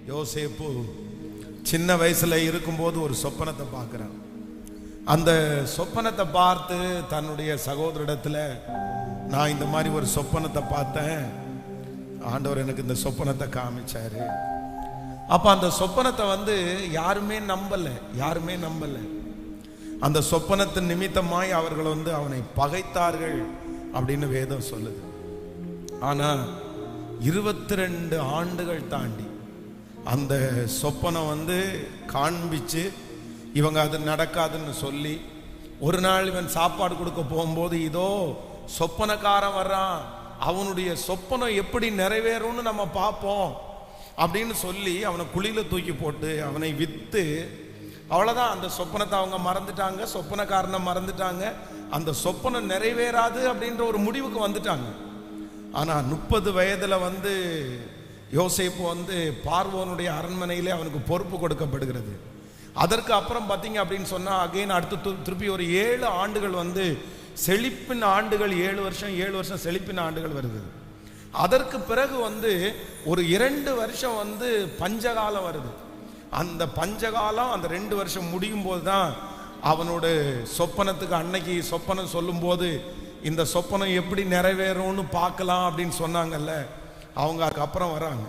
யோசேப்பு சின்ன வயசுல இருக்கும்போது ஒரு சொப்பனத்தை பார்க்கிறான். அந்த சொப்பனத்தை பார்த்து தன்னுடைய சகோதரிடத்துல, நான் இந்த மாதிரி ஒரு சொப்பனத்தை பார்த்தேன், ஆண்டவர் எனக்கு இந்த சொப்பனத்தை காமிச்சாரு. அப்ப அந்த சொப்பனத்தை யாருமே நம்பல. அந்த சொப்பனத்தின் நிமித்தமாய் அவர்கள் அவனை பகைத்தார்கள் அப்படின்னு வேதம் சொல்லுது. ஆனா 22 ஆண்டுகள் தாண்டி அந்த சொப்பனம் காண்பிச்சு இவங்க அது நடக்காதுன்னு சொல்லி, ஒரு நாள் இவன் சாப்பாடு கொடுக்க போகும்போது, இதோ சொப்பனக்காரன் வர்றான், அவனுடைய சொப்பனம் எப்படி நிறைவேறும்னு நம்ம பார்ப்போம் அப்படின்னு சொல்லி அவனை குழியில தூக்கி போட்டு அவனை வித்து, அவ்வளவுதான். அந்த சொப்பனத்தை அவங்க மறந்துட்டாங்க, சொப்பனக்காரனை மறந்துட்டாங்க, அந்த சொப்பனம் நிறைவேறாது அப்படின்ற ஒரு முடிவுக்கு வந்துட்டாங்க. ஆனா 30 வயதுல யோசேப்பு பார்வோனுடைய அரண்மனையிலே அவனுக்கு பொறுப்பு கொடுக்கப்படுகிறது. அதற்கு அப்புறம் பார்த்தீங்க அப்படின்னு சொன்னா, அகைன் அடுத்து திருப்பி ஒரு 7 ஆண்டுகள் செழிப்பின் ஆண்டுகள், 7 வருஷம் செழிப்பின் ஆண்டுகள் வருது. அதற்கு பிறகு ஒரு 2 வருஷம் பஞ்சகாலம் வருது. அந்த பஞ்சகாலம், அந்த 2 வருஷம் முடியும் போது தான் அவனோட சொப்பனத்துக்கு, அன்னைக்கு சொப்பனம் சொல்லும் போது, இந்த சொப்பனம் எப்படி நிறைவேறும்னு பார்க்கலாம் அப்படின்னு சொன்னாங்கல்ல, அவங்க அதுக்கப்புறம் வராங்க.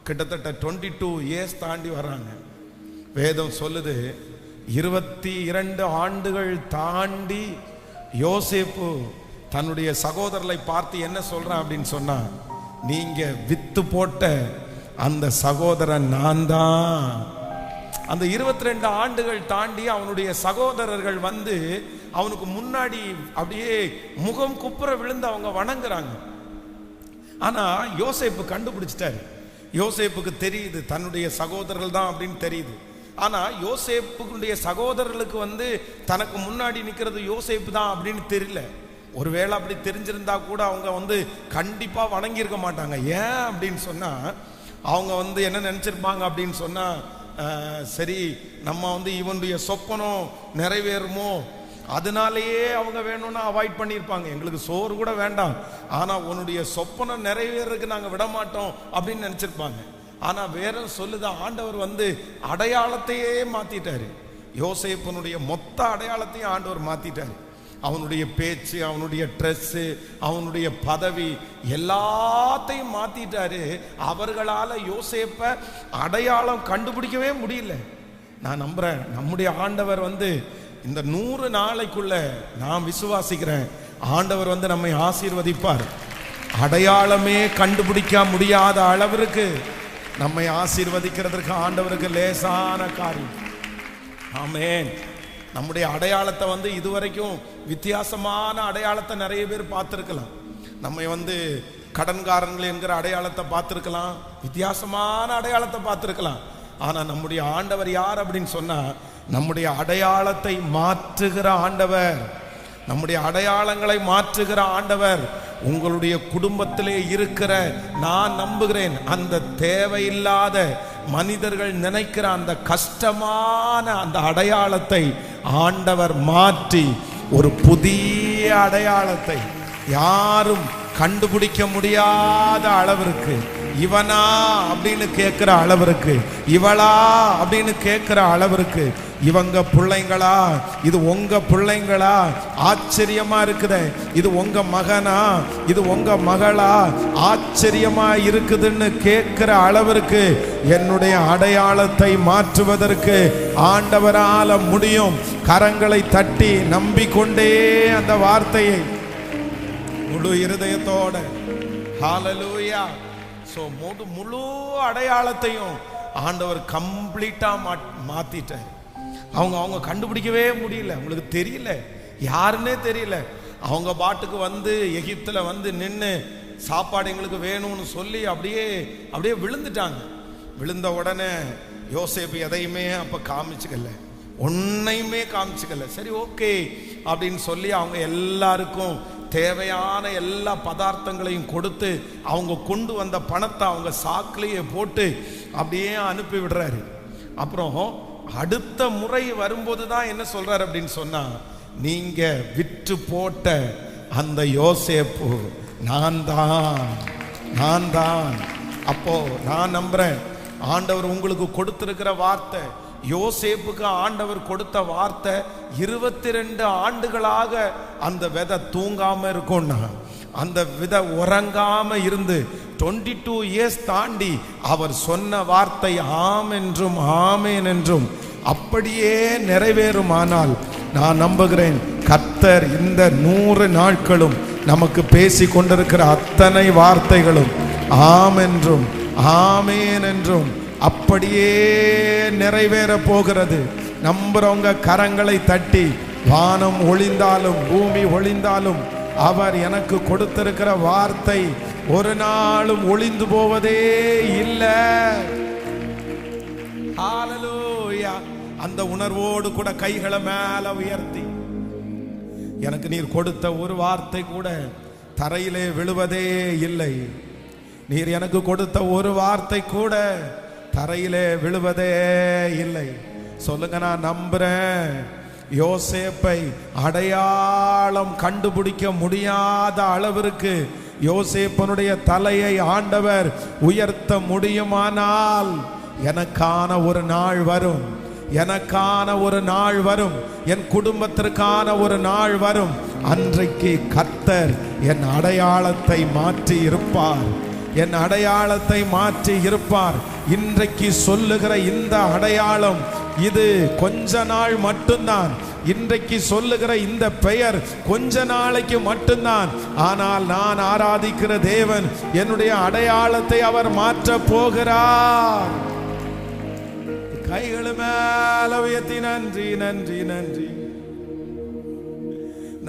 கிட்டத்தட்ட 22 இயர்ஸ் தாண்டி வர்றாங்க. வேதம் சொல்லுது 22 ஆண்டுகள் தாண்டி யோசேப்பு தன்னுடைய சகோதரரை பார்த்து என்ன சொல்றான் அப்படின்னு சொன்னா, நீங்க வித்து போட்ட அந்த சகோதரன் நான் தான். அந்த 22 ஆண்டுகள் தாண்டி அவனுடைய சகோதரர்கள் அவனுக்கு முன்னாடி அப்படியே முகம் குப்புற விழுந்து அவங்க வணங்குறாங்க. ஆனா யோசேப்பு கண்டுபிடிச்சிட்டாரு. யோசேப்புக்கு தெரியுது தன்னுடைய சகோதரர்கள் தான் அப்படின்னு தெரியுது. ஆனா யோசேப்புடைய சகோதரர்களுக்கு தனக்கு முன்னாடி நிக்கிறது யோசேப்பு தான் அப்படின்னு தெரியல. ஒருவேளை அப்படி தெரிஞ்சிருந்தா கூட அவங்க கண்டிப்பா வணங்கி இருக்க மாட்டாங்க. ஏன் அப்படின்னு சொன்னா, அவங்க என்ன நினைச்சிருப்பாங்க அப்படின்னு சொன்னா, சரி நம்ம இவனுடைய சொப்பனம் நிறைவேறுமோ, அதனாலேயே அவங்க வேணும்னா அவாய்ட் பண்ணியிருப்பாங்க, எங்களுக்கு சோறு கூட வேண்டாம், ஆனா உன்னுடைய சொப்பனம் நிறைவேறதுக்கு நாங்க விட மாட்டோம் அப்படின்னு நினைச்சிருப்பாங்க. ஆனா வேற சொல்லுது, ஆண்டவர் அடையாளத்தையே மாத்திட்டாரு. யோசேப்பனுடைய மொத்த அடையாளத்தையும் ஆண்டவர் மாத்திட்டாரு. அவனுடைய பேச்சு, அவனுடைய ட்ரெஸ், அவனுடைய பதவி எல்லாத்தையும் மாத்திட்டாரு. அவர்களால யோசேப்ப அடையாளம் கண்டுபிடிக்கவே முடியல. நான் நம்புறேன், நம்முடைய ஆண்டவர் இந்த 100 நாளைக்குள்ள நான் விசுவாசிக்கிறேன், ஆண்டவர் நம்மை ஆசீர்வதிப்பார். அடையாளமே கண்டுபிடிக்க முடியாத அளவிற்கு நம்மை ஆசீர்வதிக்கிறதுக்கு ஆண்டவருக்கு லேசான காரியம். ஆமென். நம்முடைய அடையாளத்தை இதுவரைக்கும் வித்தியாசமான அடையாளத்தை நிறைய பேர் பார்த்துருக்கலாம். நம்ம கடன்காரங்கள் என்கிற அடையாளத்தை பார்த்துருக்கலாம், வித்தியாசமான அடையாளத்தை பார்த்துருக்கலாம். ஆனா நம்முடைய ஆண்டவர் யார் அப்படின்னு சொன்னா, நம்முடைய அடையாளத்தை மாற்றுகிற ஆண்டவர், நம்முடைய அடையாளங்களை மாற்றுகிற ஆண்டவர். உங்களுடைய குடும்பத்திலே இருக்கிற, நான் நம்புகிறேன், அந்த தேவையில்லாத மனிதர்கள் நினைக்கிற அந்த கஷ்டமான அந்த அடையாளத்தை ஆண்டவர் மாற்றி ஒரு புதிய அடையாளத்தை, யாரும் கண்டுபிடிக்க முடியாத அளவிற்கு, இவனா அப்படின்னு கேட்கிற அளவிற்கு, இவளா அப்படின்னு கேட்கிற அளவிற்கு, இவங்க பிள்ளைங்களா, இது உங்க பிள்ளைங்களா, ஆச்சரியமா இருக்குதே, இது உங்க மகனா, இது உங்க மகளா, ஆச்சரியமா இருக்குதுன்னு கேட்கிற அளவிற்கு என்னுடைய அடையாளத்தை மாற்றுவதற்கு ஆண்டவரால முடியும். கரங்களை தட்டி நம்பிக்கொண்டே அந்த வார்த்தையை முழு இருதயத்தோட, ஹல்லேலூயா. சோ முழு அடையாளத்தையும் ஆண்டவர் கம்ப்ளீட்டா மாத்திட்டார். அவங்க கண்டுபிடிக்கவே முடியல, உங்களுக்கு தெரியல, யாருன்னே தெரியல. அவங்க பாட்டுக்கு எகிப்துல நின்று சாப்பாடு எங்களுக்கு வேணும்னு சொல்லி அப்படியே விழுந்துட்டாங்க. விழுந்த உடனே யோசேப்பு எதையுமே அப்ப காமிச்சுக்கல, ஒன்னையுமே காமிச்சுக்கல. சரி ஓகே அப்படின்னு சொல்லி அவங்க எல்லாருக்கும் தேவையான எல்லா பதார்த்தங்களையும் கொடுத்து, அவங்க கொண்டு வந்த பணத்தை அவங்க சாக்கிலேயே போட்டு அப்படியே அனுப்பி விடுறாரு. அப்புறம் அடுத்த முறை வரும்போது தான் என்ன சொல்றாரு அப்படின்னு சொன்னா, நீங்க விற்று போட்ட அந்த யோசேப்பு நான் தான். அப்போ நான் நம்புறேன், ஆண்டவர் உங்களுக்கு கொடுத்திருக்கிற வார்த்தை, யோசேப்புக்கு ஆண்டவர் கொடுத்த வார்த்தை 22 ஆண்டுகளாக அந்த விதை தூங்காம இருக்கும்னா, அந்த விதை உறங்காம இருந்து 22 இயர்ஸ் தாண்டி அவர் சொன்ன வார்த்தை ஆம் என்றும் ஆமேன் என்றும் அப்படியே நிறைவேறுமானால் நான் நம்புகிறேன் கர்த்தர் இந்த 100 நாட்களும் நமக்கு பேசி கொண்டிருக்கிற அத்தனை வார்த்தைகளும் ஆம் என்றும் ஆமேன் என்றும் அப்படியே நிறைவேற போகிறது. நம்புறவங்க கரங்களை தட்டி, வானம் ஒளிந்தாலும் பூமி ஒளிந்தாலும் அவர் எனக்கு கொடுத்திருக்கிற வார்த்தை ஒரு நாளும் ஒளிந்து போவதே இல்லை. ஹல்லேலூயா. அந்த உணர்வோடு கூட கைகளை மேல உயர்த்தி, எனக்கு நீர் கொடுத்த ஒரு வார்த்தை கூட தரையிலே விழுவதே இல்லை. நீர் எனக்கு கொடுத்த ஒரு வார்த்தை கூட தரையிலே விழுவதே இல்லை. சொல்லுங்க, நான் நம்புறேன். யோசேப்பை அடையாளம் கண்டுபிடிக்க முடியாத அளவிற்கு யோசேப்பனுடைய தலையை ஆண்டவர் உயர்த்த முடியுமானால் எனக்கான ஒரு நாள் வரும், எனக்கான ஒரு நாள் வரும், என் குடும்பத்திற்கான ஒரு நாள் வரும். அன்றைக்கு கர்த்தர் என் அடையாளத்தை மாற்றி இருப்பார், என் அடையாளத்தை மாற்றி இருப்பார். இன்றைக்கு சொல்லுகிற இந்த அடையாளம் இது கொஞ்ச நாள் மட்டும்தான். இன்றைக்கு சொல்லுகிற இந்த பெயர் கொஞ்ச நாளைக்கு மட்டும்தான். ஆனால் நான் ஆராதிக்கிற தேவன் என்னுடைய அடையாளத்தை அவர் மாற்ற போகிறார். கைகள் மேல உயர்த்தி நன்றி நன்றி நன்றி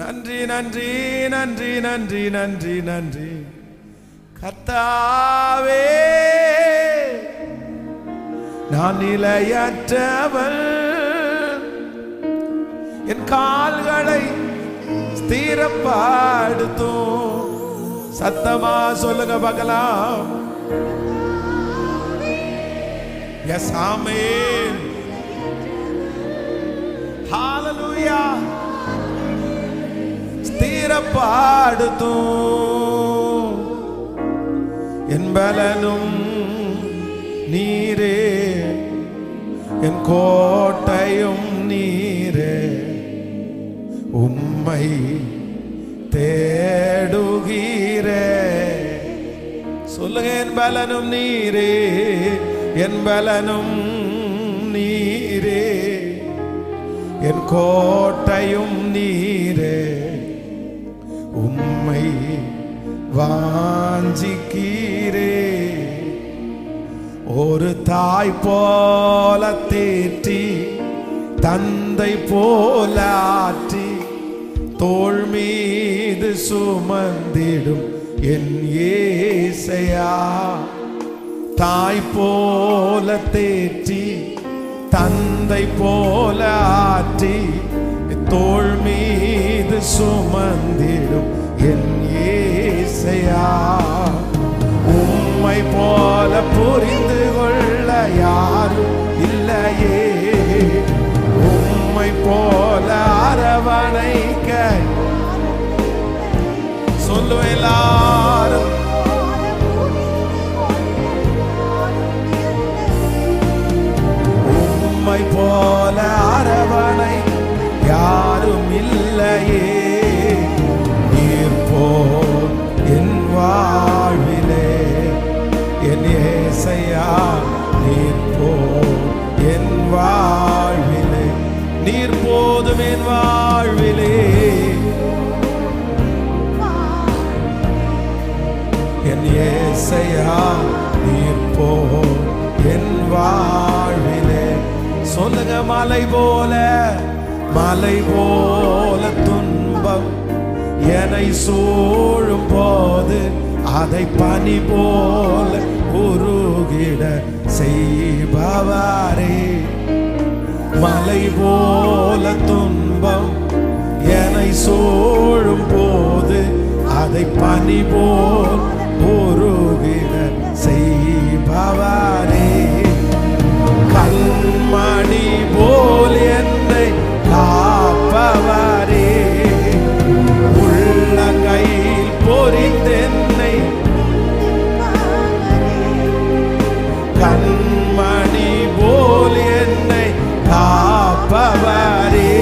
நன்றி நன்றி நன்றி நன்றி நன்றி நன்றி. கர்த்தாவே, நான் நிலையற்றவள், என் கால்களை ஸ்திரப்படுத்தும். சத்தமா சொல்லுங்க பார்க்கலாம். எஸ், ஆமென், ஹல்லேலூயா. ஸ்திரப்படுத்தும் என் பலனும் நீரே, என் கோட்டையும் நீரே, உம்மை தேடுகிறே. சொல்லுங்க, என் பலனும் நீரே, என் பலனும் நீரே, என் கோட்டையும் நீரே, உம்மை வாஞ்சிக்கிறே. ஒரு தாய் போல தேற்றி, தந்தை போல ஆற்றி, தோள் மீது சுமந்திடும் என் இயேசையா. தாய் போல தேற்றி, தந்தை போல ஆற்றி, தோள் மீது சுமந்திடும் என் இயேசையா. உம்மை போல புரிந்து கொள்ள யாரும் இல்லையே, உம்மை போல அரவணைக்க. சொல்லுவேன் எல்லாரும், உம்மை போல அரவணை யாரும் இல்லையே. நீர் போல் என் வாழ்விலே, என் இயேசையா, நீர் போல் என் வாழ்விலே, நீர் போதும் என் வாழ்விலே. என் இயேசையா, நீர் போல் என் வாழ்விலே. சொல்லுங்க, மலை போல, மலை போல துன்பம் என்னை சூழும் போது அதை பனி போல உருகிட செய்பவரே. மலை போல துன்பம் என்னை சூழும் போது அதை பனி போல் உருகிட செய்பவரே. கண்மணி போல் என்னை காப்பவரே, உள்ளங்கையில் பொறிந்தென்னை கண் மணி போல் என்னை காப்பவரே,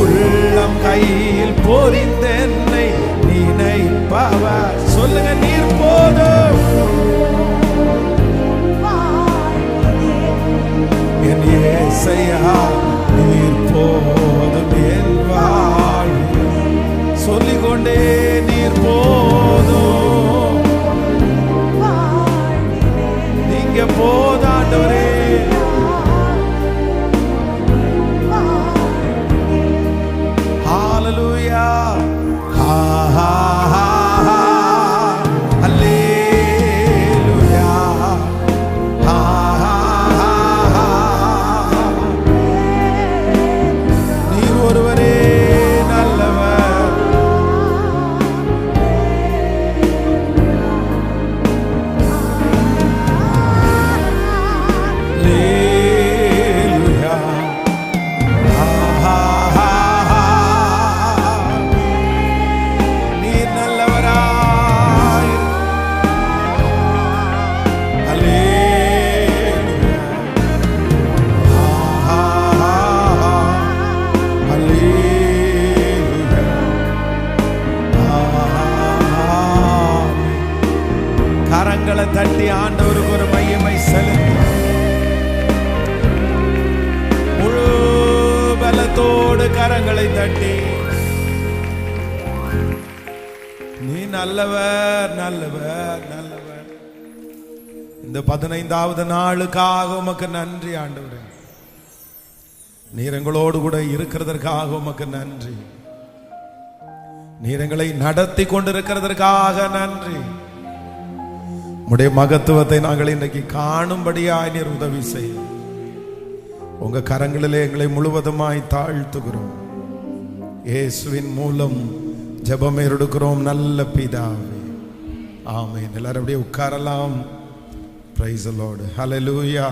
உள்ளம் கையில் பொறிந்தென்னை நினைப்பவர். சொல்லுங்க, நீர் போதும் என் இயேசையா, நீர் போதும் என் வாழ்வு. சொல்லிக்கொண்டே நீர் போதும், நீங்க போதாண்டவரே. ஹalleluya, ஹalleluya, நீர் ஒருவரே நல்லவர். ஹalleluya, நீர் நல்லவராய். ஹalleluya, ஹalleluya, கரங்களை தட்டி ஆண்டவருக்கு ஒரு மகிமை செலுத்தி முழு பலத்தோடு கரங்களை தட்டி, நீ நல்லவர் நல்லவர் நல்லவர். இந்த 15வது நாளுக்காக உமக்கு நன்றி ஆண்டவரே. நீர் எங்களோடு கூட இருக்கிறதற்காக உமக்கு நன்றி. நீர் எங்களை நடத்தி கொண்டிருக்கிறதற்காக நன்றி. உம்முடைய மகத்துவத்தை நாங்கள் இன்றைக்கு காணும்படியாய் நீர் உதவி செய்யும். உங்க கரங்களிலே எங்களை முழுவதுமாய் தாழ்த்துகிறோம். இயேசுவின் மூலம் ஜெபம் எடுக்கிறோம் நல்ல பிதாவே, ஆமென். எல்லாரும் அப்படியே உட்காரலாம். Praise the Lord. ஹalleluya.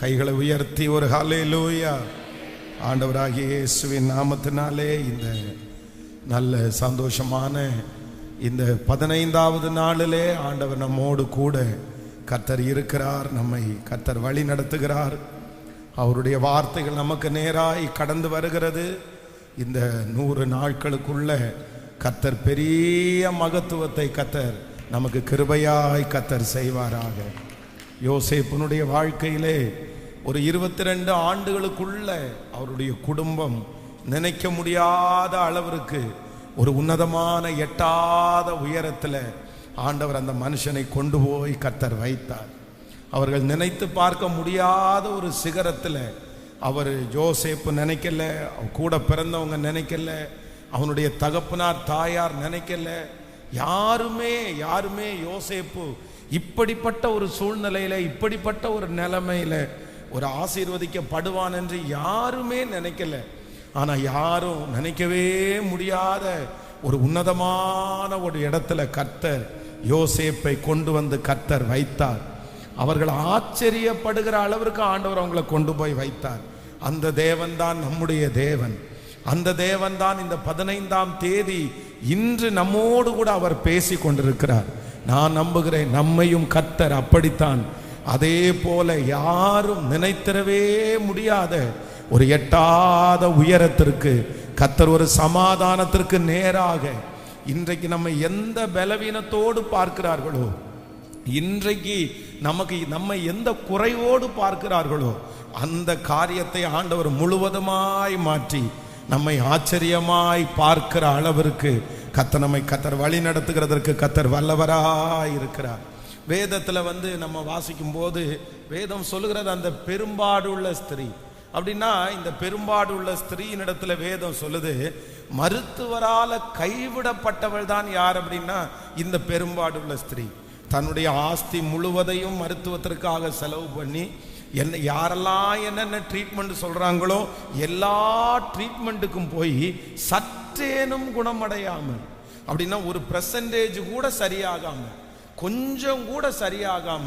கைகளை உயர்த்தி ஒரு ஹalleluya. ஆண்டவராகிய இயேசுவின் நாமத்தினாலே இந்த நல்ல சந்தோஷமான இந்த 15வது நாளிலே ஆண்டவர் நம்மோடு கூட கர்த்தர் இருக்கிறார். நம்மை கர்த்தர் வழி நடத்துகிறார். அவருடைய வார்த்தைகள் நமக்கு நேராய் கடந்து வருகிறது. இந்த 100 நாட்களுக்குள்ள கர்த்தர் பெரிய மகத்துவத்தை கர்த்தர் நமக்கு கிருபையாய் கர்த்தர் செய்வாராக. யோசேப்புனுடைய வாழ்க்கையிலே ஒரு 22 ஆண்டுகளுக்குள்ள அவருடைய குடும்பம் நினைக்க முடியாத அளவிற்கு ஒரு உன்னதமான எட்டாத உயரத்தில் ஆண்டவர் அந்த மனுஷனை கொண்டு போய் கர்த்தர் வைத்தார். அவர்கள் நினைத்து பார்க்க முடியாத ஒரு சிகரத்தில் அவர் யோசேப்பு நினைக்கல, கூட பிறந்தவங்க நினைக்கல, அவனுடைய தகப்பனார் தாயார் நினைக்கல, யாருமே யோசேப்பு இப்படிப்பட்ட ஒரு சூழ்நிலையில இப்படிப்பட்ட ஒரு நிலைமையில ஒரு ஆசீர்வதிக்கப்படுவான் என்று யாருமே நினைக்கல. ஆனா யாரும் நினைக்கவே முடியாத ஒரு உன்னதமான ஒரு இடத்துல கர்த்தர் யோசேப்பை கொண்டு வந்து கர்த்தர் வைத்தார். அவர்கள் ஆச்சரியப்படுகிற அளவிற்கு ஆண்டவர் அவங்களை கொண்டு போய் வைத்தார். அந்த தேவன் தான் நம்முடைய தேவன். அந்த தேவன் தான் இந்த 15ஆம் தேதி இன்று நம்மோடு கூட அவர் பேசி கொண்டிருக்கிறார். நான் நம்புகிறேன் நம்மையும் கர்த்தர் அப்படித்தான் அதே போல யாரும் நினைத்திடவே முடியாத ஒரு எட்டாத உயரத்திற்கு கர்த்தர் ஒரு சமாதானத்திற்கு நேராக இன்றைக்கு நம்ம எந்த பலவீனத்தோடு பார்க்கிறார்களோ, இன்றைக்கு நம்மை எந்த குறைவோடு பார்க்கிறார்களோ அந்த காரியத்தை ஆண்டவர் முழுவதுமாய் மாற்றி நம்மை ஆச்சரியமாய் பார்க்கிற அளவிற்கு கர்த்தர் வழி நடத்துகிறதற்கு கர்த்தர் வல்லவராய் இருக்கிறார். வேதத்துல நம்ம வாசிக்கும் போது வேதம் சொல்லுகிறது அந்த பெரும்பாடுள்ள ஸ்திரீ அப்படின்னா, இந்த பெரும்பாடுள்ள ஸ்திரீயின் இடத்துல வேதம் சொல்லுது மருத்துவரால கைவிடப்பட்டவள் தான் யார் அப்படின்னா இந்த பெரும்பாடுள்ள ஸ்திரீ. தன்னுடைய ஆஸ்தி முழுவதையும் மருத்துவத்திற்காக செலவு பண்ணி யாரெல்லாம் என்னென்ன ட்ரீட்மெண்ட் சொல்றாங்களோ எல்லா ட்ரீட்மெண்ட்டுக்கும் போய் சற்றேனும் குணமடையாமல், அப்படின்னா ஒரு பெர்சன்டேஜ் கூட சரியாகாம, கொஞ்சம் கூட சரியாகாம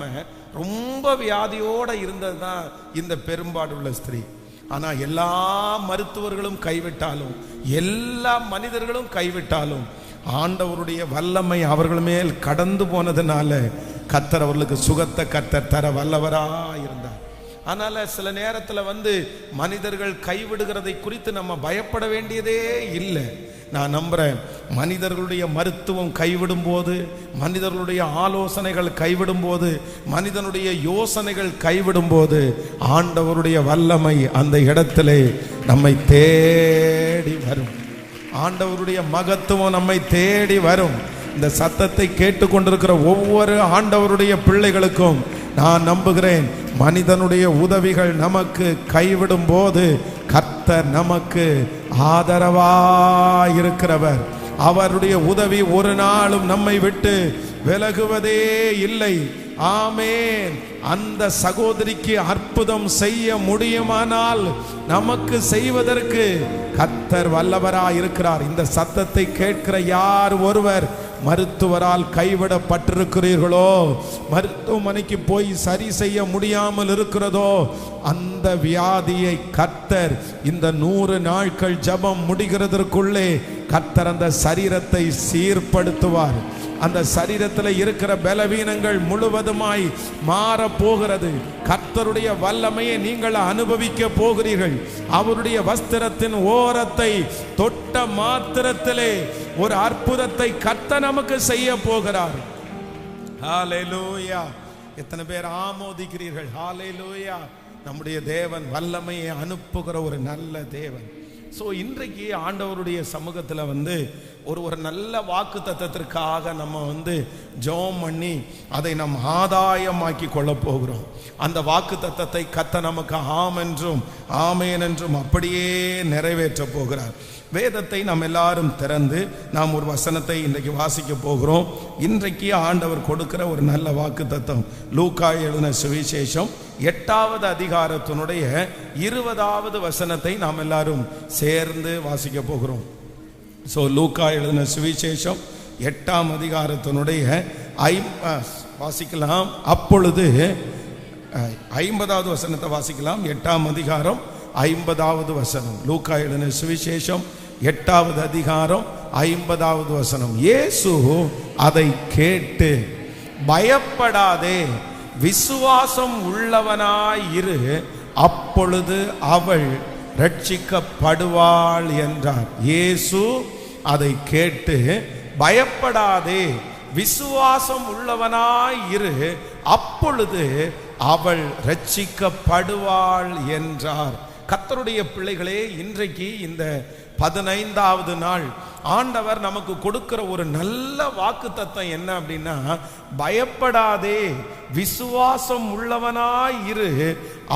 ரொம்ப வியாதியோட இருந்தது தான் இந்த பெரும்பாடுள்ள ஸ்திரீ. ஆனா எல்லா மருத்துவர்களும் கைவிட்டாலும், எல்லா மனிதர்களும் கைவிட்டாலும், ஆண்டவருடைய வல்லமை அவர்கள் மேல் கடந்து போனதுனால கர்த்தர் அவர்களுக்கு சுகத்தை கர்த்தர் தர வல்லவரா இருந்தார். அதனால சில நேரத்தில் மனிதர்கள் கைவிடுகிறதை குறித்து நம்ம பயப்பட வேண்டியதே இல்லை. நான் நம்புறேன், மனிதர்களுடைய மருத்துவம் கைவிடும் போது, மனிதர்களுடைய ஆலோசனைகள் கைவிடும் போது, மனிதனுடைய யோசனைகள் கைவிடும் போது, ஆண்டவருடைய வல்லமை அந்த இடத்திலே நம்மை தேடி வரும். ஆண்டவருடைய மகத்துவம் நம்மை தேடி வரும். இந்த சத்தத்தை கேட்டுக்கொண்டிருக்கிற ஒவ்வொரு ஆண்டவருடைய பிள்ளைகளுக்கும் நான் நம்புகிறேன், மனிதனுடைய உதவிகள் நமக்கு கைவிடும் போது கர்த்தர் நமக்கு ஆதரவாயிருக்கிறவர். அவருடைய உதவி ஒரு நாளும் நம்மை விட்டு விலகுவதே இல்லை. ஆமென். அந்த சகோதரிக்கு அற்புதம் செய்ய முடியுமானால் நமக்கு செய்வதற்கு கர்த்தர் வல்லவராயிருக்கிறார். இந்த சத்தத்தை கேட்கிற யார் ஒருவர் மருத்துவரால் கைவிடப்பட்டிருக்கிறீர்களோ, மருத்துவமனைக்கு போய் சரி செய்ய முடியாமல் இருக்கிறதோ, அந்த வியாதியை கர்த்தர் இந்த 100 நாட்கள் ஜெபம் முடிகிறதற்குள்ளே கர்த்தர் அந்த சரீரத்தை சீர்படுத்துவார். அந்த சரீரத்தில் இருக்கிற பலவீனங்கள் முழுவதுமாய் மாற போகிறது. கர்த்தருடைய வல்லமையை நீங்கள் அனுபவிக்க போகிறீர்கள். அவருடைய வஸ்திரத்தின் ஓரத்தை தொட்ட மாத்திரத்திலே ஒரு அற்புதத்தை கர்த்தர் நமக்கு செய்ய போகிறார். ஹல்லேலூயா. எத்தனை பேர் ஆமோதிக்கிறீர்கள்? ஹல்லேலூயா. நம்முடைய தேவன் வல்லமையை அனுப்புகிற ஒரு நல்ல தேவன். ஸோ இன்றைக்கு ஆண்டவருடைய சமூகத்தில் ஒரு நல்ல வாக்கு தத்தத்திற்காக நம்ம ஜெபம் பண்ணி அதை நம் ஆதாயமாக்கி கொள்ள போகிறோம். அந்த வாக்கு தத்தத்தை கர்த்தர் நமக்கு ஆம் என்றும் ஆமேன் என்றும் அப்படியே நிறைவேற்ற போகிறார். வேதத்தை நாம் எல்லாரும் திறந்து நாம் ஒரு வசனத்தை இன்றைக்கு வாசிக்க போகிறோம். இன்றைக்கு ஆண்டவர் கொடுக்கிற ஒரு நல்ல வாக்கு தத்தம் லூக்கா எழுதின சுவிசேஷம் 8வது அதிகாரத்தினுடைய 20வது வசனத்தை நாம் எல்லாரும் சேர்ந்து வாசிக்க போகிறோம். ஸோ லூக்கா எழுதின சுவிசேஷம் 8ஆம் அதிகாரத்தினுடைய வாசிக்கலாம். அப்பொழுது 50வது வசனத்தை வாசிக்கலாம். 8ஆம் அதிகாரம் 50வது வசனம். லூக்கா எழுதின சுவிசேஷம் 8வது அதிகாரம் 50வது வசனம். இயேசு அதை கேட்டு, பயப்படாதே, விசுவாசம் உள்ளவனாயிரு, அப்பொழுது அவள் ரட்சிக்கப்படுவாள் என்றார். இயேசு அதை கேட்டு, பயப்படாதே, விசுவாசம் உள்ளவனாயிரு, அப்பொழுது அவள் ரட்சிக்கப்படுவாள் என்றார். கர்த்தருடைய பிள்ளைகளே, இன்றைக்கு இந்த 15வது நாள் ஆண்டவர் நமக்கு கொடுக்கிற ஒரு நல்ல வாக்கு தத்தம் என்ன அப்படின்னா, பயப்படாதே, விசுவாசம் உள்ளவனாயிரு,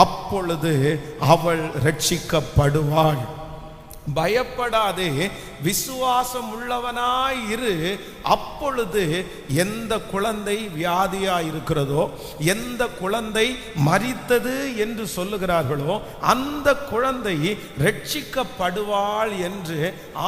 அப்பொழுது அவள் ரட்சிக்கப்படுவாள். பயப்படாதே, விசுவாசம் உள்ளவனாயிரு, அப்பொழுது எந்த குழந்தை வியாதியா இருக்கிறதோ, எந்த குழந்தை மரித்தது என்று சொல்லுகிறார்களோ, அந்த குழந்தை ரட்சிக்கப்படுவாள் என்று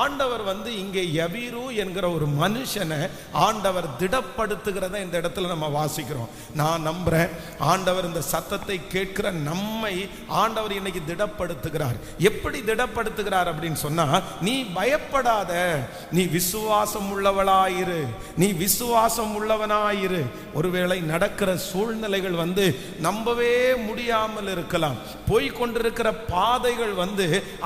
ஆண்டவர் இங்கே யபீரு என்கிற ஒரு மனுஷனை ஆண்டவர் திடப்படுத்துகிறத இந்த இடத்துல நம்ம வாசிக்கிறோம். நான் நம்புறேன், ஆண்டவர் இந்த சத்தத்தை கேட்கிற நம்மை ஆண்டவர் இன்னைக்கு திடப்படுத்துகிறார். எப்படி திடப்படுத்துகிறார் அப்படின்னு சொன்னா, நீ பயப்படாத, நீ விசுவாசம் உள்ளவளாயிரு, நீ விசுவாசம் உள்ளவனாயிரு. ஒருவேளை நடக்கிற சூழ்நிலைகள் நம்பவே முடியாமல் இருக்கலாம். போய்கொண்டிருக்கிற பாதைகள்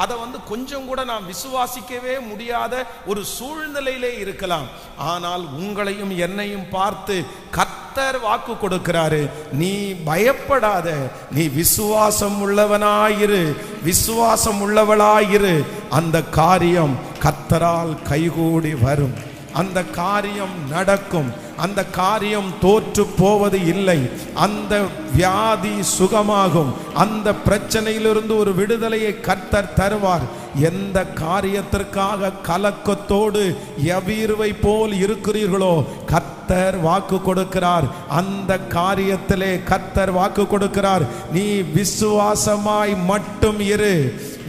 அதை கொஞ்சம் கூட நாம் விசுவாசிக்கவே முடியாத ஒரு சூழ்நிலையிலே இருக்கலாம். ஆனால் உங்களையும் என்னையும் பார்த்து கர்த்தர் வாக்கு கொடுக்கிறாரு, நீ பயப்படாத, நீ விசுவாசம் உள்ளவனாயிரு, விசுவாசம் உள்ளவளாயிரு. அந்த காரியம் கர்த்தரால் கைகூடி வரும். அந்த காரியம் நடக்கும். அந்த காரியம் தோற்று போவது இல்லை. அந்த வியாதி சுகமாகும். அந்த பிரச்சனையிலிருந்து ஒரு விடுதலையை கர்த்தர் தருவார். எந்த காரியத்திற்காக கலக்கத்தோடு யபீருவை போல் இருக்கிறீர்களோ, கர்த்தர் வாக்கு கொடுக்கிறார். அந்த காரியத்திலே கர்த்தர் வாக்கு கொடுக்கிறார், நீ விசுவாசமாய் மட்டும் இரு,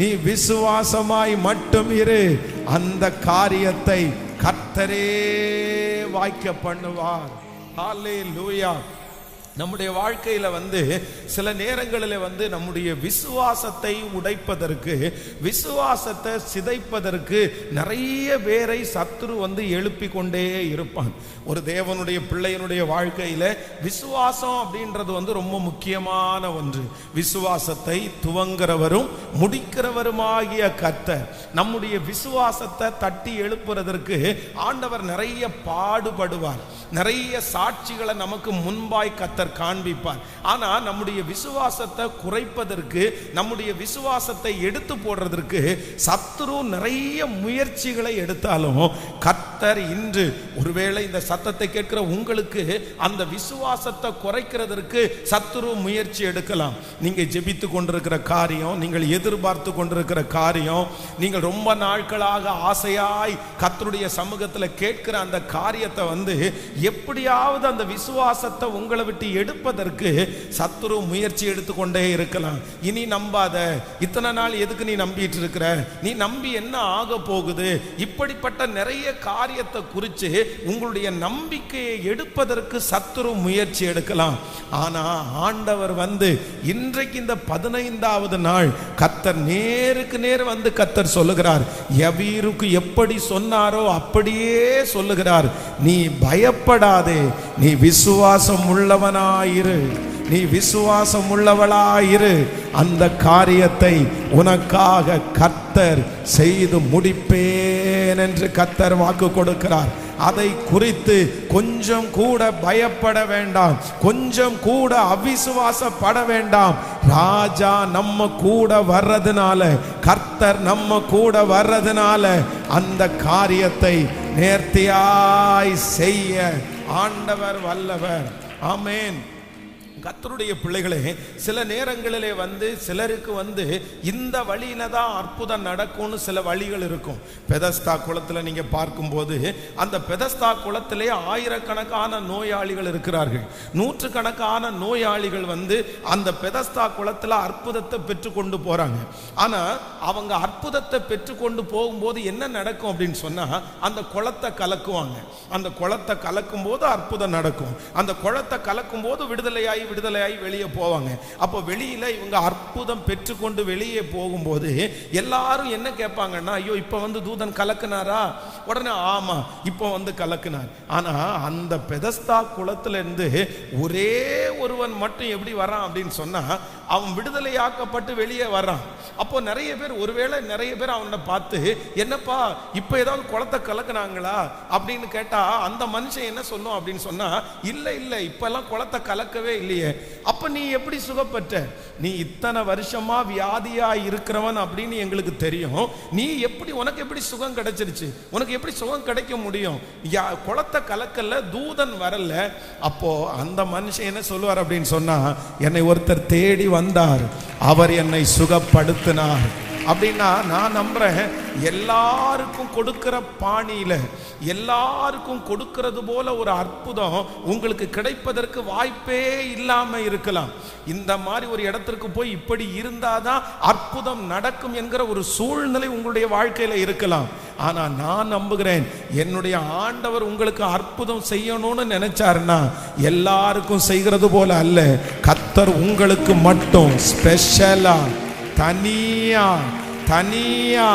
நீ விசுவாசமாய் மட்டும் இரு. அந்த காரியத்தை கர்த்தரே வாய்க்க பண்ணுவார். ஹல்லேலூயா. நம்முடைய வாழ்க்கையில சில நேரங்களில் நம்முடைய விசுவாசத்தை உடைப்பதற்கு, விசுவாசத்தை சிதைப்பதற்கு நிறைய பேரை சத்துரு எழுப்பி கொண்டே இருப்பான். ஒரு தேவனுடைய பிள்ளையினுடைய வாழ்க்கையில விசுவாசம் அப்படின்றது ரொம்ப முக்கியமான ஒன்று. விசுவாசத்தை துவங்குறவரும் முடிக்கிறவருமாகிய கர்த்தர் நம்முடைய விசுவாசத்தை தட்டி எழுப்புறதற்கு ஆண்டவர் நிறைய பாடுபடுவார். நிறைய சாட்சிகளை நமக்கு முன்பாய் கர்த்தர் காண்பிப்பார். ஆனா நம்முடைய விசுவாசத்தை குறைப்பதற்கு, நம்முடைய விசுவாசத்தை எடுத்து போடுறதற்கு சத்துரு நிறைய முயற்சிகளை எடுத்தாலும் கர்த்தர் இன்று ஒருவேளை இந்த சத்தத்தை கேட்கிற உங்களுக்கு அந்த விசுவாசத்தை குறைக்கிறதற்கு சத்துரு முயற்சி எடுக்கலாம். நீங்க ஜெபித்து கொண்டிருக்கிற காரியம், நீங்கள் எதிர்பார்த்து கொண்டிருக்கிற காரியம், நீங்கள் ரொம்ப நாட்களாக ஆசையாய் கர்த்தருடைய சமூகத்தில் கேட்கிற அந்த காரியத்தை எப்படியாவது அந்த விசுவாசத்தை உங்களை விட்டு எடுப்பதற்கு சத்துரு முயற்சி எடுத்துக்கொண்டே இருக்கலாம். இனி நம்பாத, இத்தனை நாள் எதுக்கு நீ நம்பிட்டு இருக்கிற, நீ நம்பி என்ன ஆக போகுது, இப்படிப்பட்ட நிறைய காரியத்தை குறித்து உங்களுடைய நம்பிக்கையை எடுப்பதற்கு சத்துரு முயற்சி எடுக்கலாம். ஆனா ஆண்டவர் இன்றைக்கு இந்த 15வது நாள் கர்த்தர் நேருக்கு நேர் கர்த்தர் சொல்லுகிறார். யவீருக்கு எப்படி சொன்னாரோ அப்படியே சொல்லுகிறார். நீ பயப்படாதே, நீ விசுவாசம் உள்ளவனாயிரு, நீ விசுவாசம் உள்ளவளாயிரு. அந்த காரியத்தை உனக்காக கர்த்தர் செய்து முடிப்பேன் என்று கர்த்தர் வாக்கு கொடுக்கிறார். அதை குறித்து கொஞ்சம் கூட பயப்பட வேண்டாம், கொஞ்சம் கூட அவிசுவாசப்பட வேண்டாம். ராஜா நம்ம கூட வர்றதுனால, கர்த்தர் நம்ம கூட வர்றதுனால அந்த காரியத்தை நேர்த்தியாய் செய்ய ஆண்டவர் வல்லவர். ஆமென். கர்த்தருடைய பிள்ளைகளே, சில நேரங்களிலே சிலருக்கு இந்த வழியில தான் அற்புதம் நடக்கும்னு சில வழிகள் இருக்கும். பெதஸ்தா குளத்தில் நீங்க பார்க்கும்போது அந்த பெதஸ்தா குளத்திலே ஆயிரக்கணக்கான நோயாளிகள் இருக்கிறார்கள். நூற்றுக்கணக்கான நோயாளிகள் அந்த பெதஸ்தா குளத்தில் அற்புதத்தை பெற்றுக்கொண்டு போறாங்க. ஆனா அவங்க அற்புதத்தை பெற்றுக்கொண்டு போகும்போது என்ன நடக்கும் அப்படின்னு சொன்னா, அந்த குளத்தை கலக்குவாங்க. அந்த குளத்தை கலக்கும் போது அற்புதம் நடக்கும். அந்த குளத்தை கலக்கும் போது விடுதலையாகி வெளியே போவாங்க. அப்போ வெளியில இவங்க அற்புதம் பெற்றுக்கொண்டு வெளியே போகும்போது எல்லாரும் என்ன கேட்பாங்கன்னா, ஐயோ இப்ப தூதன் கலக்குனாரா? உடனே ஆமா இப்ப கலக்குனார். ஆனா அந்த பெதஸ்தா குளத்துல இருந்து ஒரே ஒருவன் மட்டும் எப்படி வரான் அப்படின்னு சொன்னா, அவன் விடுதலையாக்கப்பட்டு வெளியே வர்றான். அப்போ நிறைய பேர், ஒருவேளை நிறைய பேர் அவனை பார்த்து, என்னப்பா இப்ப ஏதாவது குளத்தை கலக்குனாங்களா அப்படின்னு கேட்டா, அந்த மனுஷன் என்ன சொல்லும் அப்படின்னு சொன்னா, இல்ல இல்ல இப்ப எல்லாம் குளத்தை கலக்கவே இல்லையே. அப்ப நீ எப்படி சுகப்பட்ட? நீ இத்தனை வருஷமா வியாதியா இருக்கிறவன் அப்படின்னு எங்களுக்கு தெரியும். நீ எப்படி, உனக்கு எப்படி சுகம் கிடைச்சிருச்சு? உனக்கு எப்படி சுகம் கிடைக்க முடியும்? குளத்தை கலக்கல, தூதன் வரல. அப்போ அந்த மனுஷன் என்ன சொல்லுவார் அப்படின்னு சொன்னா, என்னை ஒருத்தர் தேடி வந்தார், அவர் என்னை சுகப்படுத்தினார் அப்படின்னா நான் நம்புறேன். எல்லாருக்கும் கொடுக்கிற பாணியில, எல்லாருக்கும் கொடுக்கிறது போல ஒரு அற்புதம் உங்களுக்கு கிடைப்பதற்கு வாய்ப்பே இல்லாம இருக்கலாம். இந்த மாதிரி ஒரு இடத்திற்கு போய் இப்படி இருந்தாதான் அற்புதம் நடக்கும் என்கிற ஒரு சூழ்நிலை உங்களுடைய வாழ்க்கையில இருக்கலாம். ஆனா நான் நம்புகிறேன், என்னுடைய ஆண்டவர் உங்களுக்கு அற்புதம் செய்யணும்னு நினைச்சாருன்னா எல்லாருக்கும் செய்கிறது போல அல்ல, கர்த்தர் உங்களுக்கு மட்டும் ஸ்பெஷலா தனியா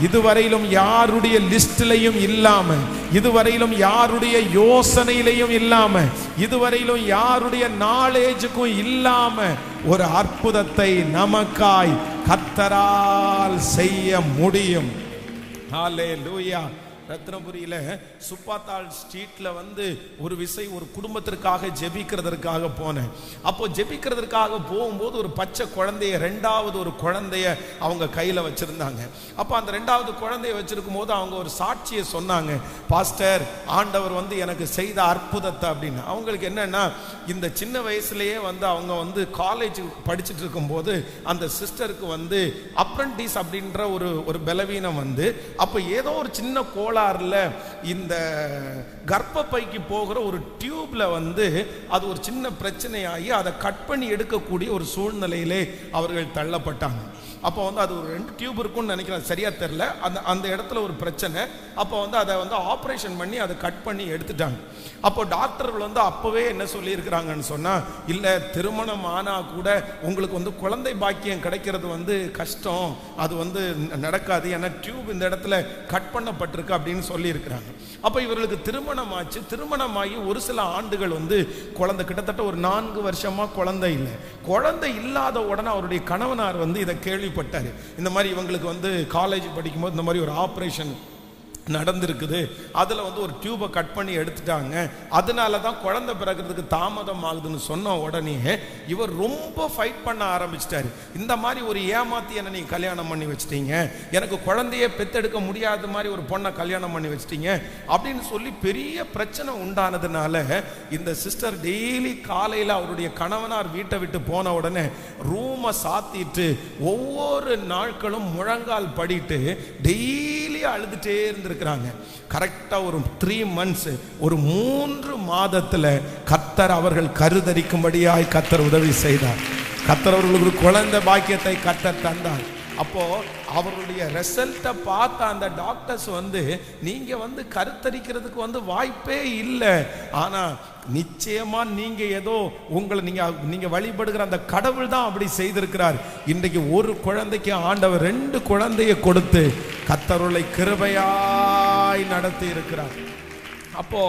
இதுவரையிலும் யாருடைய லிஸ்ட்லையும் இல்லாம, இதுவரையிலும் யாருடைய யோசனையிலையும் இல்லாம, இதுவரையிலும் யாருடைய நாலேஜுக்கும் இல்லாம ஒரு அற்புதத்தை நமக்காய் கர்த்தரால் செய்ய முடியும். ஹல்லேலூயா. ரத்னபுரியில சுப்பாத்தாள் ஸ்ட்ரீட்ல ஒரு விசை ஒரு குடும்பத்திற்காக ஜெபிக்கிறதற்காக போனேன். அப்போ ஜெபிக்கிறதற்காக போகும்போது ஒரு பச்சை குழந்தைய, ரெண்டாவது ஒரு குழந்தைய அவங்க கையில வச்சிருந்தாங்க. அப்போ அந்த ரெண்டாவது குழந்தைய வச்சிருக்கும் போது அவங்க ஒரு சாட்சியை சொன்னாங்க, பாஸ்டர் ஆண்டவர் எனக்கு செய்த அற்புதத்தை அப்படின்னு. அவங்களுக்கு என்னன்னா, இந்த சின்ன வயசுலயே அவங்க காலேஜ் படிச்சுட்டு இருக்கும் போது அந்த சிஸ்டருக்கு அப்ரண்டிஸ் அப்படின்ற ஒரு பலவீனம் அப்போ ஏதோ ஒரு சின்ன கோளாறுல இந்த கர்ப்பப்பைக்கு போகிற ஒரு டியூப்ல வந்து அது ஒரு சின்ன பிரச்சனையாகி அதை கட் பண்ணி எடுக்கக்கூடிய ஒரு சூழ்நிலையிலே அவர்கள் தள்ளப்பட்டாங்க. அப்போ வந்து அது ஒரு 2 டியூப் இருக்கும்னு நினைக்கிறேன், சரியா தெரியல. அந்த இடத்துல ஒரு பிரச்சனை. அப்போ வந்து அதை வந்து ஆப்ரேஷன் பண்ணி அதை கட் பண்ணி எடுத்துட்டாங்க. அப்போ டாக்டர்கள் வந்து அப்போவே என்ன சொல்லியிருக்கிறாங்கன்னு சொன்னால், இல்லை திருமணம் ஆனால் கூட உங்களுக்கு வந்து குழந்தை பாக்கியம் கிடைக்கிறது வந்து கஷ்டம், அது வந்து நடக்காது, ஏன்னா டியூப் இந்த இடத்துல கட் பண்ணப்பட்டிருக்கு அப்படின்னு சொல்லியிருக்கிறாங்க. அப்போ இவர்களுக்கு திருமணம் ஆச்சு. திருமணமாகி ஒரு சில ஆண்டுகள் வந்து குழந்தை, கிட்டத்தட்ட ஒரு 4 வருஷமாக குழந்தை இல்லை. குழந்தை இல்லாத உடனே அவருடைய கணவனார் வந்து இதை கேள்விப்பட்டார். இந்த மாதிரி இவங்களுக்கு வந்து காலேஜ் படிக்கும்போது இந்த மாதிரி ஒரு ஆப்ரேஷன் நடந்திருக்குது, அதில் வந்து ஒரு டியூபை கட் பண்ணி எடுத்துட்டாங்க, அதனால தான் குழந்தை பிறக்கிறதுக்கு தாமதம் ஆகுதுன்னு சொன்ன உடனே இவர் ரொம்ப ஃபைட் பண்ண ஆரம்பிச்சிட்டாரு. இந்த மாதிரி ஒரு ஏமாத்தி என்ன நீங்கள் கல்யாணம் பண்ணி வச்சிட்டீங்க, எனக்கு குழந்தையே பெத்தெடுக்க முடியாத மாதிரி ஒரு பொண்ணை கல்யாணம் பண்ணி வச்சிட்டீங்க அப்படின்னு சொல்லி பெரிய பிரச்சனை உண்டானதுனால இந்த சிஸ்டர் டெய்லி காலையில் அவருடைய கணவனார் வீட்டை விட்டு போன உடனே ரூமை சாத்திட்டு ஒவ்வொரு நாட்களும் முழங்கால் படிட்டு டெய்லி அழுதுட்டே இருந்திருக்கிறாங்க. கரெக்டா ஒரு 3 months, ஒரு 3 மாதத்துல கர்த்தர் அவர்கள் கருதரிக்கும்படியாய் கர்த்தர் உதவி செய்தார். கர்த்தர் அவர்களுக்கு குழந்தை பாக்கியத்தை கர்த்தர் தந்தார். அப்போ அவருடைய ரிசல்ட்டை பார்த்த அந்த டாக்டர்ஸ் வந்து நீங்க வந்து கருத்தரிக்கிறதுக்கு வந்து வாய்ப்பே இல்லை, ஆனா நிச்சயமா நீங்க ஏதோ உங்களை நீங்க வழிபடுகிற அந்த கடவுள் தான் அப்படி செய்திருக்கிறார். இன்றைக்கு ஒரு குழந்தைக்கு ஆண்டவர் 2 குழந்தையை கொடுத்து கர்த்தருளை கிருபையாய் நடத்தி இருக்கிறார். அப்போ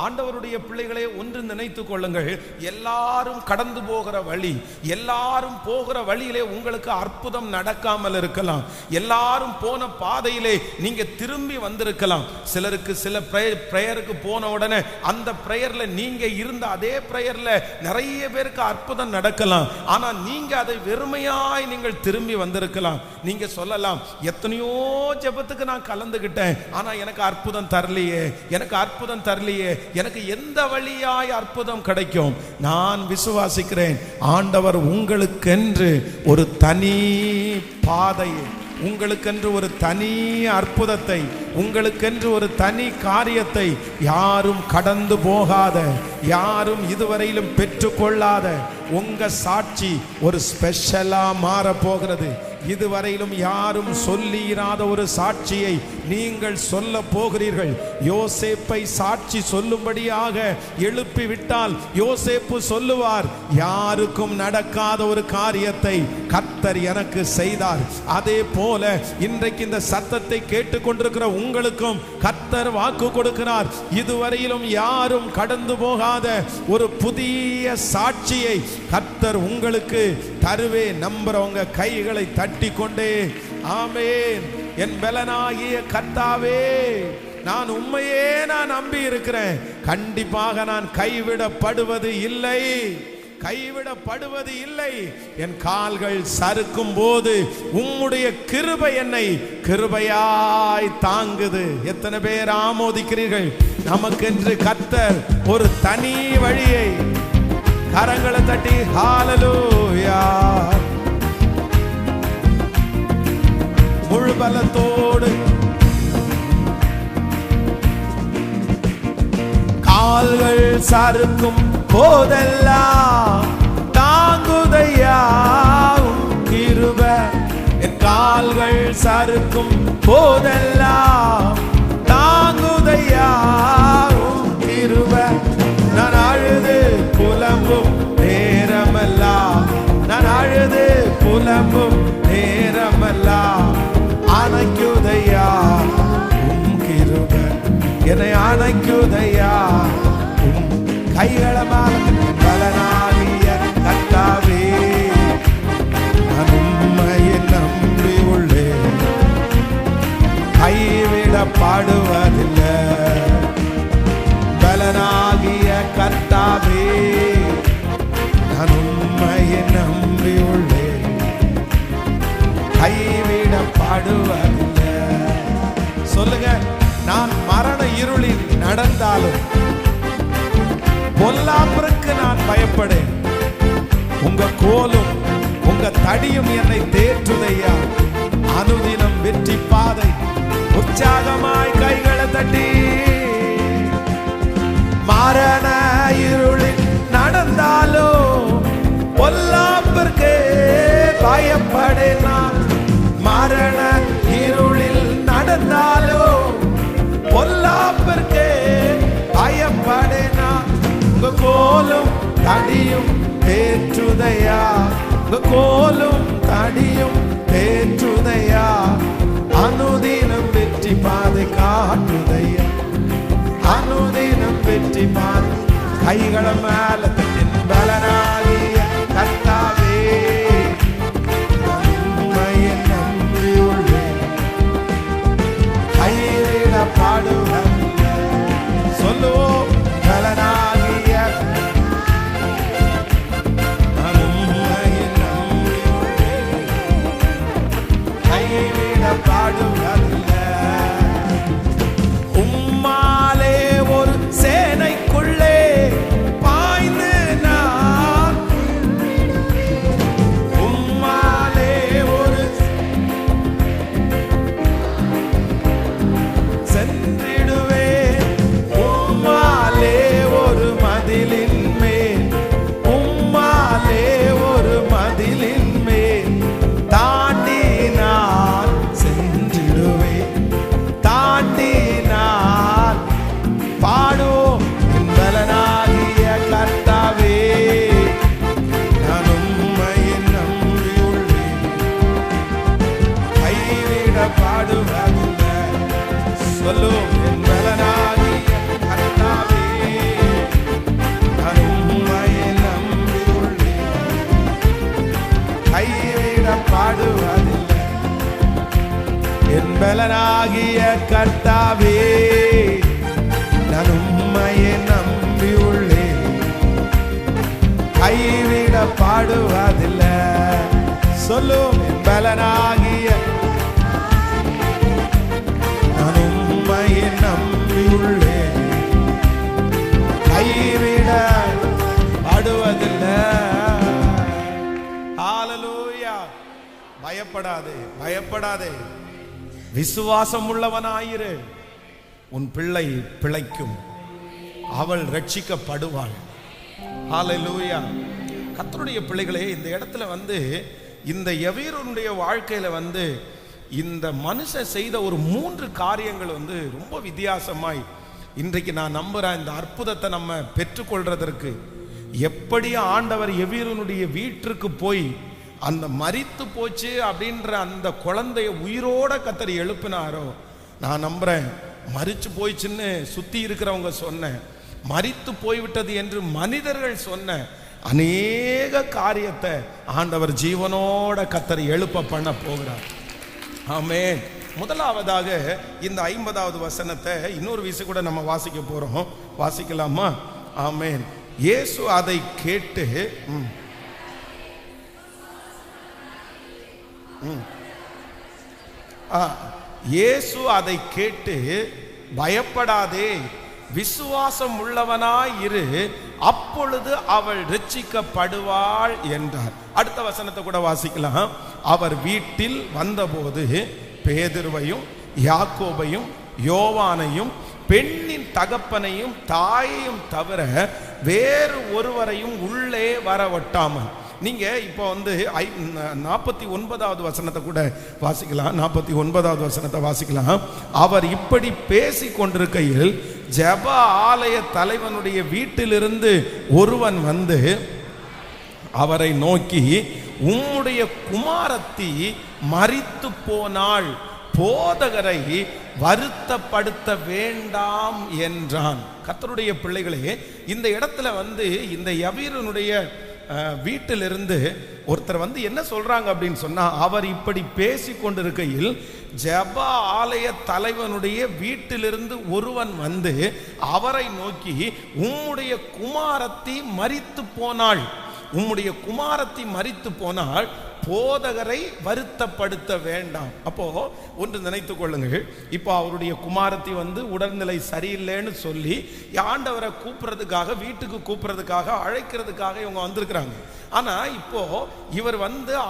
ஆண்டவருடைய பிள்ளைகளே, ஒன்று நினைத்து கொள்ளுங்கள், எல்லாரும் கடந்து போகிற வழி, எல்லாரும் போகிற வழியிலே உங்களுக்கு அற்புதம் நடக்காமல் இருக்கலாம். எல்லாரும் போன பாதையிலே நீங்க திரும்பி வந்திருக்கலாம். சிலருக்கு சில பிரேயருக்கு போன உடனே அந்த பிரேயர்ல நீங்க இருந்த அதே பிரேயர்ல நிறைய பேருக்கு அற்புதம் நடக்கலாம். ஆனா நீங்க அதை வெறுமையாய் நீங்கள் திரும்பி வந்திருக்கலாம். நீங்க சொல்லலாம், எத்தனையோ ஜெபத்துக்கு நான் கலந்துகிட்டேன், ஆனா எனக்கு அற்புதம் தரலையே, எனக்கு அற்புதம் தரலையே, எனக்கு எந்த வழியாய் அற்புதம் கிடைக்கும்? நான் விசுவாசிக்கிறேன், ஆண்டவர் உங்களுக்கென்று ஒரு தனி பாதையை, உங்களுக்கென்று ஒரு தனி அற்புதத்தை, உங்களுக்கென்று ஒரு தனி காரியத்தை, யாரும் கடந்து போகாத, யாரும் இதுவரையிலும் பெற்றுக்கொள்ளாத உங்க சாட்சி ஒரு ஸ்பெஷலா மாற போகிறது. இதுவரையிலும் யாரும் சொல்லியிராத ஒரு சாட்சியை நீங்கள் சொல்ல போகிறீர்கள். யோசேப்பை சாட்சி சொல்லும்படியாக எழுப்பி விட்டால் யோசேப்பு சொல்லுவார், யாருக்கும் நடக்காத ஒரு காரியத்தை கர்த்தர் எனக்கு செய்தார். அதே போல இன்றைக்கு இந்த சத்தத்தை கேட்டுக்கொண்டிருக்கிற உங்களுக்கும் கர்த்தர் வாக்கு கொடுக்கிறார். இதுவரையிலும் யாரும் கடந்து போகாத ஒரு புதிய சாட்சியை கர்த்தர் உங்களுக்கு தருவே. நம்புறவங்க கைகளை தட்டி கொண்டே ஆமென். என் பலனாகிய கர்த்தாவே, நான் உம்மையே நான் நம்பி இருக்கிறேன், கண்டிப்பாக நான் கைவிடப்படுவது இல்லை, கைவிடப்படுவது இல்லை. என் கால்கள் சறுக்கும் போது உம்முடைய கிருபை என்னை கிருபையாய் தாங்குது. எத்தனை பேர் ஆமோதிக்கிறீர்கள்? நமக்கென்று கர்த்தர் ஒரு தனி வழியை, கரங்களை தட்டி ஹalleluya, முழு பலத்தோடு கால்கள் சறுக்கும் போதெல்லாம் தாங்குதையா கிருபை. என் கால்கள் சறுக்கும் போதெல்லாம் தாங்குதையா கிருபை. நான் அழுது புலம்பும் நேரமெல்லாம், நான் அழுது புலம்பும் நேரமெல்லாம் அணைக்குதையா உம் கிருபை, என்னை அணைக்குதையா உம் கைகளமால். பலனாகிய கர்த்தாவே, நான் உம்மையை நம்பி உள்ளேன், கைவிடப்படுவதில்லை. பலனாகிய கர்த்தாவே, நான் உம்மையை நம்பி உள்ளேன், கைவிடப்படுவதில்லை. சொல்லுங்க, நான் மரண இருளில் நடந்தாலும் பொல்லாப்பிற்கு நான் பயப்படேன், உங்க கோலும் உங்க தடியும் என்னை தேற்றுதையா. அனுதினம் வெற்றி பாதை. உற்சாகமாய் கைகளை தட்டி மரண இருளில் நடந்தாலும் பொல்லாப்பிற்கு பயப்படேன். மரண இருளில் நடந்தாலும் பொல்லாப்பிற்கு பயப்படேன். உங்க கோலும் தடியும் தேற்றுதையா, உங்க கோலும் தடியும் தேற்றுதையா, அனுதினம் வெற்றி பாதை காட்டுதையா, அனுதினம் வெற்றி பாதை. கைகளை மேல தட்டின் பலனாகிய கர்த்தாவே உம்மையை நம்பியுள்ளேன், கைவிட பாடுவதில்லை. சொல்லுவோம், பலனாகிய உம்மையை நம்பியுள்ளேன், கைவிட பாடுவதில்லை. உம்மாலே ஒரு சேனைக்குள்ளே பாய்ந்து நான், உம்மாலே ஒரு சென்றிடுவேன். உம்மாலே ஒரு மதிலின் மேல், உம்மாலே ஒரு மதிலின் மேல் தாண்டி நான் சென்றிடுவேன், தாண்டி நான் பாடுவோம். பலனாகிய கர்த்தாவே நான் உம்மையை நம்பியுள்ளேன், கைவிட பாடுவதில்லை. சொல்லுவோம், என் பலனாகிய கர்த்தாவே நான் உம்மையை நம்பியுள்ளேன், கைவிட பாடுவதில்லை. என் பலனாகிய கர்த்தாவே நான் உம்மையை நம்பியுள்ளேன், கைவிட பாடுவதில்லை. சொல்லும், என் பலனாகிய நான் உம்மையை நம்பியுள்ளேன், கைவிட பாடுவதில்லை. ஹல்லேலூயா. பயப்படாதே, பயப்படாதே, விசுவாசம் உள்ளவனாயிரு. உன் பிள்ளை பிழைக்கும், அவள் ரட்சிக்கப்படுவாள். ஹல்லேலூயா. கர்த்தருடைய பிள்ளைகளே, இந்த இடத்துல இந்த எவீருடைய வாழ்க்கையில இந்த மனுஷன் செய்த ஒரு 3 காரியங்கள் ரொம்ப வித்தியாசமாய் இன்றைக்கு நான் நம்புறேன். இந்த அற்புதத்தை நம்ம பெற்றுக்கொள்றதற்கு எப்படி ஆண்டவர் எவீருனுடைய வீட்டிற்கு போய் அந்த மரித்து போச்சு அப்படின்ற அந்த குழந்தைய உயிரோட கர்த்தர் எழுப்பினாரோ, நான் நம்புறேன். மரிச்சு போயிச்சுன்னு சுத்தி இருக்கிறவங்க சொன்ன, மரித்து போய்விட்டது என்று மனிதர்கள் சொன்ன அநேக காரியத்தை ஆண்டவர் ஜீவனோட கர்த்தர் எழுப்ப பண்ண போகிறார். ஆமென். முதலாவதாக இந்த 50வது வசனத்தை இன்னொரு விஷயம் கூட நம்ம வாசிக்க போறோம். வாசிக்கலாமா? ஆமென். இயேசு அதை கேட்டு இயேசு அதை கேட்டு பயப்படாதே, விசுவாசம் உள்ளவனாய் இரு, அப்பொழுது அவள் ரட்சிக்கப்படுவாள் என்றார். அடுத்த வசனத்தை கூட வாசிக்கலாம். அவர் வீட்டில் வந்தபோது பேதுருவையும் யாக்கோபையும் யோவானையும் பெண்ணின் தகப்பனையும் தாயையும் தவிர வேறு ஒருவரையும் உள்ளே வரவட்டாமல். நீங்க இப்போ 49வது வசனத்தை கூட வாசிக்கலாம். 49வது வசனத்தை வாசிக்கலாம். அவர் இப்படி பேசி கொண்டிருக்கையில் ஜெப ஆலய தலைவனுடைய வீட்டிலிருந்து ஒருவன் அவரை நோக்கி, உம்முடைய குமாரத்தி மரித்து போனாள், போதகரை வருத்தப்படுத்த வேண்டாம் என்றான். கர்த்தருடைய பிள்ளைகளே, இந்த இடத்துல இந்த யவீரனுடைய வீட்டிலிருந்து ஒருத்தர் என்ன சொல்றாங்க அப்படின்னு சொன்னா, அவர் இப்படி பேசி கொண்டிருக்கையில் ஜெப ஆலய தலைவனுடைய வீட்டிலிருந்து ஒருவன் அவரை நோக்கி, உம்முடைய குமாரத்தி மரித்து போனாள், உம்முடைய குமாரத்தி மரித்து போனால் போதகரை வருத்தப்படுத்த வேண்டாம். அப்போ ஒன்று நினைத்துக் கொள்ளுங்கள், இப்போ அவருடைய குமாரத்தி உடல்நிலை சரியில்லைன்னு சொல்லி ஆண்டவரை கூப்பிடுறதுக்காக, வீட்டுக்கு கூப்பிடுறதுக்காக, அழைக்கிறதுக்காக இவங்க வந்திருக்கிறாங்க. ஆனா இப்போ இவர்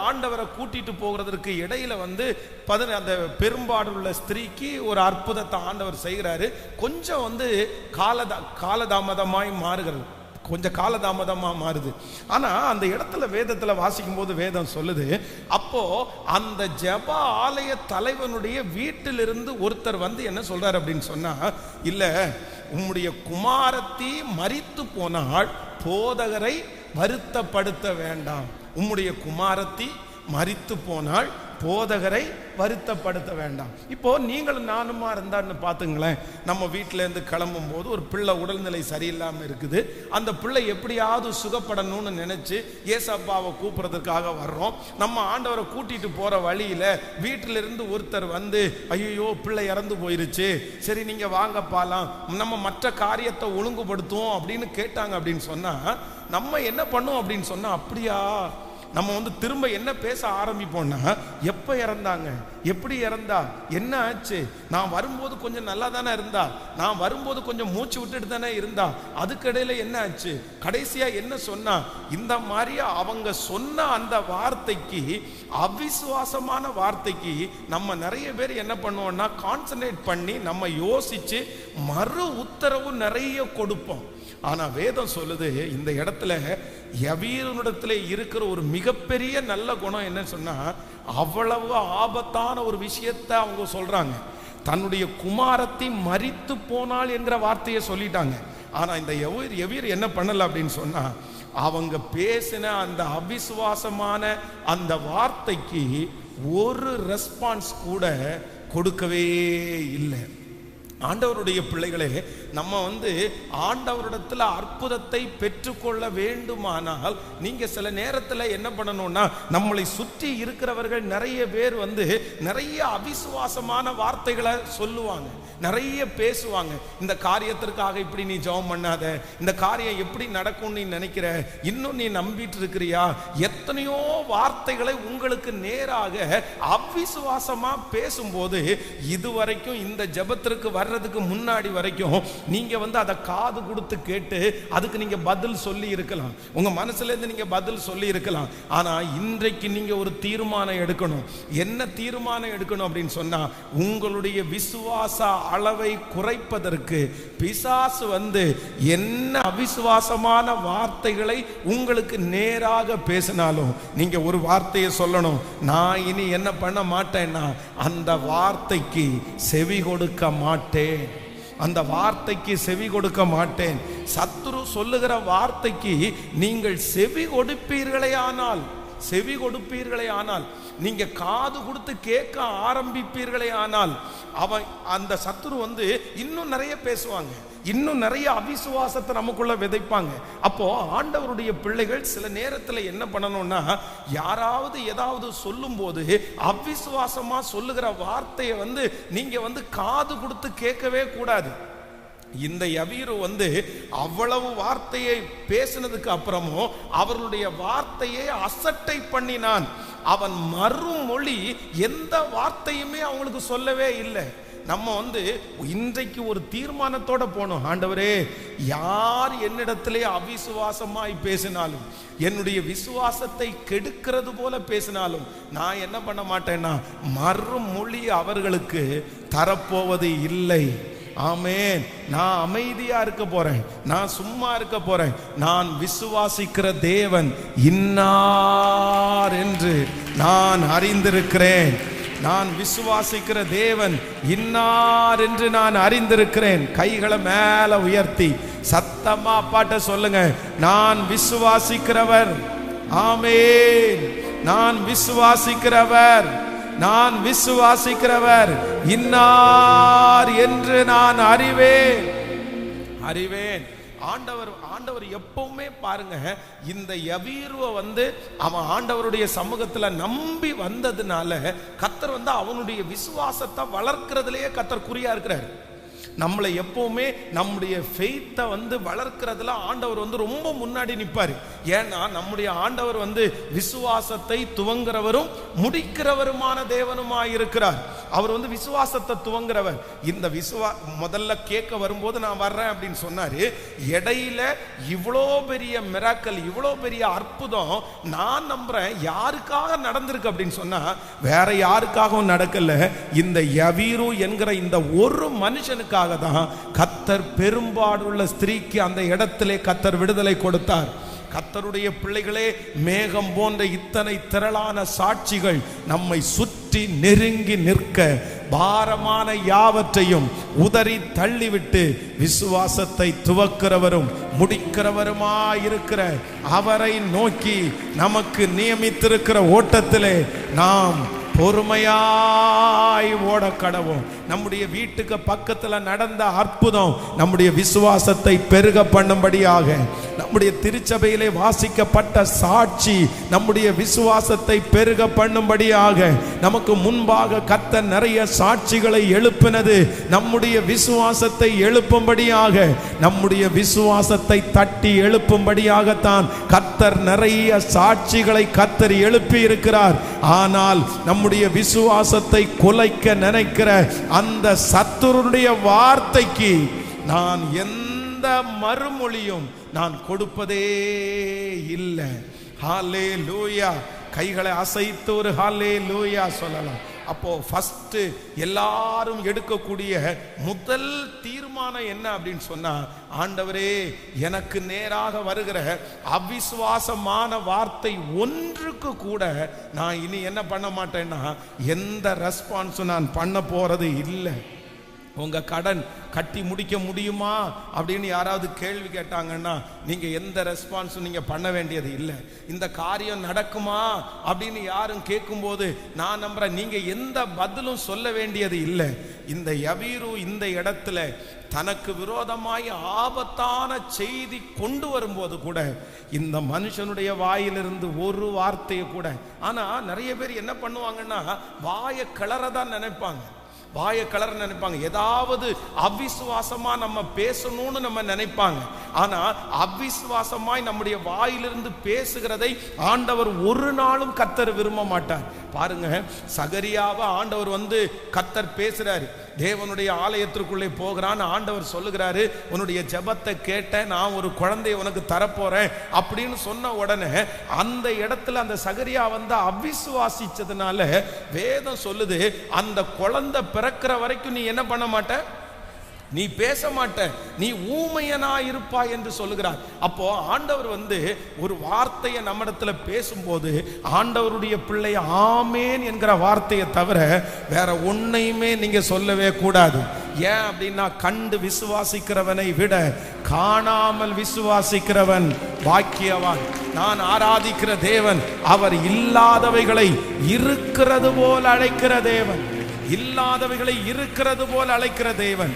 ஆண்டவரை கூட்டிட்டு போகிறதுக்கு இடையில அந்த பெரும்பாடுள்ள ஸ்திரீக்கு ஒரு அற்புதத்தை ஆண்டவர் செய்கிறாரு. கொஞ்சம் காலதாமதமாய் மாறுகிறது, கொஞ்சம் காலதாமதமாக மாறுது. ஆனால் அந்த இடத்துல வேதத்தில் வாசிக்கும் போது வேதம் சொல்லுது, அப்போ அந்த ஜெப ஆலய தலைவனுடைய வீட்டிலிருந்து ஒருத்தர் என்ன சொல்றாரு அப்படின்னு சொன்னா, இல்லை உம்முடைய குமாரத்தி மரித்து போனால் போதகரை வருத்தப்படுத்த வேண்டாம். உம்முடைய குமாரத்தி மரித்து போனால் போதகரை வருத்தப்படுத்த வேண்டாம். இப்போ நீங்களும் நானுமா இருந்தான்னு பார்த்துங்களேன், நம்ம வீட்டிலேருந்து கிளம்பும் போது ஒரு பிள்ளை உடல்நிலை சரியில்லாமல் இருக்குது. அந்த பிள்ளை எப்படியாவது சுகப்படணும்னு நினைச்சு ஏசப்பாவை கூப்பிடுறதுக்காக வர்றோம். நம்ம ஆண்டவரை கூட்டிட்டு போற வழியில வீட்டிலிருந்து ஒருத்தர் ஐயோ பிள்ளை இறந்து போயிருச்சு, சரி நீங்க வாங்க பாலாம், நம்ம மற்ற காரியத்தை ஒழுங்குபடுத்துவோம் அப்படின்னு கேட்டாங்க அப்படின்னு சொன்னா நம்ம என்ன பண்ணுவோம் அப்படின்னு சொன்னா, அப்படியா நம்ம திரும்ப என்ன பேச ஆரம்பிப்போம்னா, எப்ப இறந்தாங்க, எப்படி இறந்தா, என்ன ஆச்சு, நான் வரும்போது கொஞ்சம் நல்லா தானே இருந்தா, நான் வரும்போது கொஞ்சம் மூச்சு விட்டுட்டு தானே இருந்தா, அதுக்கிடையில என்ன ஆச்சு, கடைசியா என்ன சொன்னா, இந்த மாதிரி அவங்க சொன்ன அந்த வார்த்தைக்கு, அவிசுவாசமான வார்த்தைக்கு நம்ம நிறைய பேர் என்ன பண்ணுவோம்னா கான்சன்ட்ரேட் பண்ணி நம்ம யோசிச்சு மறு உத்தரவு நிறைய கொடுப்போம். ஆனா வேதம் சொல்லுது, இந்த இடத்துல யவீரனிடத்துல இருக்கிற ஒரு மிகப்பெரிய நல்ல குணம் என்ன சொன்னா, அவ்வளவு ஆபத்தான ஒரு விஷயத்தை அவங்க சொல்றாங்க. தன்னுடைய குமாரத்தை மரித்து போனால் என்கிற வார்த்தையை சொல்லிட்டாங்க. ஆனா இந்த யவீர் என்ன பண்ணல அப்படின்னு சொன்னா, அவங்க பேசின அந்த அவிசுவாசமான அந்த வார்த்தைக்கு ஒரு ரெஸ்பான்ஸ் கூட கொடுக்கவே இல்லை. ஆண்டவருடைய பிள்ளைகளே, நம்ம ஆண்டவரிடத்துல அற்புதத்தை பெற்றுக்கொள்ள வேண்டுமானால் நீங்க சில நேரத்துல என்ன பண்ணணும்னா, நம்மளை சுற்றி இருக்கிறவர்கள் நிறைய பேர் நிறைய அவிசுவாசமான வார்த்தைகளை சொல்லுவாங்க, நிறைய பேசுவாங்க. இந்த காரியத்திற்காக இப்படி நீ ஜெபம் பண்ணாத, இந்த காரியம் எப்படி நடக்கும் நீ நினைக்கிற, இன்னும் நீ நம்பிட்டு இருக்கிறியா, எத்தனையோ வார்த்தைகளை உங்களுக்கு நேராக அவிசுவாசமா பேசும்போது, இதுவரைக்கும் இந்த ஜெபத்திற்கு வர்றதுக்கு முன்னாடி வரைக்கும் நீங்க அதை காது கொடுத்து கேட்டு அதுக்கு நீங்க பதில் சொல்லி இருக்கலாம், உங்க மனசுல இருந்து நீங்க பதில் சொல்லி இருக்கலாம். ஆனா இன்றைக்கு நீங்க ஒரு தீர்மானம் எடுக்கணும். என்ன தீர்மானம் எடுக்கணும் அப்படின்னு சொன்னா, உங்களுடைய விசுவாச அளவை குறைப்பதற்கு பிசாசு என்ன அவிசுவாசமான வார்த்தைகளை உங்களுக்கு நேராக பேசினாலும் நீங்க ஒரு வார்த்தையை சொல்லணும், நான் இனி என்ன பண்ண மாட்டேன்னா அந்த வார்த்தைக்கு செவி கொடுக்க மாட்டேன், அந்த வார்த்தைக்கு செவி கொடுக்க மாட்டேன். சத்துரு சொல்லுகிற வார்த்தைக்கு நீங்கள் செவி கொடுப்பீர்களே ஆனால் நீங்க காது கொடுத்து கேட்க ஆரம்பிப்பீர்களே ஆனால் அவன் அந்த சத்துரு இன்னும் நிறைய பேசுவாங்க, இன்னும் நிறைய அவிசுவாசத்தை நமக்குள்ள விதைப்பாங்க. அப்போ ஆண்டவருடைய பிள்ளைகள் சில நேரத்தில் என்ன பண்ணணும்னா, யாராவது ஏதாவது சொல்லும் போது அவிசுவாசமா சொல்லுகிற வார்த்தையை நீங்க காது கொடுத்து கேட்கவே கூடாது. இந்த யவீரு அவ்வளவு வார்த்தையை பேசினதுக்கு அப்புறமும் அவர்களுடைய வார்த்தையை அசட்டை பண்ணினான். அவன் மறுமொழி எந்த வார்த்தையுமே அவங்களுக்கு சொல்லவே இல்லை. நம்ம இன்றைக்கு ஒரு தீர்மானத்தோட போனோம், ஆண்டவரே யார் என்னிடத்திலே அவிசுவாசமாய் பேசினாலும், என்னுடைய விசுவாசத்தை கெடுக்கிறது போல பேசினாலும் நான் என்ன பண்ண மாட்டேன்னா மறுமொழி அவர்களுக்கு தரப்போவது இல்லை. ஆமென். நான் அமைதியா இருக்க போறேன், நான் சும்மா இருக்க போறேன். நான் விசுவாசிக்கிற தேவன் இன்னார் என்று நான் அறிந்திருக்கிறேன். நான் விசுவாசிக்கிற தேவன் இன்னார் என்று நான் அறிந்திருக்கிறேன். கைகளை மேல உயர்த்தி சத்தமா அப்பாட்ட சொல்லுங்க, நான் விசுவாசிக்கிறவர். ஆமென். நான் விசுவாசிக்கிறவர், நான் விசுவாசிக்கிறவர் இன்னார் என்று நான் அறிவேன். ஆண்டவர் எப்பவுமே பாருங்க, இந்த யவீருவை அவன் ஆண்டவருடைய சமூகத்துல நம்பி வந்ததுனால கர்த்தர் அவனுடைய விசுவாசத்தை வளர்க்கிறதுலயே கர்த்தர் குறியா இருக்கிறார். நம்மளை எப்பவுமே நம்முடைய ஃபெய்த்தை வந்து வளர்க்கிறதுல ஆண்டவர் வந்து ரொம்ப முன்னாடி நிற்பார். ஏன்னா நம்முடைய ஆண்டவர் வந்து விசுவாசத்தை துவங்குறவரும் முடிக்கிறவருமான தேவனுமாய் இருக்கிறார். அவர் வந்து விசுவாசத்தை துவங்குறவர். இந்த முதல்ல கேட்க வரும்போது நான் வர்றேன் அப்படின்னு சொன்னாரு. இடையில இவ்வளோ பெரிய மிராக்கல், இவ்வளோ பெரிய அற்புதம் நான் நம்புறேன் யாருக்காக நடந்திருக்கு அப்படின்னு சொன்னா வேற யாருக்காகவும் நடக்கல. இந்த யவீரு என்கிற இந்த ஒரு மனுஷனுக்காக தான் கர்த்தர் பெரும்பாடுள்ள ஸ்திரீக்கு அந்த இடத்திலே கர்த்தர் விடுதலை கொடுத்தார். கர்த்தருடைய பிள்ளைகளே, மேகம் போன்ற இத்தனை திரளான சாட்சிகள் நம்மை சுற்றி நெருங்கி நிற்க பாரமான யாவற்றையும் உதறி தள்ளிவிட்டு விசுவாசத்தை துவக்கிறவரும் முடிக்கிறவருமாயிருக்கிற அவரை நோக்கி நமக்கு நியமித்திருக்கிற ஓட்டத்திலே நாம் பொறுமையாய் ஓட கடவோம். நம்முடைய வீட்டுக்கு பக்கத்துல நடந்த அற்புதம் நம்முடைய விசுவாசத்தை பெருக பண்ணும்படியாக, நம்முடைய திருச்சபையிலே வாசிக்கப்பட்ட சாட்சி நம்முடைய விசுவாசத்தை பெருக பண்ணும்படியாக, நமக்கு முன்பாக கர்த்தர் நிறைய சாட்சிகளை எழுப்பினது நம்முடைய விசுவாசத்தை எழுப்பும்படியாக, நம்முடைய விசுவாசத்தை தட்டி எழுப்பும்படியாகத்தான் கர்த்தர் நிறைய சாட்சிகளை கர்த்தர் எழுப்பி இருக்கிறார். ஆனால் நம்முடைய விசுவாசத்தை குலைக்க நினைக்கிற அந்த சத்துருடைய வார்த்தைக்கு நான் எந்த மறுமொழியும் நான் கொடுப்பதே இல்லை. ஹல்லேலூயா. கைகளை அசைத்து ஒரு ஹல்லேலூயா சொல்லலாம். அப்போ ஃபர்ஸ்ட் எல்லாரும் எடுக்கக்கூடிய முதல் தீர்மானம் என்ன அப்படின்னு சொன்னா, ஆண்டவரே எனக்கு நேராக வருகிற அவிசுவாசமான வார்த்தை ஒன்றுக்கு கூட நான் இனி என்ன பண்ண மாட்டேன்னா எந்த ரெஸ்பான்ஸும் நான் பண்ண போறது இல்லை. உங்க கடன் கட்டி முடிக்க முடியுமா அப்படின்னு யாராவது கேள்வி கேட்டாங்கன்னா நீங்க எந்த ரெஸ்பான்ஸும் நீங்க பண்ண வேண்டியது இல்லை. இந்த காரியம் நடக்குமா அப்படின்னு யாரும் கேட்கும்போது நான் நம்புறேன் நீங்க எந்த பதிலும் சொல்ல வேண்டியது இல்லை. இந்த யவீரு இந்த இடத்துல தனக்கு விரோதமாய் ஆபத்தான செய்தி கொண்டு வரும்போது கூட இந்த மனுஷனுடைய வாயிலிருந்து ஒரு வார்த்தையை கூட, ஆனா நிறைய பேர் என்ன பண்ணுவாங்கன்னா வாயை கிளறதான் நினைப்பாங்க, வாயை கலர நினைப்பாங்க, ஏதாவது அவிசுவாசமா நம்ம பேசணும்னு நம்ம நினைப்பாங்க. ஆனா அவிசுவாசமாய் நம்முடைய வாயிலிருந்து பேசுகிறதை ஆண்டவர் ஒரு நாளும் கர்த்தர் விரும்ப மாட்டார். பாருங்க, சகரியாவை ஆண்டவர் வந்து கர்த்தர் பேசுறாரு. தேவனுடைய ஆலயத்திற்குள்ளே போகிறான். ஆண்டவர் சொல்லுகிறாரு, உன்னுடைய ஜெபத்தை கேட்ட நான் ஒரு குழந்தையை உனக்கு தரப்போறேன் அப்படின்னு சொன்ன உடனே அந்த இடத்துல அந்த சகரியா வந்து அவிசுவாசிச்சதுனால வேதம் சொல்லுது, அந்த குழந்தை பிறக்கிற வரைக்கும் நீ என்ன பண்ண மாட்ட, நீ பேச மாட்ட, நீ ஊமையனா இருப்பாய் என்று சொல்லுகிறார். அப்போ ஆண்டவர் வந்து ஒரு வார்த்தையை நம்மிடத்துல பேசும்போது ஆண்டவருடைய பிள்ளை ஆமேன் என்கிற வார்த்தையை தவிர வேற ஒன்னையுமே நீங்க சொல்லவே கூடாது. ஏன் அப்படின்னா, கண்டு விசுவாசிக்கிறவனை விட காணாமல் விசுவாசிக்கிறவன் பாக்கியவான். நான் ஆராதிக்கிற தேவன் அவர் இல்லாதவைகளை இருக்கிறது போல் அழைக்கிற தேவன், இல்லாதவைகளை இருக்கிறது போல் அழைக்கிற தேவன்.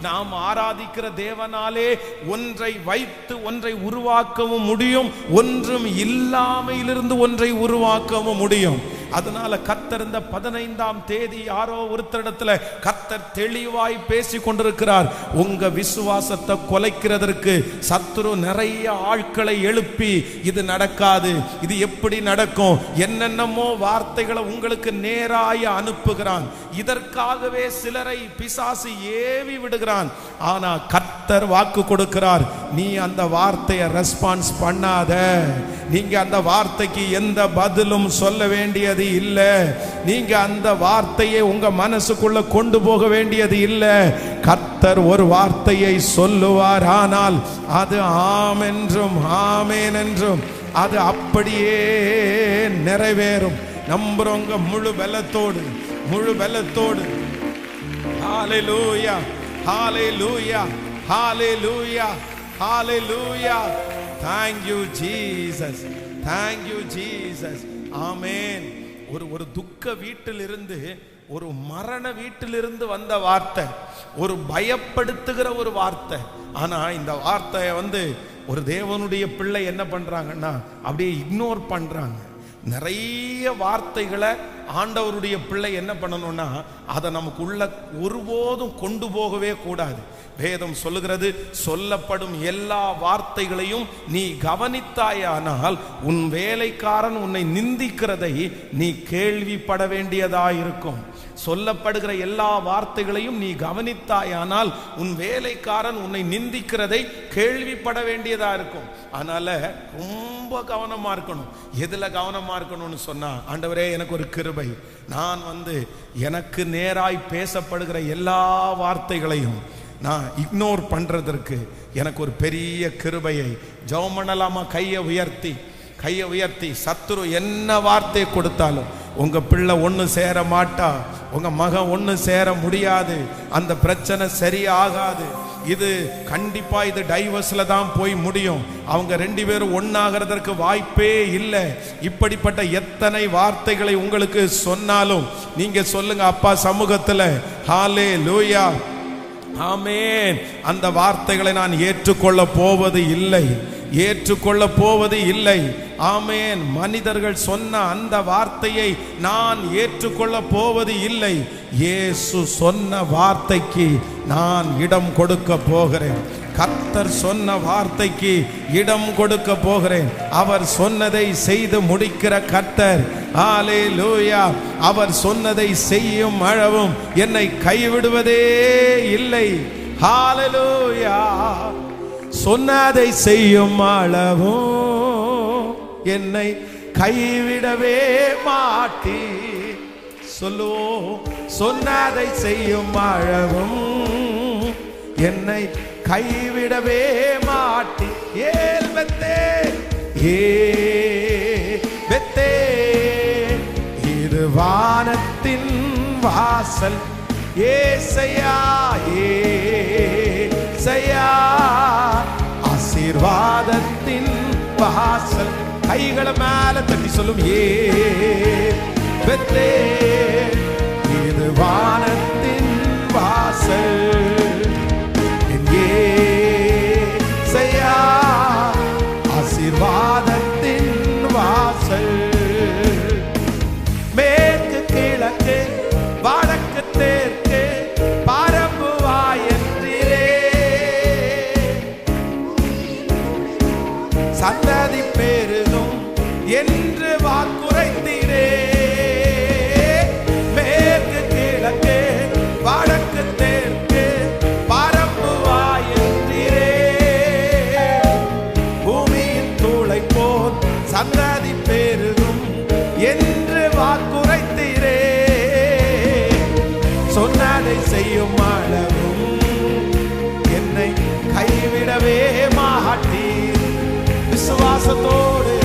நாம் ஆராதிக்கிற தேவனாலே ஒன்றை வைத்து ஒன்றை உருவாக்கவும் முடியும், ஒன்றும் இல்லாமையிலிருந்து ஒன்றை உருவாக்கவும் முடியும். அதனால கர்த்தர் இந்த 15ஆம் தேதி யாரோ ஒருத்தரிடத்துல கர்த்தர் தெளிவாய் பேசி கொண்டிருக்கிறார். உங்க விசுவாசத்தை கொலைக்கிறதற்கு சத்துரு நிறைய ஆட்களை எழுப்பி இது நடக்காது, இது எப்படி நடக்கும், என்னென்னமோ வார்த்தைகளை உங்களுக்கு நேராய அனுப்புகிறான். இதற்காகவே சிலரை பிசாசு ஏவி விடுகிறான். ஆனா கர்த்தர் வாக்கு கொடுக்கிறார், நீ அந்த வார்த்தையை ரெஸ்பான்ஸ் பண்ணாத, நீங்க அந்த வார்த்தைக்கு எந்த பதிலும் சொல்ல வேண்டியது இல்லை, நீங்க அந்த வார்த்தையை உங்க மனசுக்குள்ள கொண்டு போக வேண்டியது இல்லை. கர்த்தர் ஒரு வார்த்தையை சொல்லுவார், ஆனால் அது ஆம் என்றும் ஆமேன் என்றும் அது அப்படியே நிறைவேறும். நம்புறவங்க முழு பலத்தோடு, முழு பலத்தோடு ஹல்லேலூயா, ஹல்லேலூயா, ஹல்லேலூயா, ஹல்லேலூயா. Thank you Jesus, thank you Jesus, ஆமென். ஒரு துக்க வீட்டிலிருந்து, ஒரு மரண வீட்டிலிருந்து வந்த வார்த்தை, ஒரு பயப்படுத்துகிற ஒரு வார்த்தை. ஆனா இந்த வார்த்தையை வந்து ஒரு தேவனுடைய பிள்ளை என்ன பண்றாங்கன்னா அப்படியே இக்னோர் பண்றாங்க. நிறைய வார்த்தைகளை ஆண்டவருடைய பிள்ளை என்ன பண்ணணும்னா அதை நமக்குள்ள ஒருபோதும் கொண்டு போகவே கூடாது. வேதம் சொல்லுகிறது, சொல்லப்படும் எல்லா வார்த்தைகளையும் நீ கவனித்தாயானால் உன் வேலைக்காரன் உன்னை நிந்திக்கிறதை நீ கேள்விப்பட வேண்டியதாயிருக்கும். சொல்லப்படுகிற எல்லா வார்த்தைகளையும் நீ கவனித்தாயானால் உன் வேலைக்காரன் உன்னை நிந்திக்கிறதை கேள்விப்பட வேண்டியதா இருக்கும். அதனால ரொம்ப கவனமா இருக்கணும். எதுல கவனமா இருக்கணும்னு சொன்னா, ஆண்டவரே எனக்கு ஒரு கிருபை, நான் எனக்கு நேராய் பேசப்படுகிற எல்லா வார்த்தைகளையும் நான் இக்னோர் பண்றதற்கு எனக்கு ஒரு பெரிய கிருபையை ஜெபம் பண்ணலாமா? கையை உயர்த்தி சத்துரு என்ன வார்த்தை கொடுத்தாலும் உங்க பிள்ளை ஒன்று சேர மாட்டா, உங்க மகன் ஒன்று சேர முடியாது, அந்த பிரச்சனை சரியாகாது, இது கண்டிப்பா இது டைவர்ஸ்ல தான் போய் முடியும், அவங்க 2 பேரும் ஒன்னாகிறதற்கு வாய்ப்பே இல்லை. இப்படிப்பட்ட எத்தனை வார்த்தைகளை உங்களுக்கு சொன்னாலும் நீங்க சொல்லுங்க, அப்பா சமூகத்துல ஹல்லேலூயா ஆமென், அந்த வார்த்தைகளை நான் ஏற்றுக்கொள்ள போவது இல்லை. ஆமென். மனிதர்கள் சொன்ன அந்த வார்த்தையை நான் ஏற்றுக்கொள்ள போவது இல்லை. இயேசு சொன்ன வார்த்தைக்கு நான் இடம் கொடுக்க போகிறேன். கர்த்தர் சொன்ன வார்த்தைக்கு இடம் கொடுக்க போகிறேன். அவர் சொன்னதை செய்து முடிக்கிற கர்த்தர். ஹல்லேலூயா. அவர் சொன்னதை செய்யும் அளவும் என்னை கைவிடுவதே இல்லை. ஹல்லேலூயா. சொன்னதை செய்யும் அளவும் என்னை கைவிடவே மாட்டி. சொல்லுவோம், சொன்னதை செய்யும் அளவும் என்னை கைவிடவே மாட்டி. ஏல் பெத்தே பெத்தே, இது வானத்தின் வாசல். ஏசையா ஏசையா, ஆசீர்வாதத்தின் வாசல். கைகளை மேல தட்டி சொல்லும், பெத்தே இது வானத்தின் வாசல். ஏசையா ஆசீர்வாதத்தின் வாசல். மேற்கு கிழக்கு வடக்கு தெற்கு பரப்புவாய் என்றீரே, சந்ததி பெருகும் என்று வாக்குரைத்தீரே. மேற்கு கிழக்கு வடக்கு தெற்கு பரப்புவாய் என்றீரே, பூமியின் தூளை போல் சந்ததி பெருகும் என்று வாக்குரைத்தீரே. சொன்னதை செய்யும் அளவும் என்னை கைவிடவே மாட்டீர். விசுவாசத்தோடு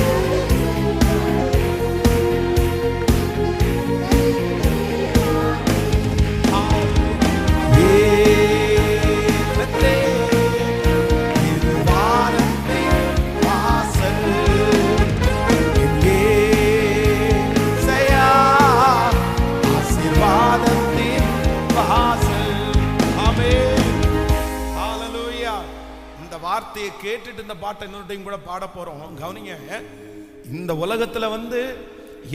வார்த்தையை கேட்டுட்டு இந்த பாட்டை இன்னொரு டைம் கூட பாட போறோம். கவனிங்க, இந்த உலகத்துல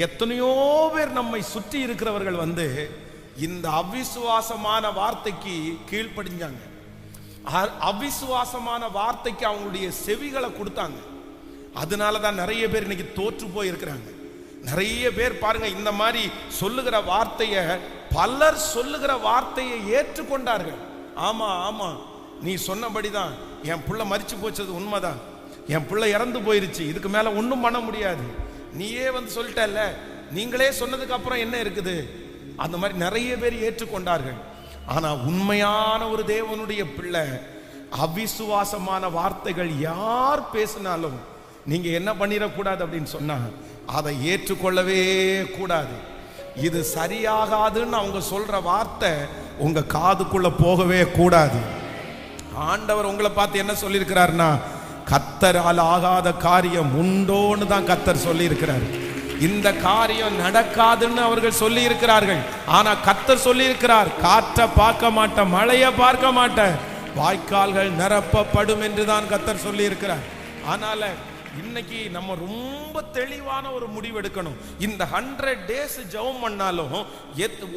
எத்தனையோ பேர் நம்மை சுற்றி இருக்கிறவர்கள் இந்த அவிசுவாசமான வார்த்தைக்கு கீழ்ப்படிஞ்சாங்க. அவிசுவாசமான வார்த்தைக்கு அவங்களுடைய செவிகளை கொடுத்தாங்க. அதனாலதான் நிறைய பேர் இன்னைக்கு தோற்று போய் இருக்கிறாங்க. நிறைய பேர் பாருங்க, இந்த மாதிரி சொல்லுகிற வார்த்தையை, பலர் சொல்லுகிற வார்த்தையை ஏற்றுக்கொண்டார்கள். ஆமா ஆமா, நீ சொன்னபடிதான், என் புள்ள மரிச்சு போச்சது உண்மைதான், என் புள்ள இறந்து போயிருச்சு, இதுக்கு மேல ஒன்றும் பண்ண முடியாது, நீயே சொல்லிட்டல்ல, நீங்களே சொன்னதுக்கு அப்புறம் என்ன இருக்குது, அந்த மாதிரி நிறைய பேர் ஏற்றுக்கொண்டார்கள். ஆனா உண்மையான ஒரு தேவனுடைய பிள்ளை அவிசுவாசமான வார்த்தைகள் யார் பேசினாலும் நீங்க என்ன பண்ணிடக்கூடாது அப்படின்னு சொன்னா, அதை ஏற்றுக்கொள்ளவே கூடாது. இது சரியாகாதுன்னு அவங்க சொல்ற வார்த்தை உங்க காதுக்குள்ள போகவே கூடாது. ஆண்டவர் உங்களை பார்த்து என்ன சொல்லியிருக்கிறார்னா, கர்த்தரால் ஆகாத காரியம் உண்டோன்னு தான் கர்த்தர் சொல்லி இருக்கிறார். இந்த காரியம் நடக்காதுன்னு அவர்கள் சொல்லி இருக்கிறார்கள். ஆனா கர்த்தர் சொல்லி இருக்கிறார், காற்றை பார்க்க மாட்டேன், மழையை பார்க்க மாட்டேன், வாய்க்கால்கள் நிரப்பப்படும் என்று தான் கர்த்தர் சொல்லி இருக்கிறார். அதனால இன்னைக்கு நம்ம ரொம்ப தெளிவான ஒரு முடிவு எடுக்கணும். இந்த 100 days ஜெபம் பண்ணாலும்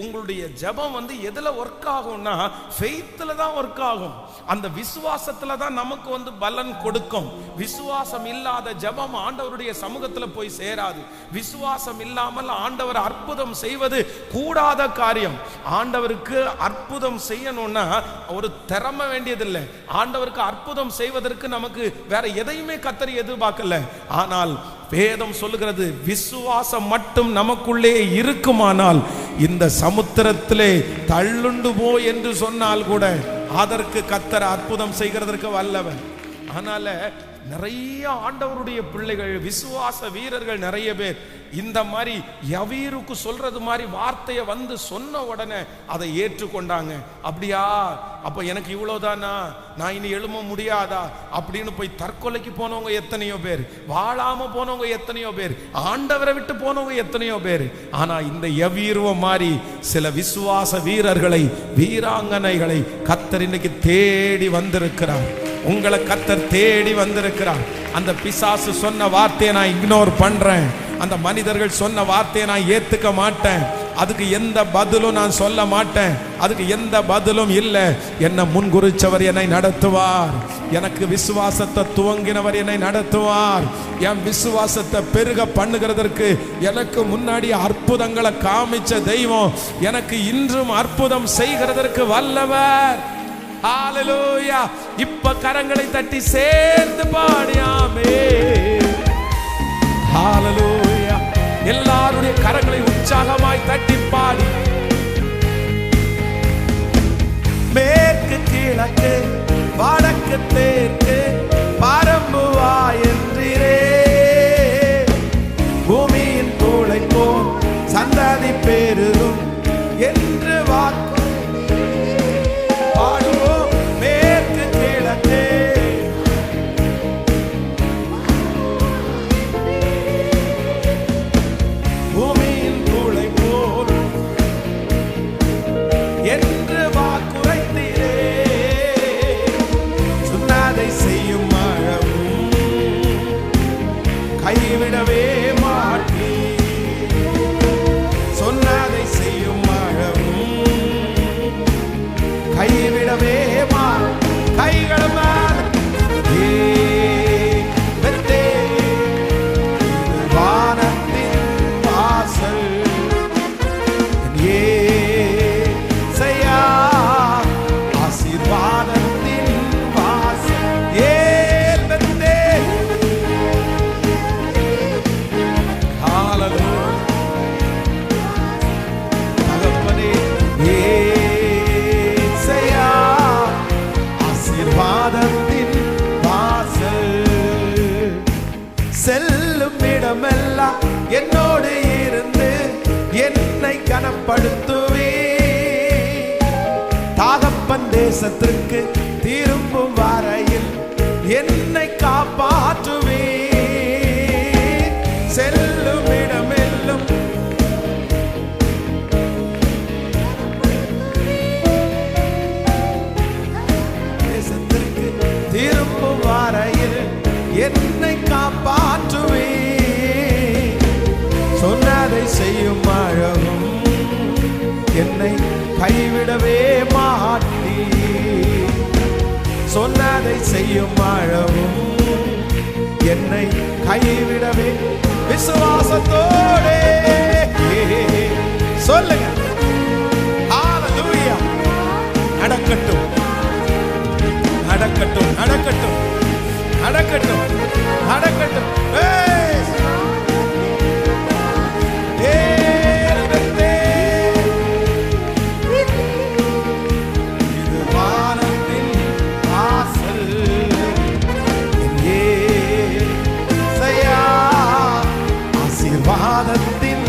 உங்களுடைய ஜெபம் வந்து எதுல ஒர்க் ஆகும்னா ஃபெய்த்ல தான் ஒர்க் ஆகும். அந்த விசுவாசத்துல தான் நமக்கு வந்து பலன் கொடுக்கும். விசுவாசம் இல்லாத ஜெபம் ஆண்டவருடைய சமூகத்துல போய் சேராது. விசுவாசம் இல்லாமல் ஆண்டவர் அற்புதம் செய்வது கூடாத காரியம். ஆண்டவருக்கு அற்புதம் செய்யணும்னா ஒரு திறமை வேண்டியதில்லை. ஆண்டவருக்கு அற்புதம் செய்வதற்கு நமக்கு வேற எதையுமே கர்த்தர் எதிர்பார்க்கல. ஆனால் வேதம் சொல்லுகிறது, விசுவாசம் மட்டும் நமக்குள்ளே இருக்குமானால் இந்த சமுத்திரத்திலே தள்ளுண்டு போ என்று சொன்னால் கூட அதற்கு கர்த்தர் அற்புதம் செய்கிறதற்கு வல்லவன். அதனால நிறைய ஆண்டவருடைய பிள்ளைகள், விசுவாச வீரர்கள் நிறைய பேர் இந்த மாதிரி யவீருக்கு சொல்றது மாதிரி வார்த்தையை வந்து சொன்ன உடனே அதை ஏற்றுக்கொண்டாங்க. அப்படியா, அப்ப எனக்கு இவ்வளவுதானா, நான் இனி எழும்ப முடியாதா அப்படின்னு போய் தற்கொலைக்கு போனவங்க எத்தனையோ பேர், வாழாம போனவங்க எத்தனையோ பேர், ஆண்டவரை விட்டு போனவங்க எத்தனையோ பேர். ஆனா இந்த யவீருவ மாதிரி சில விசுவாச வீரர்களை, வீராங்கனைகளை கர்த்தர் இன்னைக்கு தேடி வந்திருக்கிறார். உங்களை கர்த்தர் தேடி வந்திருக்கிறார். அந்த பிசாசு சொன்ன வார்த்தையை நான் இக்னோர் பண்றேன். அந்த மனிதர்கள் சொன்ன வார்த்தையை நான் ஏத்துக்க மாட்டேன். அதுக்கு எந்த பதிலும் நான் சொல்ல மாட்டேன். அதுக்கு எந்த பதிலும் இல்லை. என்ன முன்குறிச்சவர் என்னை நடத்துவார். எனக்கு விசுவாசத்தை துவங்கினவர் என்னை நடத்துவார். என் விசுவாசத்தை பெருக பண்ணுகிறதற்கு எனக்கு முன்னாடி அற்புதங்களை காமிச்ச தெய்வம் எனக்கு இன்றும் அற்புதம் செய்கிறதற்கு வல்லவர். ஹalleluya. இப்ப கரங்களை தட்டி சேர்ந்து பாடியாமே. ஹalleluya. எல்லாருடைய கரங்களை உற்சாகமாய் தட்டி பாடி, மேற்கு கிழக்கு வடக்கு தெற்கு பரம்புவா என்றிரே, பூமியின் தூளை போல் சந்ததி பெருகும் என்று வாக்கு பாடுவோம். மேற்கு கிழக்கு பூமியின் தூளை போல் என்று வாக்குரைத்தீரே, சொன்னதை செய்யும் மழவும் கைவிடவே மாட்டீ, சொன்னதை செய்யும் மழவும் கைவிடவே கைகள் வானத்தின் வாசல் ஏசையா, ஆசீர்வாதத்தின் வாசல் ஏல்பத்தே. ஹalleluya. தகப்பனே ஏசையா, ஆசீர்வாதத்தின் வாசல் செல்லும் இடமெல்லாம் என்னோடு இருந்து என்னை கனப்படுத்துவே, தகப்பன் தேசத்திற்கு திரும்பும் வரையில் என்னை காப்பாற்றுவே, செல்லும் இடமெல்லாம் தேசத்திற்கு திரும்பும் வரையில் என்னை காப்பாற்றுவே, சொன்னதை செய்யும் அழகும் என்னை கைவிடவே மாட்டீ, சொன்னதை செய்யும் அழகும் என்னை கைவிடவே. விசுவாசத்தோடே சொல்லுங்க. ஹalleluya. நடக்கட்டும் நடக்கட்டும் நடக்கட்டும் நடக்கட்டும் நடக்கட்டும். இது வானத்தின் வாசல் ஏசையா, ஆசீர்வாதத்தின்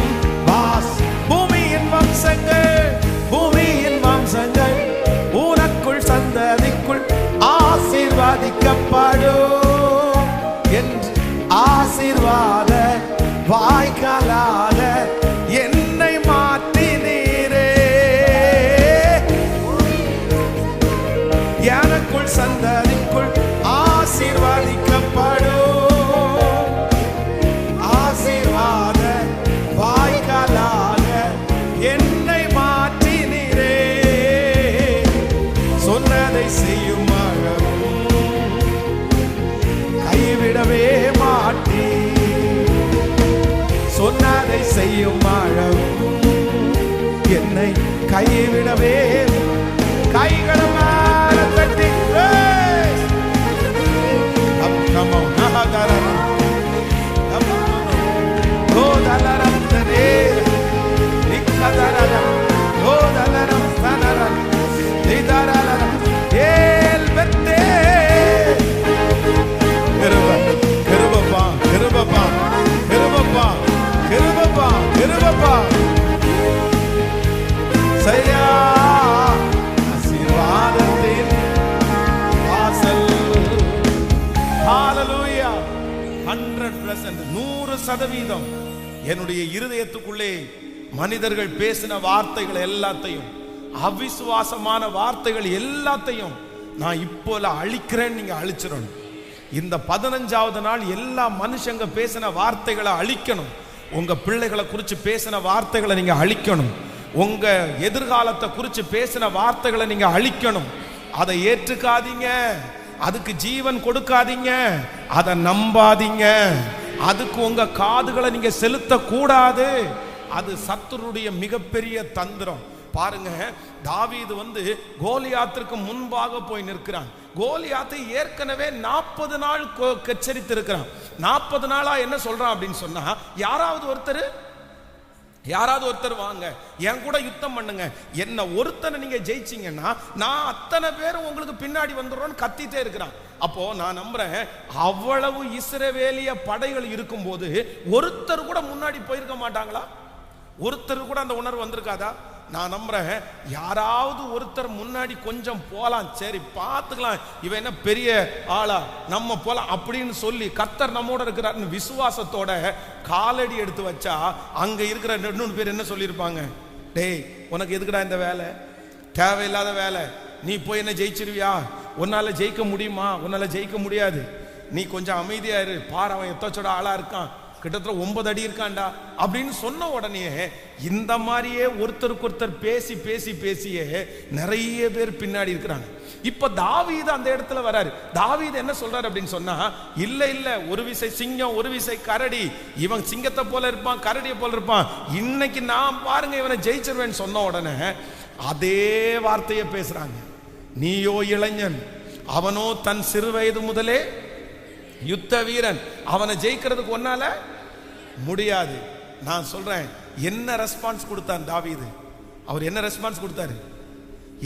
பப்பா சையா ஆசீர்வாதத்தின் வாசல். ஹalleluya. 100%, 100% என்னுடைய இருதயத்துக்குள்ளே மனிதர்கள் பேசின வார்த்தைகள் எல்லாத்தையும், அவிசுவாசமான வார்த்தைகள் எல்லாத்தையும் நான் இப்போல அழிக்கிறேன். நீங்க அழிச்சிடணும். இந்த 15வது நாள் எல்லா மனுஷங்க பேசின வார்த்தைகளை அழிக்கணும். உங்க பிள்ளைகளை குறித்து பேசின வார்த்தைகளை நீங்க அழிக்கணும். உங்க எதிர்காலத்தை குறித்து பேசின வார்த்தைகளை நீங்க அழிக்கணும். அதை ஏற்றுக்காதீங்க, அதுக்கு ஜீவன் கொடுக்காதீங்க, அதை நம்பாதீங்க, அதுக்கு உங்க காதுகளை நீங்க செலுத்த கூடாது. அது சத்துருடைய மிகப்பெரிய தந்திரம். பாருங்க, தாவீது கோலியாத்திற்கு முன்பாக போய் நிற்கிறான். கோலியாத்தை ஏற்கனவே 40 நாள் எச்சரித்து இருக்கிறான். 40 நாளா என்ன சொல்றான் அப்படின்னு சொன்னா, யாராவது ஒருத்தர் வாங்க, என் கூட யுத்தம் பண்ணுங்க, என்ன ஒருத்தனை நீங்க ஜெயிச்சீங்கன்னா நான் அத்தனை பேரும் உங்களுக்கு பின்னாடி வந்துடுறோன்னு கத்திட்டே இருக்கிறான். அப்போ நான் நம்புறேன், அவ்வளவு இஸ்ரவேலிய படைகள் இருக்கும் போது ஒருத்தர் கூட முன்னாடி போயிருக்க மாட்டாங்களா? ஒருத்தர் கூட அந்த உணர்வு வந்திருக்காதா? நான் நம்புறேன், யாராவது ஒருத்தர் முன்னாடி கொஞ்சம் போலாம், சரி பார்த்துக்கலாம், இவன் என்ன பெரிய ஆளா, நம்ம போலாம் அப்படின்னு சொல்லி கர்த்தர் நம்மோட இருக்கிறார் விசுவாசத்தோட காலடி எடுத்து வச்சா, அங்க இருக்கிற 2 பேர் என்ன சொல்லியிருப்பாங்க? டேய், உனக்கு எதுக்குடா இந்த வேலை, தேவையில்லாத வேலை, நீ போய் என்ன ஜெயிச்சிருவியா? உன்னால ஜெயிக்க முடியுமா? உன்னால ஜெயிக்க முடியாது, நீ கொஞ்சம் அமைதியா இரு, பாரு அவன் எத்தச்சோட ஆளா இருக்கான், கிட்டத்தட்ட 9 அடி இருக்காண்டா அப்படின்னு சொன்ன உடனே இந்த மாதிரியே ஒருத்தருக்கு ஒருத்தர் பேசி பேசி பேசியே நிறைய பேர் பின்னாடி இருக்கிறாங்க. இப்ப தாவீது அந்த இடத்துல வராரு. தாவீது என்ன சொல்றாரு அப்படின்னு சொன்னா, இல்ல ஒரு விசை சிங்கம் ஒரு விசை கரடி, இவன் சிங்கத்தை போல இருப்பான், கரடியை போல இருப்பான், இன்னைக்கு நான் பாருங்க இவனை ஜெயிச்சிருவேன்னு சொன்ன உடனே அதே வார்த்தையை பேசுறாங்க. நீயோ இளைஞன், அவனோ தன் சிறு வயது முதலே யுத்த வீரன், அவனை ஜெயிக்கிறதுக்கு ஒன்னால முடியாது. நான் சொல்றேன், என்ன ரெஸ்பான்ஸ் கொடுத்தான் தாவீது? அவர் என்ன ரெஸ்பான்ஸ் கொடுத்தாரு?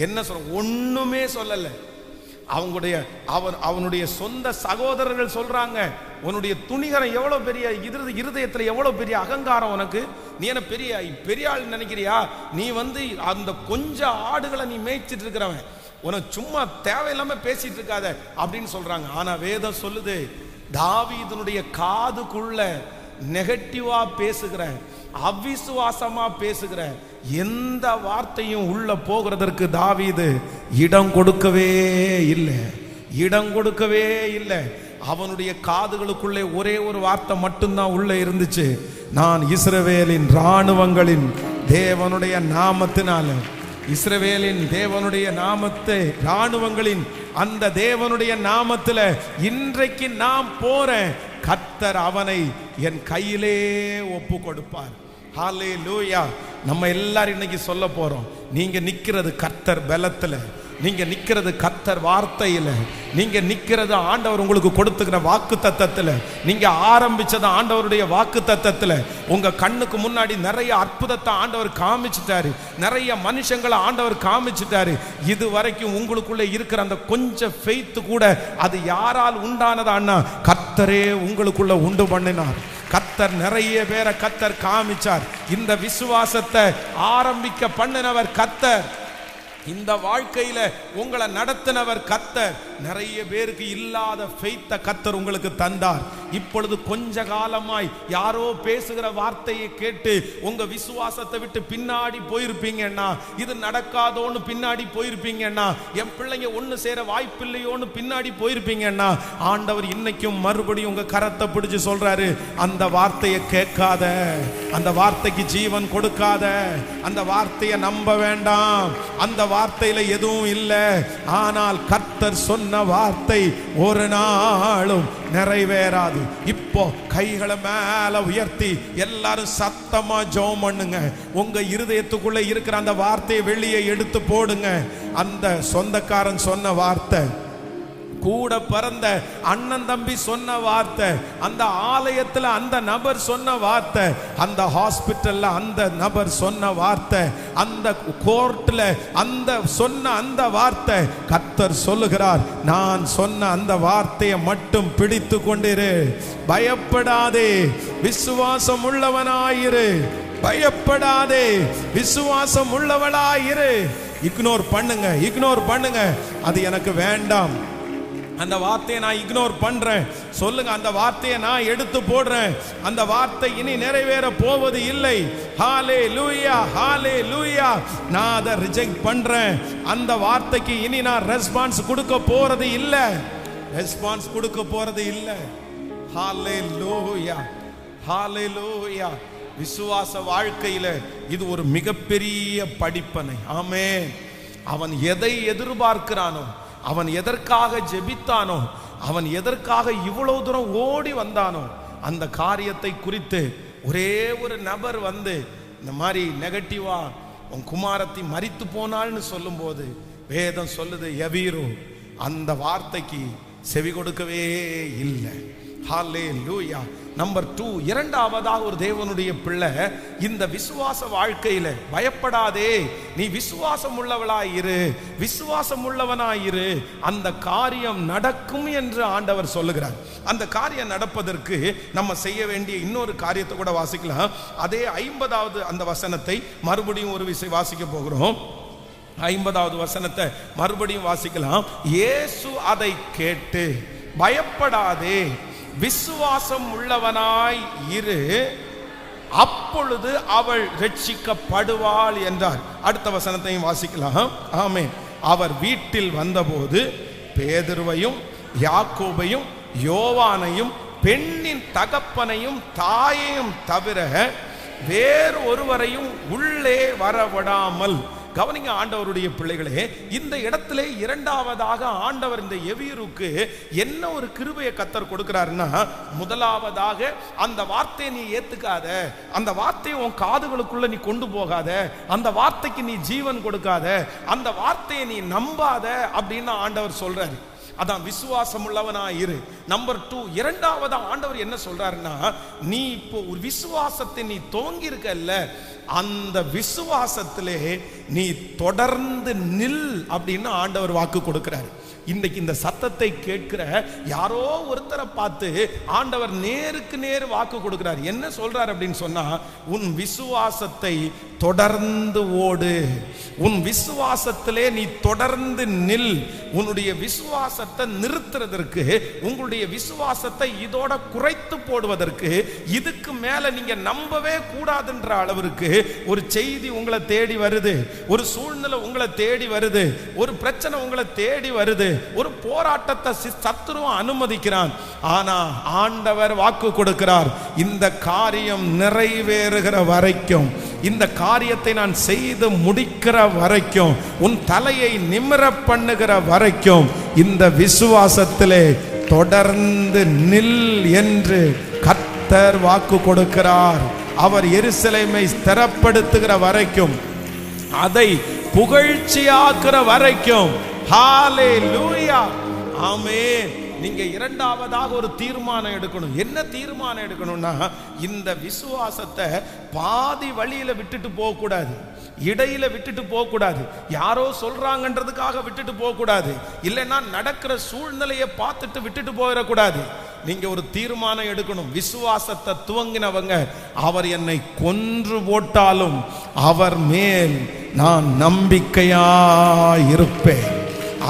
என்ன சொல்ற? ஒண்ணுமே சொல்லல. அவனுடைய சொந்த சகோதரர்கள் சொல்றாங்க, உன்னுடைய துணிகரம் எவ்வளவு பெரிய, இருதயத்துல எவ்வளவு பெரிய அகங்காரம் உனக்கு, நீ என்ன பெரிய ஆள் நினைக்கிறியா? நீ அந்த கொஞ்ச ஆடுகளை நீ மேய்ச்சிட்டு இருக்கிறவன், உனக்கு சும்மா தேவையில்லாம பேசிட்டு இருக்காத அப்படின்னு சொல்றாங்க. ஆனா வேதம் சொல்லுது, தாவீதுனுடைய காதுக்குள்ள நெகட்டிவா பேசுகிற, அவிசுவாசமா பேசுகிற எந்த வார்த்தையும் உள்ள போகிறதற்கு தாவீது இடம் கொடுக்கவே இல்லை. அவனுடைய காதுகளுக்குள்ளே ஒரே ஒரு வார்த்தை மட்டும்தான் உள்ள இருந்துச்சு, நான் இஸ்ரவேலின் இராணுவங்களின் தேவனுடைய நாமத்தினால, இஸ்ரவேலின் தேவனுடைய நாமத்தை, இராணுவங்களின் அந்த தேவனுடைய நாமத்தில் இன்றைக்கு நான் போறேன், கர்த்தர் அவனை என் கையிலே ஒப்பு கொடுப்பார். ஹல்லேலூயா. நம்ம எல்லாரும் இன்னைக்கு சொல்ல போறோம், நீங்க நிக்கிறது கர்த்தர் பலத்துல, நீங்க நிக்கிறது கர்த்தர் வார்த்தையில, நீங்க நிக்கிறது ஆண்டவர் உங்களுக்கு கொடுத்துக்கிற வாக்கு தத்தத்துல, நீங்க ஆரம்பிச்சது ஆண்டவருடைய வாக்கு தத்தத்துல. உங்க கண்ணுக்கு முன்னாடி நிறைய அற்புதத்தை ஆண்டவர் காமிச்சிட்டாரு, நிறைய மனுஷங்களை ஆண்டவர் காமிச்சிட்டாரு. இது வரைக்கும் உங்களுக்குள்ள இருக்கிற அந்த கொஞ்சம் ஃபெய்த் கூட அது யாரால் உண்டானதான்னா கர்த்தரே உங்களுக்குள்ள உண்டு பண்ணினார். கர்த்தர் நிறைய பேரை கர்த்தர் காமிச்சார். இந்த விசுவாசத்தை ஆரம்பிக்க பண்ணினவர் கர்த்தர், இந்த வாழ்க்கையில உங்களை நடத்தினவர் கர்த்தர். நிறைய பேருக்கு இல்லாத ஃபெய்த்தை கர்த்தர் உங்களுக்கு தந்தார். இப்பொழுது கொஞ்ச காலமாய் யாரோ பேசுகிற வார்த்தையை கேட்டு உங்க விசுவாசத்தை விட்டு பின்னாடி போயிருப்பீங்கன்னா, இது நடக்காதோன்னு பின்னாடி போயிருப்பீங்கன்னா, என் பிள்ளைங்க ஒண்ணு சேர வாய்ப்பில்லையோன்னு பின்னாடி போயிருப்பீங்கன்னா, ஆண்டவர் இன்னைக்கும் மறுபடியும் உங்க கரத்தை பிடிச்சு சொல்றாரு, அந்த வார்த்தையை கேட்காத, அந்த வார்த்தைக்கு ஜீவன் கொடுக்காத, அந்த வார்த்தையை நம்ப வேண்டாம், அந்த வார்த்தையில எதுவும் இல்லை. ஆனால் கர்த்தர் சொன்ன வார்த்தை ஒரு நாளும் நிறைவேறாது. இப்போ கைகளை மேல உயர்த்தி எல்லாரும் சத்தமா ஜெபம் பண்ணுங்க. உங்க இருதயத்துக்குள்ள இருக்கிற அந்த வார்த்தையை வெளியே எடுத்து போடுங்க. அந்த சொந்தக்காரன் சொன்ன வார்த்தை, கூட பிறந்த அண்ணன் தம்பி சொன்ன வார்த்தை, அந்த ஆலயத்தில் அந்த நபர் சொன்ன வார்த்தை, அந்த ஹாஸ்பிட்டல்ல அந்த நபர் சொன்ன வார்த்தை, அந்த கோர்ட்ல அந்த சொன்ன அந்த வார்த்தை, கர்த்தர் சொல்லுகிறார், நான் சொன்ன அந்த வார்த்தையை மட்டும் பிடித்து கொண்டிரு, பயப்படாதே, விசுவாசம் உள்ளவனாயிரு, பயப்படாதே, விசுவாசம் உள்ளவளாயிரு. இக்னோர் பண்ணுங்க, அது எனக்கு வேண்டாம், அந்த வார்த்தையை நான் இக்னோர் பண்றேன் சொல்லுங்க. அந்த வார்த்தையை நான் எடுத்து போடுறேன். அந்த வார்த்தை இனி நிறைவேற போவது இல்லை. ஹalleluya, ஹalleluya. நான் அதை ரிஜெக்ட் பண்றேன். அந்த வார்த்தைக்கு இனி நான் ரெஸ்பான்ஸ் கொடுக்க போறது இல்லை. ஹalleluya, ஹalleluya. விசுவாச வாழ்க்கையில இது ஒரு மிகப்பெரிய படிப்பனை. ஆமென். அவன் எதை எதிர்பார்க்கிறானோ, அவன் எதற்காக ஜெபித்தானோ, அவன் எதற்காக இவ்வளவு தூரம் ஓடி வந்தானோ, அந்த காரியத்தை குறித்து ஒரே ஒரு நபர் வந்து இந்த மாதிரி நெகட்டிவா உன் குமாரத்தி மரித்து போனாள்னு சொல்லும் போது வேதம் சொல்லுது, யவீரு அந்த வார்த்தைக்கு செவி கொடுக்கவே இல்லை. ஹalleluya. நம்பர் 2, இரண்டாவதாக ஒரு தேவனுடைய பிள்ளை இந்த விசுவாச வாழ்க்கையில பயப்படாதே, நீ விசுவாசம் உள்ளவனாயிரு, அந்த காரியம் நடக்கும் என்று ஆண்டவர் சொல்லுகிறார். அந்த காரியம் நடப்பதற்கு நம்ம செய்ய வேண்டிய இன்னொரு காரியத்தை கூட வாசிக்கலாம். அதே 50வது அந்த வசனத்தை மறுபடியும் ஒரு விஷயம் வாசிக்க போகிறோம். 50வது வசனத்தை மறுபடியும் வாசிக்கலாம். இயேசு அதை கேட்டு, பயப்படாதே, விசுவாசம் உள்ளவனாய் இரு, அப்பொழுது அவள் ரட்சிக்கப்படுவாள் என்றார். அடுத்த வசனத்தையும் வாசிக்கலாம். ஆமென். அவர் வீட்டில் வந்தபோது பேதுருவையும் யாக்கோபையும் யோவானையும் பெண்ணின் தகப்பனையும் தாயையும் தவிர வேறு ஒருவரையும் உள்ளே வரவிடாமல். கவனிங்க ஆண்டவருடைய பிள்ளைகளே, இந்த இடத்திலே இரண்டாவதாக ஆண்டவர் இந்த எவீருக்கு என்ன ஒரு கிருபையை கர்த்தர் கொடுக்கிறாருன்னா, முதலாவதாக அந்த வார்த்தையை நீ ஏத்துக்காத, அந்த வார்த்தையை உன் காதுகளுக்குள்ள நீ கொண்டு போகாத, அந்த வார்த்தைக்கு நீ ஜீவன் கொடுக்காத, அந்த வார்த்தையை நீ நம்பாத அப்படின்னு ஆண்டவர் சொல்றாரு. அதான் விசுவாசம் உள்ளவனா இரு. நம்பர் 2, இரண்டாவது ஆண்டவர் என்ன சொல்றாருன்னா, நீ இப்போ ஒரு விசுவாசத்தை நீ தோங்கி இருக்கல்ல, அந்த விசுவாசத்திலே நீ தொடர்ந்து நில் அப்படின்னு ஆண்டவர் வாக்கு கொடுக்கிறார். இன்னைக்கு இந்த சத்தத்தை கேட்கிற யாரோ ஒருத்தரை பார்த்து ஆண்டவர் நேருக்கு நேர் வாக்கு கொடுக்கிறார். என்ன சொல்றார் அப்படின்னு சொன்னா, உன் விசுவாசத்தை தொடர்ந்து ஓடு, உன் விசுவாசத்திலே நீ தொடர்ந்து நில். உன்னுடைய விசுவாசத்தை நிறுத்துறதற்கு, உங்களுடைய விசுவாசத்தை இதோட குறைத்து போடுவதற்கு, இதுக்கு மேல நீங்க நம்பவே கூடாதுன்ற அளவிற்கு ஒரு செய்தி உங்களை தேடி வருது, ஒரு சூழ்நிலை உங்களை தேடி வருது, ஒரு பிரச்சனை உங்களை தேடி வருது, ஒரு போராட்டத்தை சத்துருவ அனுமதிக்கிறான். ஆனா ஆண்டவர் வாக்கு கொடுக்கிறார், இந்த காரியம் நிறைவேறுகிற வரைக்கும், இந்த காரியத்தை நான் செய்து முடிக்கிற வரைக்கும், உன் தலையை நிமிர பண்ணுகிற வரைக்கும் இந்த விசுவாசத்திலே தொடர்ந்து நில் என்று கர்த்தர் வாக்கு கொடுக்கிறார். அவர் எருசலேமை ஸ்திரப்படுத்துகிற வரைக்கும், அதை புகழ்ச்சியாக்குற வரைக்கும். ஹalleluya, ஆமென். நீங்க இரண்டாவதாக ஒரு தீர்மானம் எடுக்கணும். என்ன தீர்மானம் எடுக்கணும்னா, இந்த விசுவாசத்தை பாதி வழியில விட்டுட்டு போக கூடாது, இடையில விட்டுட்டு போக கூடாது, யாரோ சொல்றாங்கன்றதுக்காக விட்டுட்டு போக கூடாது, இல்லைன்னா நடக்கிற சூழ்நிலையை பார்த்துட்டு விட்டுட்டு போயிடக்கூடாது. நீங்க ஒரு தீர்மானம் எடுக்கணும். விசுவாசத்தை துவங்கினவங்க, அவர் என்னை கொன்று போட்டாலும் அவர் மேல் நான் நம்பிக்கையாயிருப்பேன்,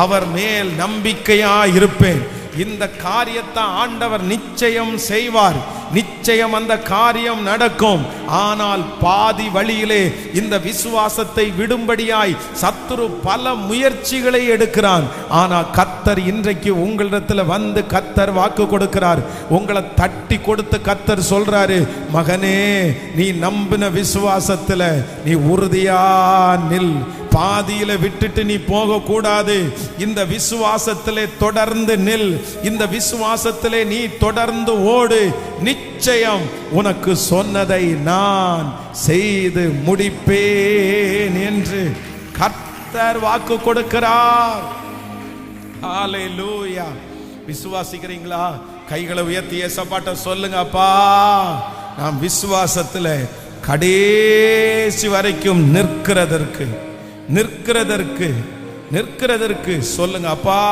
அவர் மேல் நம்பிக்கையாயிருப்பேன். இந்த காரியத்தை ஆண்டவர் நிச்சயம் செய்வார், நிச்சயம் அந்த காரியம் நடக்கும். ஆனால் பாதி வழியிலே இந்த விசுவாசத்தை விடும்படியாய் சத்துரு பல முயற்சிகளை எடுக்கிறான். ஆனால் கர்த்தர் இன்றைக்கு உங்களிடத்தில் வந்து கர்த்தர் வாக்கு கொடுக்கிறார். உங்களை தட்டி கொடுத்து கர்த்தர் சொல்றாரு, மகனே, நீ நம்பின விசுவாசத்துல நீ உறுதியா நில், பாதியில விட்டுட்டு நீ போக கூடாது. இந்த விசுவாசத்திலே தொடர்ந்து நில், இந்த விசுவாசத்திலே நீ தொடர்ந்து ஓடு. நிச்சயம் உனக்கு சொன்னதை நான் செய்து முடிப்பேன் என்று கர்த்தர் வாக்கு கொடுக்கிறார். ஹalleluya. விசுவாசிக்கிறீங்களா? கைகளை உயர்த்தி ஏசப்பாட்ட சொல்லுங்க, அப்பா நான் விசுவாசத்துல கடைசி வரைக்கும் நிற்கிறதற்கு சொல்லுங்க, அப்பா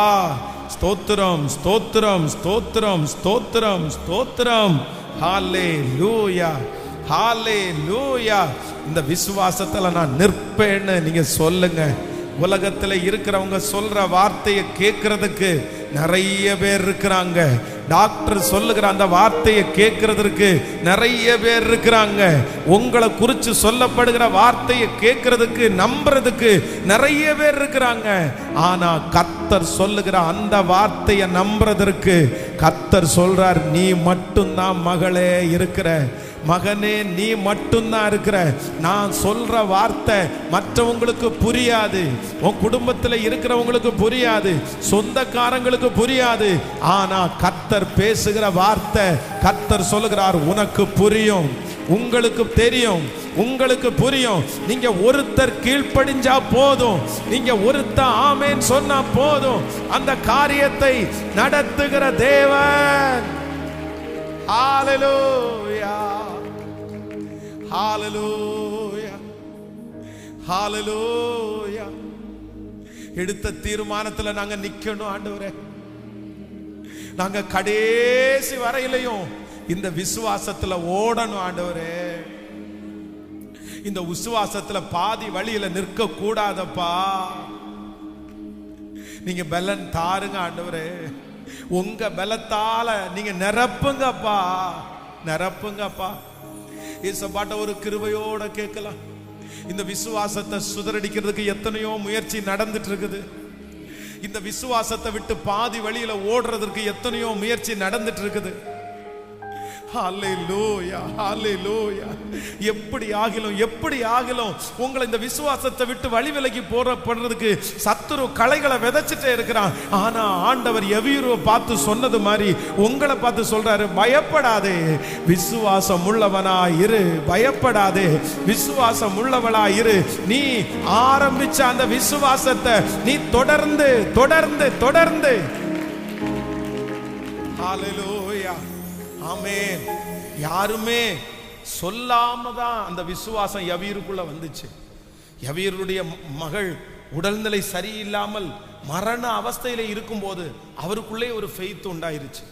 ஸ்தோத்திரம் ஸ்தோத்திரம் ஸ்தோத்திரம் ஸ்தோத்திரம் ஸ்தோத்திரம். ஹalleluya, ஹல்லேலூயா. இந்த விசுவாசத்துல நான் நிற்பேன்னு நீங்க சொல்லுங்க. உலகத்துல இருக்கிறவங்க சொல்ற வார்த்தையை கேட்கறதுக்கு நிறைய பேர் இருக்கிறாங்க. டாக்டர் சொல்லுகிற அந்த வார்த்தையை கேட்கறதுக்கு நிறைய பேர் இருக்கிறாங்க. உங்களை குறித்து சொல்லப்படுகிற வார்த்தையை கேட்கறதுக்கு நம்புறதுக்கு நிறைய பேர் இருக்கிறாங்க. ஆனா கர்த்தர் சொல்லுகிற அந்த வார்த்தையை நம்புறதற்கு கர்த்தர் சொல்றார், நீ மட்டும்தான் மகளே இருக்கிற, மகனே நீ மட்டும்தான் இருக்கிற. நான் சொல்ற வார்த்தை மற்றவங்களுக்கு புரியாது, உன் குடும்பத்தில் இருக்கிறவங்களுக்கு புரியாது, சொந்தக்காரங்களுக்கு புரியாது. ஆனா கர்த்தர் பேசுகிற வார்த்தை, கர்த்தர் சொல்லுகிறார், உனக்கு புரியும், உங்களுக்கு தெரியும், உங்களுக்கு புரியும். நீங்க ஒருத்தர் கீழ்ப்படிஞ்சா போதும், நீங்க ஒருத்தர் ஆமென் சொன்னா போதும், அந்த காரியத்தை நடத்துகிற தேவன். ஹல்லேலூயா, ஹல்லேலூயா, ஹல்லேலூயா. எடுத்த தீர்மானத்துல நாங்க நிக்கணும் ஆண்டவரே. நாங்க கடைசி வரையிலையும் இந்த விசுவாசத்துல ஓடணும் ஆண்டவரே. இந்த விசுவாசத்துல பாதி வழியில நிற்க கூடாதப்பா. நீங்க பலன் தாருங்க ஆண்டவரே. உங்க பலத்தால நீங்க நிரப்புங்கப்பா, நிரப்புங்கப்பா. இயேசுபாட்ட ஒரு கிருபையோட கேட்கலாம். இந்த விசுவாசத்தை சுதறடிக்கிறதுக்கு எத்தனையோ முயற்சி நடந்துட்டு இருக்குது. இந்த விசுவாசத்தை விட்டு பாதி வழியில ஓடுறதுக்கு எத்தனையோ முயற்சி நடந்துட்டு இருக்குது. ஹல்லேலூயா, ஹல்லேலூயா. எப்படி ஆகிலும், எப்படி ஆகிலும் உங்களை இந்த விசுவாசத்தை விட்டு வழி விலகி போறதுக்கு சத்துரு களைகளை விதைச்சிட்டே இருக்கிறான். ஆனா ஆண்டவர் எவீருவை பார்த்து சொன்னது மாதிரி உங்களை பார்த்து சொல்றாரு, பயப்படாதே, விசுவாசம் உள்ளவனா இரு, பயப்படாதே, விசுவாசம் உள்ளவளா இரு. நீ ஆரம்பிச்ச அந்த விசுவாசத்தை நீ தொடர்ந்து தொடர்ந்து தொடர்ந்து. ஹல்லேலூயா, ஆமென். யாருமே சொல்லாம தான் அந்த விசுவாசம் யவீருக்குள்ள வந்துச்சு. யவீருடைய மகள் உடல்நிலை சரியில்லாமல் மரண அவஸ்தையில இருக்கும்போது அவருக்குள்ளே ஒரு ஃபெய்த் உண்டாயிருச்சு.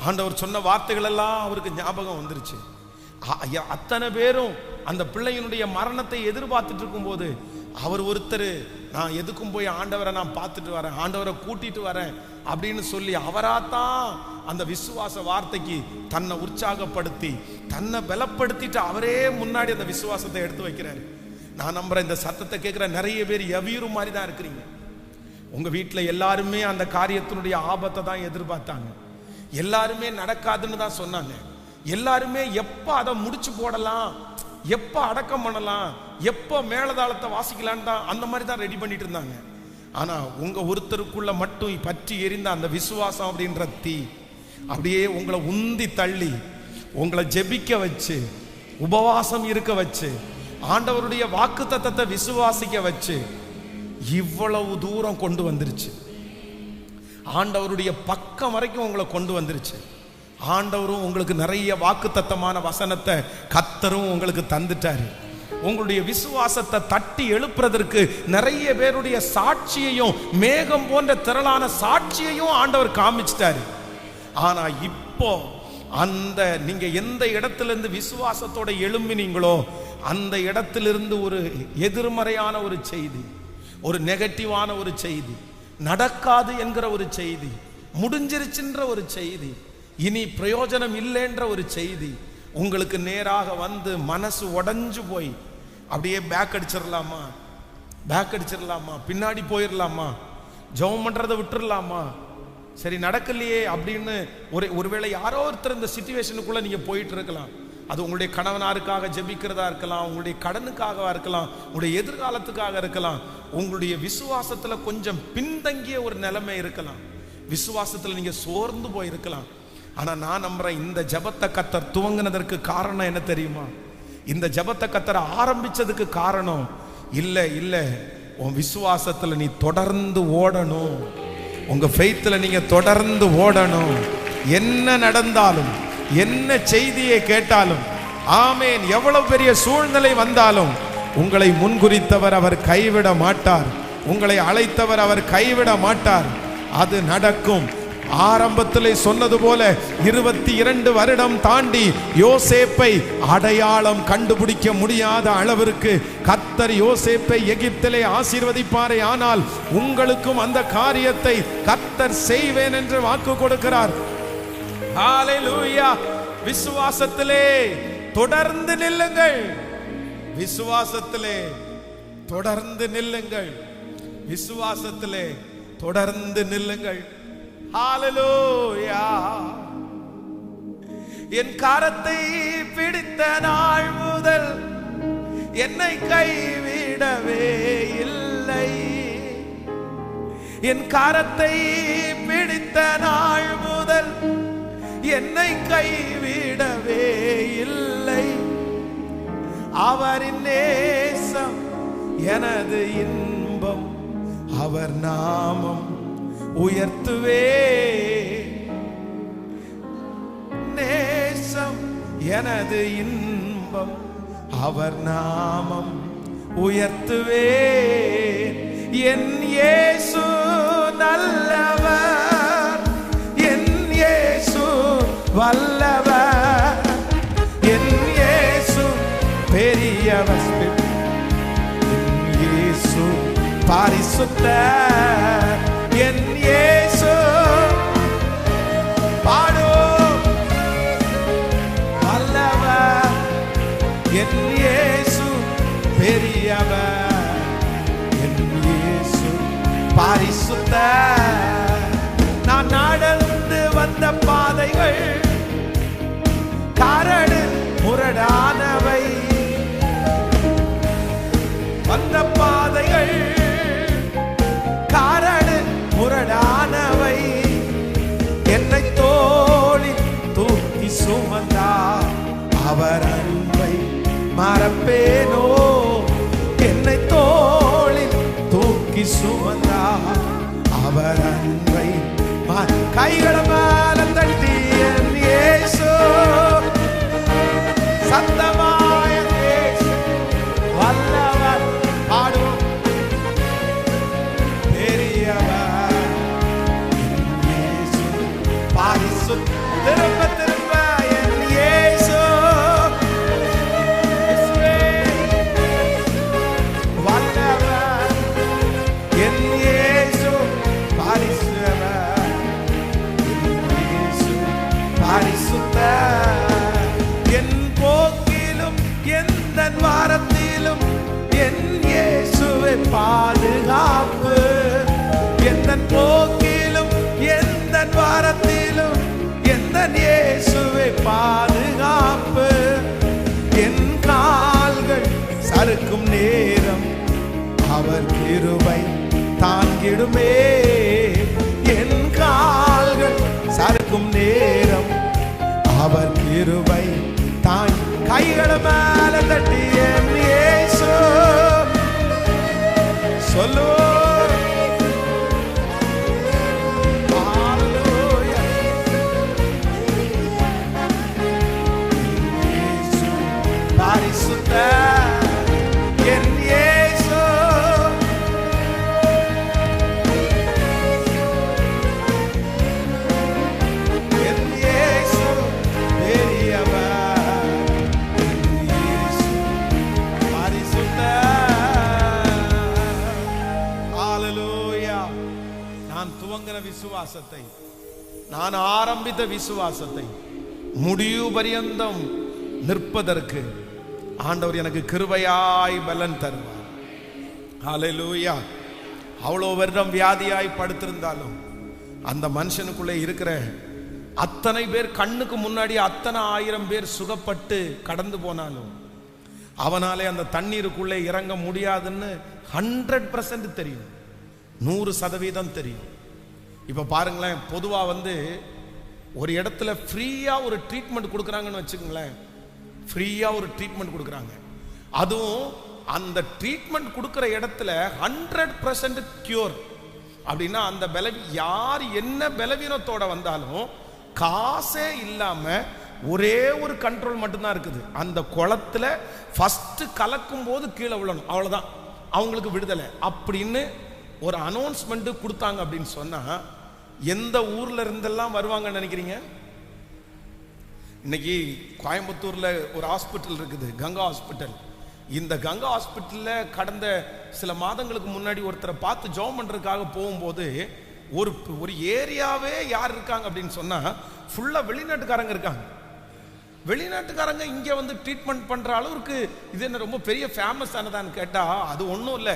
ஆண்டவர் சொன்ன வார்த்தைகள் எல்லாம் அவருக்கு ஞாபகம் வந்துருச்சு. அத்தனை பேரும் அந்த பிள்ளையினுடைய மரணத்தை எதிர்பார்த்துட்டு இருக்கும்போது அவர் ஒருத்தர், நான் எதுக்கும் போய் ஆண்டவரை நான் பார்த்துட்டு வரேன், ஆண்டவரை கூட்டிட்டு வரேன் அப்படின்னு சொல்லி அவராத்தான் அந்த விசுவாச வார்த்தைக்கு தன்னை உற்சாகப்படுத்தி தன்னை பலப்படுத்திட்டு அவரே முன்னாடி அந்த விசுவாசத்தை எடுத்து வைக்கிறாரு. நான் நம்புறேன் இந்த சத்தத்தை கேட்கிற நிறைய பேர் யவீரு மாதிரி தான் இருக்கிறீங்க. உங்க வீட்டில் எல்லாருமே அந்த காரியத்தினுடைய ஆபத்தை தான் எதிர்பார்த்தாங்க. எல்லாருமே நடக்காதுன்னு தான் சொன்னாங்க. எல்லாருமே எப்ப அதை முடிச்சு போடலாம், எப்ப அடக்கம் பண்ணலாம், எப்ப மேலதாளத்தை வாசிக்கலான்னு தான் அந்த மாதிரி தான் ரெடி பண்ணிட்டு இருந்தாங்க. ஆனா உங்க ஒருத்தருக்குள்ள மட்டும் பற்றி எரிந்த அந்த விசுவாசம் அப்படின்ற தீ அப்படியே உங்களை உந்தி தள்ளி உங்களை ஜெபிக்க வச்சு உபவாசம் இருக்க வச்சு ஆண்டவருடைய வாக்குத்தத்தத்தை விசுவாசிக்க வச்சு இவ்வளவு தூரம் கொண்டு வந்துருச்சு. ஆண்டவருடைய பக்கம் வரைக்கும் உங்களை கொண்டு வந்துருச்சு. ஆண்டவரும் உங்களுக்கு நிறைய வாக்குத்தத்தமான வசனத்தை கர்த்தரும் உங்களுக்கு தந்துட்டாரு. உங்களுடைய விசுவாசத்தை தட்டி எழுப்புறதற்கு நிறைய பேருடைய சாட்சியையும் மேகம் போன்ற திரளான சாட்சியையும் ஆண்டவர் காமிச்சிட்டாரு. ஆனா இப்போ அந்த நீங்க எந்த இடத்திலிருந்து விசுவாசத்தோட எழும்பினீங்களோ அந்த இடத்திலிருந்து ஒரு எதிர்மறையான ஒரு செய்தி, ஒரு நெகட்டிவான ஒரு செய்தி, நடக்காது என்கிற ஒரு செய்தி, முடிஞ்சிருச்சுன்ற ஒரு செய்தி, இனி பிரயோஜனம் இல்லைன்ற ஒரு செய்தி உங்களுக்கு நேராக வந்து மனசு உடைஞ்சு போய் அப்படியே பேக் அடிச்சிடலாமா, பேக் அடிச்சிடலாமா, பின்னாடி போயிடலாமா, ஜெபம் பண்றதை விட்டுடலாமா, சரி நடக்கலையே அப்படின்னு ஒருவேளை யாரோ ஒருத்தர் இந்த சிச்சுவேஷனுக்குள்ள நீங்க போயிட்டு இருக்கலாம். அது உங்களுடைய கணவனாருக்காக ஜெபிக்கிறதா இருக்கலாம், உங்களுடைய கடனுக்காக இருக்கலாம், உங்களுடைய எதிர்காலத்துக்காக இருக்கலாம், உங்களுடைய விசுவாசத்துல கொஞ்சம் பின்தங்கிய ஒரு நிலைமை இருக்கலாம், விசுவாசத்துல நீங்க சோர்ந்து போயிருக்கலாம். ஆனா நான் நம்புறேன் இந்த ஜெபத்தை கர்த்தர் துவங்கினதற்கு காரணம் என்ன தெரியுமா? இந்த ஜெபத்தை கர்த்தர் ஆரம்பிச்சதுக்கு காரணம் இல்ல இல்ல, உன் விசுவாசத்துல நீ தொடர்ந்து ஓடணும், உங்க ஃபெய்த்ல நீங்க தொடர்ந்து ஓடணும். என்ன நடந்தாலும், என்ன செய்தியை கேட்டாலும், ஆமேன், எவ்வளவு பெரிய சூழ்நிலை வந்தாலும் உங்களை முன்குறித்தவர் அவர் கைவிட மாட்டார், உங்களை அழைத்தவர் அவர் கைவிட மாட்டார். அது நடக்கும். ஆரம்பத்திலே சொன்னது போல 22 வருடம் தாண்டி யோசேப்பை அடையாளம் கண்டுபிடிக்க முடியாத அளவிற்கு கர்த்தர் யோசேப்பை எகிப்திலே ஆசீர்வதிப்பாரே, ஆனால் உங்களுக்கும் அந்த காரியத்தை கர்த்தர் செய்வேன் என்று வாக்கு கொடுக்கிறார். ஹல்லேலூயா. விசுவாசத்திலே தொடர்ந்து நில்லுங்கள், விசுவாசத்திலே தொடர்ந்து நில்லுங்கள், விசுவாசத்திலே தொடர்ந்து நில்லுங்கள். ஹல்லேலூயா. என் கரத்தை பிடித்த நாள் முதல் என்னை கைவிடவே இல்லை. என் கரத்தை பிடித்த நாள் முதல் என்னை கைவிடவே இல்லை. அவரின் நேசம் எனது இன்பம், அவர் நாமம் உயர்த்துவே. நேசம் எனது இன்பம், அவர் நாமம் உயர்த்துவே. என் இயேசு நல்லவர், என் இயேசு வல்லவர், என் இயேசு பெரியவர், என் இயேசு பரிசுத்தர், என் இயேசு பாடும் வல்லவர், என் இயேசு பெரியவர், என் இயேசு பரிசுத்தர். நான் நடந்து வந்த பாதைகள் கரடு முரடானவை, வந்த பாதைகள் கரடு முரடானவை. என்னை தோளில் தூக்கி சுமந்தார், அவர் அன்பை மறப்பேனோ. என்னை தோளில் தூக்கி சுமந்தார், அவர் அன்பை கைகளை மேல தட்டி என் இயேசு சத்தமாய இயேசு வல்லவர், பாடுவோம் பெரியவர், என் இயேசு பரிசுத்தர். திரும்ப திரும்ப என் இயேசு வல்லவர், என் இயேசு பரிசுத்தர், என் இயேசு பரிசுத்தர். என் போக்கிலும் எந்த வாரத்திலும் என் இயேசுவே பாதுகாப்பு, எந்த போக்கிலும் எந்த வாரத்திலும் எந்த இயேசுவே பாதுகாப்பு. என் கால்கள் சறுக்கும் நேரம் அவர் கிருபை தாங்கிடுமே. என் கால்கள் சறுக்கும் நேரம் அவர் கிருபை தான். கைகளை மேல தட்டி என் இயேசு சொல்லுவோம். ஹல்லேலூயா. இயேசு பரிசுத்தர், என் இயேசு என் இயேசு பெரியவர், என் இயேசு பரிசுத்தர். ஹல்லேலூயா. நான் துவங்கின விசுவாசத்தை, நான் ஆரம்பித்த விசுவாசத்தை முடிவு பரியந்தம் நிற்பதற்கு ஆண்டவர் எனக்கு கிருபையாய் பலன் தருவார். ஹல்லேலூயா. அவ்வளோ வருடம் வியாதியாய் படுத்திருந்தாலும் அந்த மனுஷனுக்குள்ளே இருக்கிற அத்தனை பேர் கண்ணுக்கு முன்னாடி அத்தனை 1000 பேர் சுகப்பட்டு கடந்து போனாலும் அவனாலே அந்த தண்ணீருக்குள்ளே இறங்க முடியாதுன்னு 100% தெரியும், 100% தெரியும். இப்போ பாருங்களேன், பொதுவாக ஒரு இடத்துல ஃப்ரீயாக ஒரு ட்ரீட்மெண்ட் கொடுக்குறாங்கன்னு வச்சுக்கோங்களேன், ஃப்ரீயாக ஒரு ட்ரீட்மெண்ட் கொடுக்குறாங்க. அதுவும் அந்த ட்ரீட்மெண்ட் கொடுக்குற இடத்துல 100% கியூர் அப்படின்னா அந்த யார் என்ன பலவீனத்தோட வந்தாலும் காசே இல்லாமல் ஒரே ஒரு கண்ட்ரோல் மட்டும்தான் இருக்குது. அந்த குளத்துல ஃபர்ஸ்ட் கலக்கும் போது கீழே விழணும், அவ்வளோதான், அவங்களுக்கு விடுதலை அப்படின்னு ஒரு அனௌன்ஸ்மெண்ட் கொடுத்தாங்க. அப்படின்னு சொன்னா எந்த ஊர்ல இருந்தெல்லாம் வருவாங்கன்னு நினைக்கிறீங்க? இன்னைக்கு கோயம்புத்தூர்ல ஒரு ஹாஸ்பிட்டல் இருக்குது, கங்கா ஹாஸ்பிட்டல். இந்த கங்கா ஹாஸ்பிட்டல்ல கடந்த சில மாதங்களுக்கு முன்னாடி ஒருத்தரை பார்த்து ஜெபம் பண்றதுக்காக போகும்போது ஒரு ஏரியாவே யார் இருக்காங்க அப்படின்னு சொன்னா ஃபுல்லா வெளிநாட்டுக்காரங்க இருக்காங்க. வெளிநாட்டுக்காரங்க இங்க வந்து ட்ரீட்மெண்ட் பண்ற அளவுக்கு இது என்ன ரொம்ப பெரிய ஃபேமஸ் ஆனதான்னு கேட்டா அது ஒன்றும் இல்லை.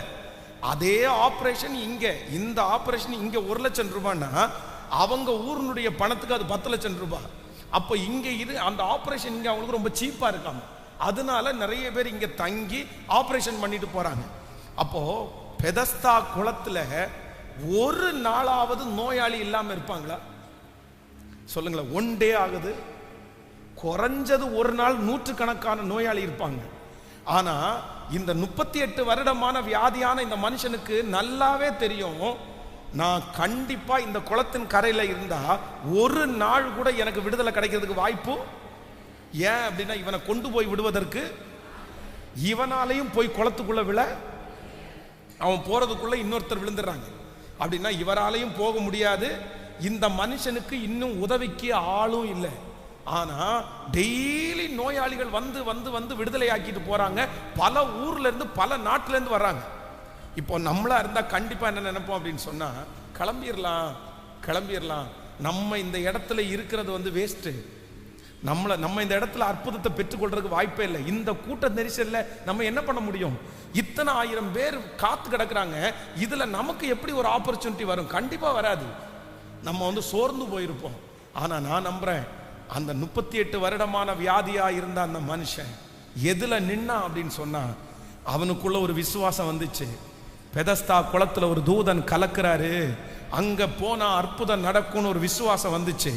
அதே ஆப்ரேஷன் இங்க, இந்த ஆப்ரேஷன் இங்க 1 லட்சம் ரூபாய்னா அவங்க ஊரினுடைய பணத்துக்கு அது 10 லட்சம் ரூபாய். அப்போ இங்க அந்த ஆப்ரேஷன் இங்க அவங்களுக்கு ரொம்ப சீப்பா இருக்காம, அதனால நிறைய பேர் இங்க தங்கி ஆப்ரேஷன் பண்ணிட்டு போறாங்க. அப்போ பெதஸ்தா குளத்துல ஒரு நாளாவது நோயாளி இல்லாம இருப்பாங்களா? சொல்லுங்களேன். 1 டே ஆகுது, குறைஞ்சது ஒரு நாள் 100கணக்கான நோயாளி இருப்பாங்க. ஆனா இந்த 38 வருடமான வியாதியான இந்த மனுஷனுக்கு நல்லாவே தெரியும், நான் கண்டிப்பா இந்த குளத்தின் கரையில இருந்தா ஒரு நாள் கூட எனக்கு விடுதலை கிடைக்கிறதுக்கு வாய்ப்பு. ஏன் அப்படின்னா இவனை கொண்டு போய் விடுவதற்கு இவனாலையும் போய் குளத்துக்குள்ள விழ, அவன் போறதுக்குள்ள இன்னொருத்தர் விழுந்துடுறாங்க. அப்படின்னா இவராலையும் போக முடியாது. இந்த மனுஷனுக்கு இன்னும் உதவிக்கு ஆளும் இல்லை. ஆனா டெய்லி நோயாளிகள் வந்து வந்து வந்து விடுதலை ஆக்கிட்டு போறாங்க. பல ஊர்ல இருந்து பல நாட்டுல இருந்து வர்றாங்க. இப்போ நம்மளா இருந்தா கண்டிப்பா என்ன நினைப்போம் அப்படின்னு சொன்னா, கிளம்பிடலாம், நம்ம இந்த இடத்துல இருக்கிறது வந்து வேஸ்ட், நம்ம இந்த இடத்துல அற்புதத்தை பெற்றுக்கொள்றதுக்கு வாய்ப்பே இல்லை. இந்த கூட்ட நெரிசல்ல நம்ம என்ன பண்ண முடியும்? இத்தனை 1000 பேர் காத்து கிடக்குறாங்க, இதுல நமக்கு எப்படி ஒரு ஆப்பர்ச்சுனிட்டி வரும்? கண்டிப்பா வராது. நம்ம வந்து சோர்ந்து போயிருப்போம். ஆனா நான் நம்புறேன், அந்த 38 வருடமான வியாதியா இருந்த அந்த மனுஷன் எதுல நின்னா அப்படின்னு சொன்னா, அவனுக்குள்ள ஒரு விசுவாசம் வந்துச்சு. பெதஸ்தா குளத்துல ஒரு தூதன் கலக்குறாரு, அங்க போனா அற்புதம் நடக்கும்னு ஒரு விசுவாசம் வந்துச்சு.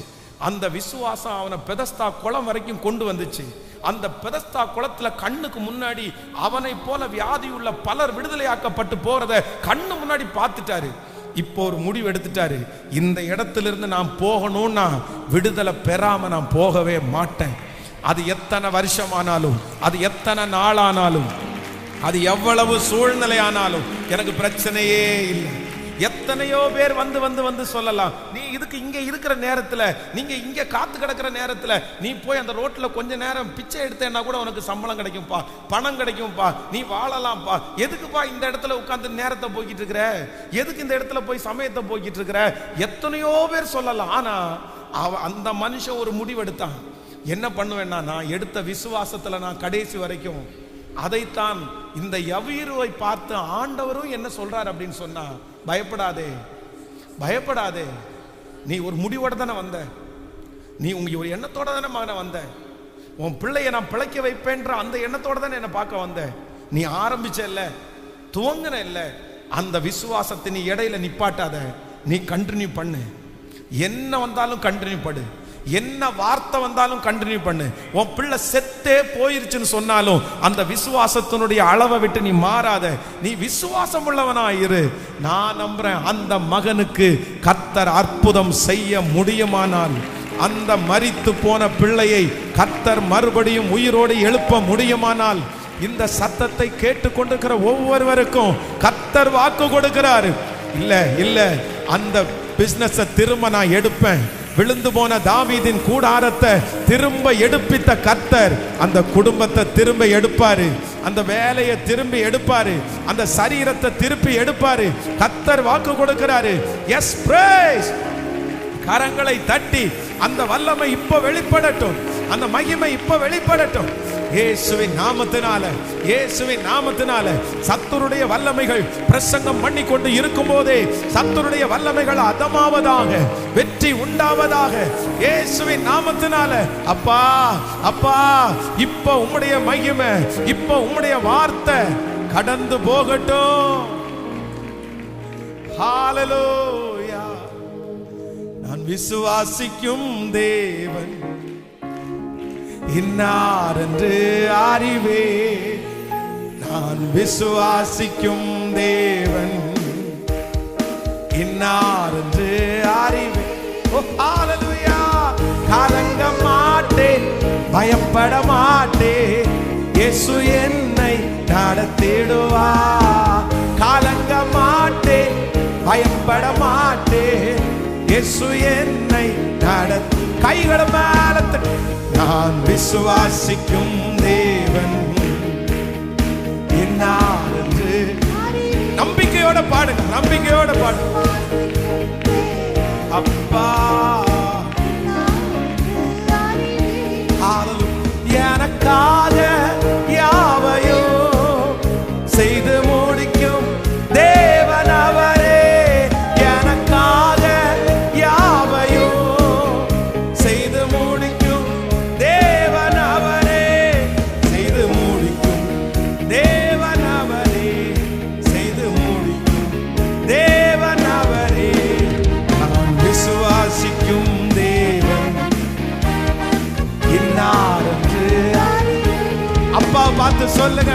அந்த விசுவாசம் அவனை பெதஸ்தா குளம் வரைக்கும் கொண்டு வந்துச்சு. அந்த பெதஸ்தா குளத்துல கண்ணுக்கு முன்னாடி அவனை போல வியாதி உள்ள பலர் விடுதலையாக்கப்பட்டு போறத கண்ணு முன்னாடி பார்த்துட்டாரு. இப்போ ஒரு முடிவு எடுத்துட்டாரு, இந்த இடத்திலிருந்து நான் போகணும்னா விடுதலை பெறாம நான் போகவே மாட்டேன். அது எத்தனை வருஷமானாலும், அது எத்தனை நாளானாலும், அது எவ்வளவு சூழ்நிலை ஆனாலும் எனக்கு பிரச்சனையே இல்லை. எத்தனையோ பேர் வந்து வந்து வந்து சொல்லலாம், நீ இதுக்கு இங்க இருக்கிற நேரத்துல, நீங்க இங்க காத்து கிடக்கிற நேரத்துல நீ போய் அந்த ரோட்ல கொஞ்ச நேரம் பிச்சை எடுத்தேன்னா கூட உனக்கு சம்பளம் கிடைக்கும்பா, பணம் கிடைக்கும்பா, நீ வாழலாம்ப்பா. எதுக்குப்பா இந்த இடத்துல உட்கார்ந்து நேரத்தை போய்கிட்டு இருக்கிற? எதுக்கு இந்த இடத்துல போய் சமயத்தை போய்கிட்டு இருக்கிற? எத்தனையோ பேர் சொல்லலாம். ஆனா அந்த மனுஷன் ஒரு முடிவெடுத்தான். என்ன பண்ணுவேன்னா, நான் எடுத்த விசுவாசத்துல நான் கடைசி வரைக்கும் அதைத்தான் இந்த யவீருவை பார்த்து ஆண்டவரும் என்ன சொல்றார் அப்படின்னு சொன்னா, பயப்படாதே, நீ ஒரு முடிவோட தானே வந்த, நீ ஒரு எண்ணத்தோட தானே மகனை வந்த, உன் பிள்ளைய நான் பிழைக்க வைப்பேன்ற அந்த எண்ணத்தோட தானே என்ன பார்க்க வந்த. நீ ஆரம்பிச்ச இல்ல, துவங்கின இல்ல, அந்த விசுவாசத்தை நீ இடையில நிப்பாட்டாத, நீ கண்டினியூ பண்ணு. என்ன வந்தாலும் கண்டினியூ படு, என்ன வார்த்தை வந்தாலும் கண்டினியூ பண்ணு. உன் பிள்ளை செத்தே போயிருச்சுன்னு சொன்னாலும் அந்த விசுவாசத்தினுடைய அளவை விட்டு நீ மாறாத, நீ விசுவாசம் உள்ளவனா இரு. நான் நம்புறேன், அந்த மகனுக்கு கர்த்தர் அற்புதம் செய்ய முடியுமானால், அந்த மரித்து போன பிள்ளையை கர்த்தர் மறுபடியும் உயிரோடு எழுப்ப முடியுமானால், இந்த சத்தத்தை கேட்டுக்கொண்டிருக்கிற ஒவ்வொருவருக்கும் கர்த்தர் வாக்கு கொடுக்கிறாரு. இல்ல அந்த பிசினஸ் திரும்ப நான் எடுப்பேன். விழுந்து போன தாவீதின் கூடாரத்தை திரும்ப எடுப்பித்த கர்த்தர் அந்த குடும்பத்தை திரும்ப எடுப்பாரு, அந்த வேலையை திரும்பி எடுப்பாரு, அந்த சரீரத்தை திருப்பி எடுப்பாரு. கர்த்தர் வாக்கு கொடுக்கிறாரு. Yes praise. கரங்களை தட்டி அந்த வல்லமை இப்ப வெளிப்படட்டும், அந்த மகிமை இப்ப வெளிப்படட்டும். இயேசுவின் நாமத்தினால சத்துருடைய வல்லமைகள் பிரசங்கம் பண்ணி கொண்டு இருக்கும் போதே சத்துருடைய வல்லமைகள் அதமாவதாக, வெற்றி உண்டாவதாக. இயேசுவின் நாமத்தினால அப்பா இப்ப உம்முடைய மகிமை, இப்ப உம்முடைய வார்த்தை கடந்து போகட்டும். ஹalleluya. நான் விசுவாசிக்கும் தேவன் இன்னார் என்று அறிவே, நான் விசுவாசிக்கும் தேவன் இன்னார் என்று அறிவே. ஓ ஹalleluya. கலங்க மாட்டேன், பயப்பட மாட்டேன், இயேசு என்னை நடத்திடுவார். கலங்க மாட்டேன், பயப்பட மாட்டேன், இயேசு இயேசு என்னை நடத்தி. கைகளை மேல தட்டி, நான் விசுவாசிக்கும் தேவன் என்னார் என்று நம்பிக்கையோட பாடுங்க, நம்பிக்கையோட பாடுங்க. அப்பா எனக்காக யாவையோ செய்து முடிக்கும் தேவன் அவரே. எனக்காக யாவையோ செய்து முடிக்கும் தேவன் அவரே. செய்து முடிக்கும் தேவன் அவரே. செய்து முடிக்கும் தேவன் அவரே. நான் விசுவாசிக்கும் தேவன் இன்னார் என்று. அப்பா பார்த்து சொல்லுங்க,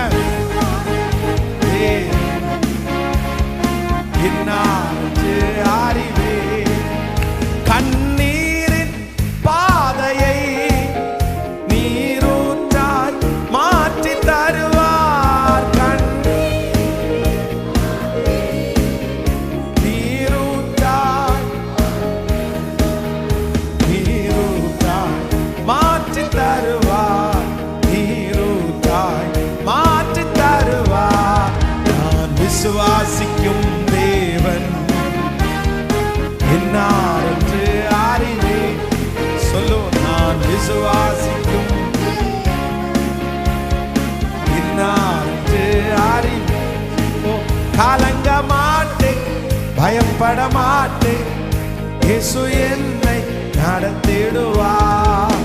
இன்னார் என்று அறிவே. கண்ணீரின் பாதையை நீரூற்றாய் மாற்றி தருவார். நீரூற்றாய் மாற்றி தருவார். நீரூற்றாய் மாற்றி தருவார். நான் விசுவாசிக்கும் தேவன் என்னார் என்று அறிவே. சொல்லு, நான் விசுவாசிக்கும் என்னார் என்று அறிவே. கலங்க மாட்டேன், பயப்பட மாட்டேன், இயேசு என்னை நடத்திடுவார்.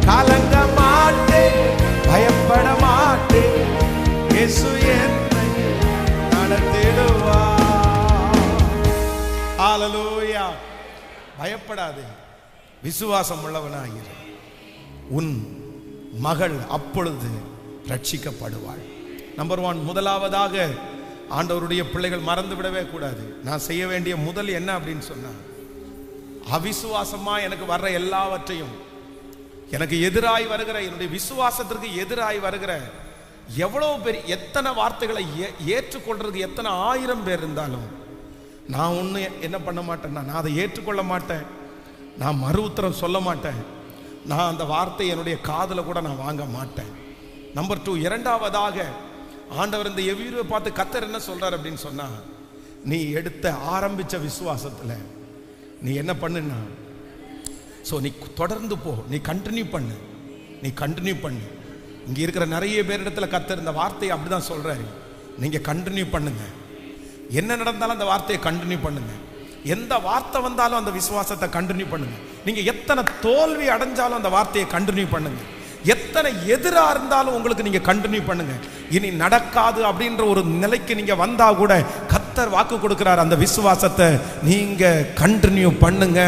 கலங்க மாட்டேன், பயப்பட மாட்டேன், இயேசு என்னை நடத்திடுவார். ஹல்லேலூயா. பயப்படாதே, விசுவாசம் உள்ளவனாயிரு. உன் மகள் அப்பொழுது ரட்சிக்கப்படுவாள். நம்பர் 1, முதலாவதாக ஆண்டவருடைய பிள்ளைகள் மறந்து விடவே கூடாது. நான் செய்ய வேண்டிய முதல் என்ன அப்படின்னு சொன்னா, அவிசுவாசமா எனக்கு வர்ற எல்லாவற்றையும், எனக்கு எதிராய் வருகிற, என்னுடைய விசுவாசத்திற்கு எதிராய் வருகிற எவ்வளவு பெரிய எத்தனை வார்த்தைகளை ஏற்றுக்கொள்றது எத்தனை 1000 பேர் இருந்தாலும் நான் ஒன்று என்ன பண்ண மாட்டேன்னா, நான் அதை ஏற்றுக்கொள்ள மாட்டேன். நான் மறு உத்தரம் சொல்ல மாட்டேன். நான் அந்த வார்த்தை என்னுடைய காதில் கூட நான் வாங்க மாட்டேன். நம்பர் 2, இரண்டாவதாக ஆண்டவர் இந்த எவ்வீரை பார்த்து கர்த்தர் என்ன சொல்றார் அப்படின்னு சொன்னா, நீ எடுத்த ஆரம்பிச்ச விசுவாசத்துல நீ என்ன பண்ணுன்னா, நீ தொடர்ந்து போ, நீ கண்டினியூ பண்ணு, நீ கண்டினியூ பண்ணு. இங்க இருக்கிற நிறைய பேரிடத்துல கர்த்தர் இந்த வார்த்தையை அப்படிதான் சொல்றாரு. நீங்க கண்டினியூ பண்ணுங்க. என்ன நடந்தாலும் அந்த வார்த்தையை கண்டினியூ பண்ணுங்க. எந்த வார்த்தை வந்தாலும் அந்த விசுவாசத்தை கண்டினியூ பண்ணுங்க. நீங்க எத்தனை தோல்வி அடைஞ்சாலும் அந்த வார்த்தையை கண்டினியூ பண்ணுங்க. எத்தனை எதிரா இருந்தாலும் உங்களுக்கு நீங்க கண்டினியூ பண்ணுங்க. இனி நடக்காது அப்படின்ற ஒரு நிலைக்கு நீங்க வந்தா கூட கர்த்தர் வாக்கு கொடுக்கிறார், அந்த விசுவாசத்தை நீங்க கண்டினியூ பண்ணுங்க.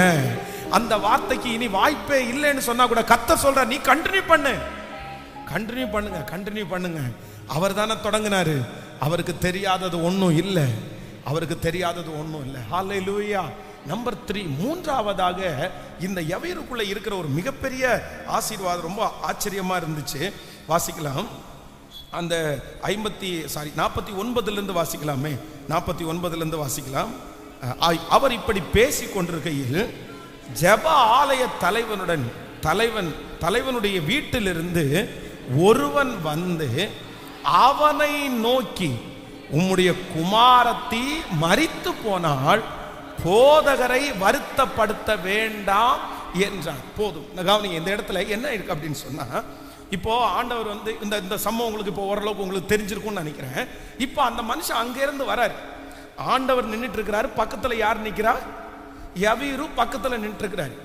அந்த வார்த்தைக்கு இனி வாய்ப்பே இல்லைன்னு சொன்னா கூட கர்த்தர் சொல்றார், நீ கண்டினியூ பண்ணு, கண்டினியூ பண்ணுங்க, கண்டினியூ பண்ணுங்க. அவர் தானே தொடங்கினாரு. அவருக்கு தெரியாதது ஒன்றும் இல்லை, அவருக்கு தெரியாதது ஒன்றும் இல்லை. ஹல்லேலூயா. நம்பர் 3, மூன்றாவதாக இந்த யவீருக்குள்ள இருக்கிற ஒரு மிகப்பெரிய ஆசீர்வாதம் ரொம்ப ஆச்சரியமா இருந்துச்சு. வாசிக்கலாம். அந்த 49 வாசிக்கலாமே, 49 வாசிக்கலாம். அவர் இப்படி பேசி கொண்டிருக்கையில் ஜெப ஆலய தலைவனுடைய வீட்டிலிருந்து ஒருவன் வந்து அவனை நோக்கி, உம்முடைய குமாரத்தி மரித்து போனால் போதகரை வருத்தப்படுத்த வேண்டாம் என்றார். போதும். கவனிங்க, இந்த இடத்துல என்ன இருக்கு அப்படின்னு சொன்னா, இப்போ ஆண்டவர் வந்து இந்த சம்பவம் உங்களுக்கு இப்போ ஓரளவுக்கு உங்களுக்கு தெரிஞ்சிருக்கும்னு நினைக்கிறேன். இப்போ அந்த மனுஷன் அங்கிருந்து வராரு, ஆண்டவர் நின்றுட்டு இருக்கிறாரு. பக்கத்துல யார் நிற்கிறா? யவீரு பக்கத்துல நின்று இருக்கிறாரு.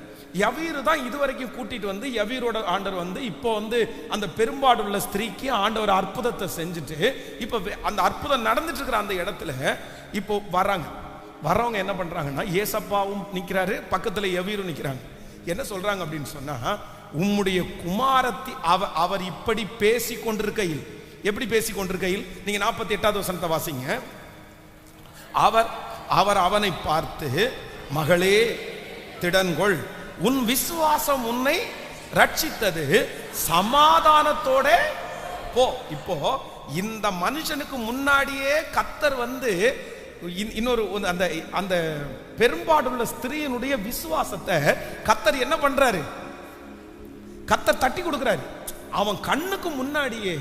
யவீரு தான் இதுவரைக்கும் கூட்டிட்டு வந்து யவீரோட ஆண்டவர் வந்து இப்போ வந்து அந்த பெரும்பாடுள்ள ஸ்திரீக்கு ஆண்டவர் அற்புதத்தை செஞ்சுட்டு இப்போ அந்த அற்புதம் நடந்துட்டு இருக்கிற அந்த இடத்துல இப்போ வரவங்க என்ன பண்றாங்கன்னா, ஏசப்பாவும் நிற்கிறாரு, பக்கத்துல யவீரும் நிற்கிறாங்க. என்ன சொல்றாங்க அப்படின்னு சொன்னா, உம்முடைய குமாரத்தி அவர் இப்படி பேசி கொண்டிருக்கையில், எப்படி பேசி கொண்டிருக்கையில், நீங்க 48வது வசனத்தை வாசிங்க. அவர் அவனை பார்த்து, மகளே திடன்கொள், உன் விசுவாசம் உன்னை ரட்சித்தது, சமாதானத்தோட போ. இப்போ இந்த மனுஷனுக்கு முன்னாடியே கர்த்தர் வந்து இன்னொரு அந்த அந்த பெரும்பாடுள்ள ஸ்திரீயினுடைய விசுவாசத்தை கர்த்தர் என்ன பண்றாரு? கர்த்தர் தட்டி கொடுக்கிறாரு. அவன் கண்ணுக்கு முன்னாடியே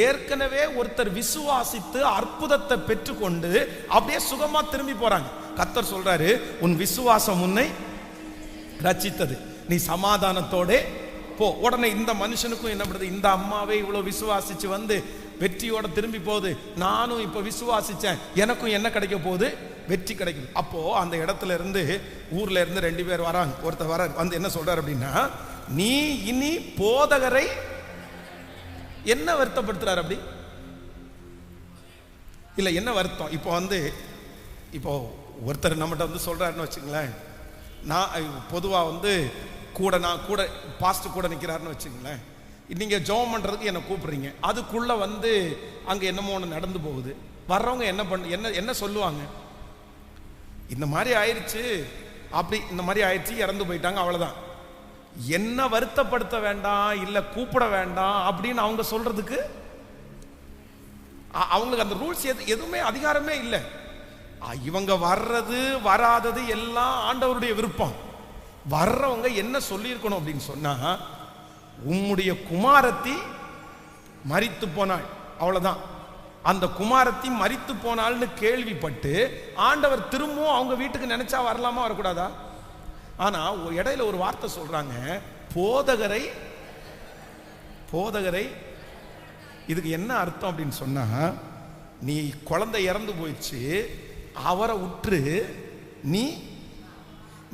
ஏற்கனவே ஒருத்தர் விசுவாசித்து அற்புதத்தை பெற்றுக்கொண்டு அப்படியே சுகமா திரும்பி போறாங்க. கர்த்தர் சொல்றாரு, உன் விசுவாசம் உன்னை ரட்சித்தது, நீ சமாதானத்தோட போ. உடனே இந்த மனுஷனுக்கும் என்ன பண்றது? இந்த அம்மாவே இவ்வளவு விசுவாசிச்சு வந்து வெற்றியோட திரும்பி போகுது. நானும் இப்ப விசுவாசிச்சேன், எனக்கும் என்ன கிடைக்க போகுது? வெற்றி கிடைக்குது. அப்போ அந்த இடத்துல இருந்து ஊர்ல இருந்து 2 பேர் வராங்க. ஒருத்தர் வர வந்து என்ன சொல்றாரு அப்படின்னா, நீ இனி போதகரை என்ன வருத்தப்படுத்துறாரு? அப்படி இல்ல, என்ன வருத்தம்? இப்போ ஒருத்தர் நம்மகிட்ட வந்து சொல்றாருன்னு வச்சுங்களேன், நான் பொதுவா வந்து நான் கூட பாஸ்டர் கூட நிற்கிறாருன்னு வச்சுங்களேன், நீங்கள் ஜெபம் பண்ணுறதுக்கு என்னை கூப்பிடுறீங்க, அதுக்குள்ளே வந்து அங்கே என்னமோ ஒன்று நடந்து போகுது. வர்றவங்க என்ன சொல்லுவாங்க? இந்த மாதிரி ஆயிடுச்சு, அப்படி இந்த மாதிரி ஆயிடுச்சு, இறந்து போயிட்டாங்க, அவ்வளோதான். என்ன வருத்தப்படுத்த வேண்டாம், இல்லை கூப்பிட வேண்டாம் அப்படின்னு அவங்க சொல்றதுக்கு அவங்களுக்கு அந்த ரூல்ஸ் எதுவுமே அதிகாரமே இல்லை. இவங்க வர்றது வராதது எல்லாம் ஆண்டவருடைய விருப்பம். வர்றவங்க என்ன சொல்லியிருக்கணும் அப்படின்னு சொன்னா, உம்முடைய குமாரத்தி மரித்து போனாள், அவ்வளவுதான். அந்த குமாரத்தி மரித்து போனாள்னு கேள்விப்பட்டு ஆண்டவர் திரும்பவும் அவங்க வீட்டுக்கு நினைச்சா வரலாமா, வரக்கூடாதா? ஆனா இடையில ஒரு வார்த்தை சொல்றாங்க, போதகரை. இதுக்கு என்ன அர்த்தம் அப்படின்னு சொன்னா, நீ குழந்தை இறந்து போயிடுச்சு, அவரை உற்று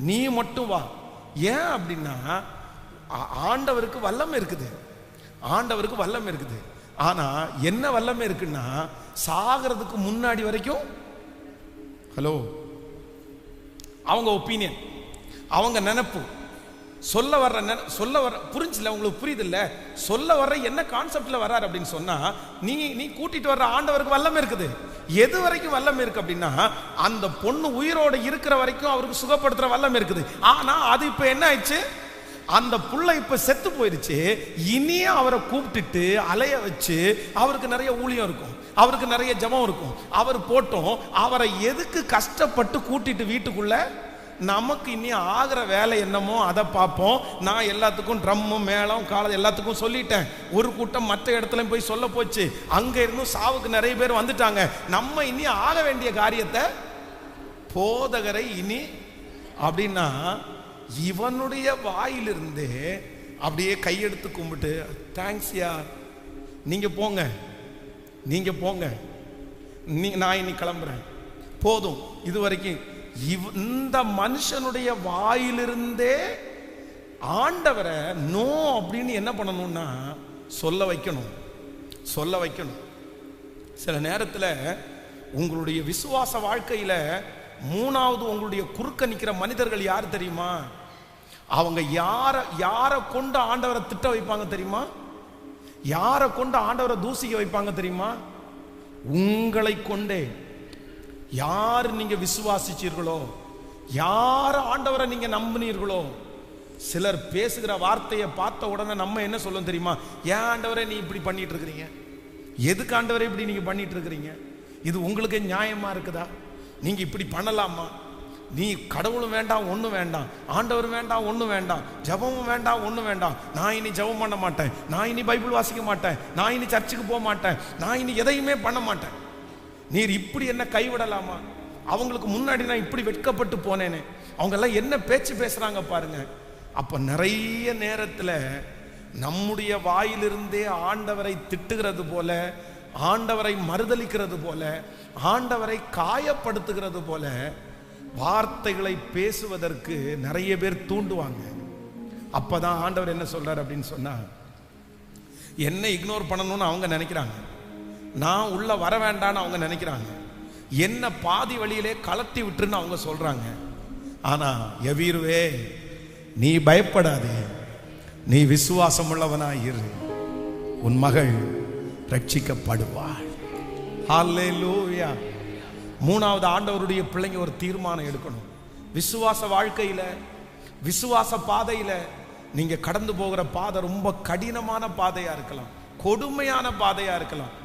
நீ மட்டும் வா. ஏன் அப்படின்னா, ஆண்டவருக்கு வல்லமை இருக்குது. ஆனா என்ன வல்லமை இருக்குன்னா, சாகிறதுக்கு முன்னாடி வரைக்கும் ஹலோ அவங்க ஒப்பீனியன், அவங்க நினைப்பு, சொல்ல வர்ற புரிஞ்சுல உங்களுக்கு புரியுது இல்ல? சொல்ல வர்ற என்ன கான்செப்ட்ல வர்றாரு அப்படின்னு சொன்னா, நீ கூட்டிட்டு வர்ற ஆண்டவருக்கு வல்லமை இருக்குது. எது வரைக்கும் வல்லமை இருக்கு அப்படின்னா, அந்த பொண்ணு உயிரோட இருக்கிற வரைக்கும் அவருக்கு சுகப்படுத்துற வல்லமை இருக்குது. ஆனா அது இப்ப என்ன ஆயிடுச்சு? அந்த புள்ள இப்ப செத்து போயிருச்சு. இனியே அவரை கூப்பிட்டுட்டு அலைய வச்சு, அவருக்கு நிறைய ஊழியம் இருக்கும், அவருக்கு நிறைய ஜெபம் இருக்கும், அவர் போட்டோம். அவரை எதுக்கு கஷ்டப்பட்டு கூட்டிட்டு வீட்டுக்குள்ள? நமக்கு இனி ஆகிற வேலை என்னமோ அதை பார்ப்போம். நான் எல்லாத்துக்கும் ட்ரம்மு மேளம் காலம் எல்லாத்துக்கும் சொல்லிட்டேன். ஒரு கூட்டம் மற்ற இடத்துல போய் சொல்ல போச்சு, அங்க இருந்தும் சாவுக்கு நிறைய பேர் வந்துட்டாங்க. நம்ம இனி ஆக வேண்டிய காரியத்தை போதகரை இனி அப்படின்னா, இவனுடைய வாயிலிருந்து அப்படியே கையெடுத்து கும்பிட்டு, தேங்க்ஸ் யா, நீங்க போங்க, நான் இனி கிளம்புறேன், போதும். இது வரைக்கும் இந்த மனுஷனுடைய வாயிலிருந்தே ஆண்டவரை நோ அப்படின்னு என்ன பண்ணணும்னா சொல்ல வைக்கணும். சில நேரத்தில் உங்களுடைய விசுவாச வாழ்க்கையில மூணாவது உங்களுடைய குறுக்க நிற்கிற மனிதர்கள் யார் தெரியுமா? அவங்க யாரை கொண்டு ஆண்டவரை திட்ட வைப்பாங்க தெரியுமா? யாரை கொண்டு ஆண்டவரை தூசிக்க வைப்பாங்க தெரியுமா? உங்களை கொண்டே. யார் நீங்க விசுவாசிச்சீர்களோ, யார் ஆண்டவரை நீங்க நம்பினீர்களோ, சிலர் பேசுகிற வார்த்தையை பார்த்த உடனே நம்ம என்ன சொல்லும் தெரியுமா? ஏன் ஆண்டவரே நீ இப்படி பண்ணிட்டு இருக்கிறீங்க? எதுக்கு ஆண்டவரே இப்படி நீங்க பண்ணிட்டு இருக்கிறீங்க? இது உங்களுக்கு நியாயமா இருக்குதா? நீங்க இப்படி பண்ணலாமா? நீ கடவுளும் வேண்டாம், ஒன்றும் வேண்டாம், ஆண்டவர் வேண்டாம், ஒன்றும் வேண்டாம், ஜபமும் வேண்டாம், ஒன்றும் வேண்டாம், நான் இனி ஜபம் பண்ண மாட்டேன், நான் இனி பைபிள் வாசிக்க மாட்டேன், நான் இனி சர்ச்சுக்கு போக மாட்டேன், நான் இனி எதையுமே பண்ண மாட்டேன். நீர் இப்படி என்ன கைவிடலாமா? அவங்களுக்கு முன்னாடி நான் இப்படி வெட்கப்பட்டு போனேனே, அவங்க எல்லாம் என்ன பேச்சு பேசுறாங்க பாருங்க. அப்ப நிறைய நேரத்தில் நம்முடைய வாயிலிருந்தே ஆண்டவரை திட்டுகிறது போல, ஆண்டவரை மறுதலிக்கிறது போல, ஆண்டவரை காயப்படுத்துகிறது போல வார்த்தைகளை பேசுவதற்கு நிறைய பேர் தூண்டுவாங்க. அப்பதான் ஆண்டவர் என்ன சொல்றாரு அப்படின்னு சொன்னா, என்ன இக்னோர் பண்ணணும்னு அவங்க நினைக்கிறாங்க, நான் உள்ள வர வேண்டான்னு அவங்க நினைக்கிறாங்க, என்ன பாதி வழியிலே கலட்டி விட்டுருன்னு அவங்க சொல்றாங்க. ஆனா எவீருவே, நீ பயப்படாதே, நீ விசுவாசம் உள்ளவனாயிரு, உன் மகள் ரட்சிக்கப்படுவாள். ஹல்லேலூயா. மூணாவது, ஆண்டவருடைய பிள்ளைங்க ஒரு தீர்மானம் எடுக்கணும். விசுவாச வாழ்க்கையில, விசுவாச பாதையில நீங்க கடந்து போகிற பாதை ரொம்ப கடினமான பாதையா இருக்கலாம், கொடுமையான பாதையா இருக்கலாம்.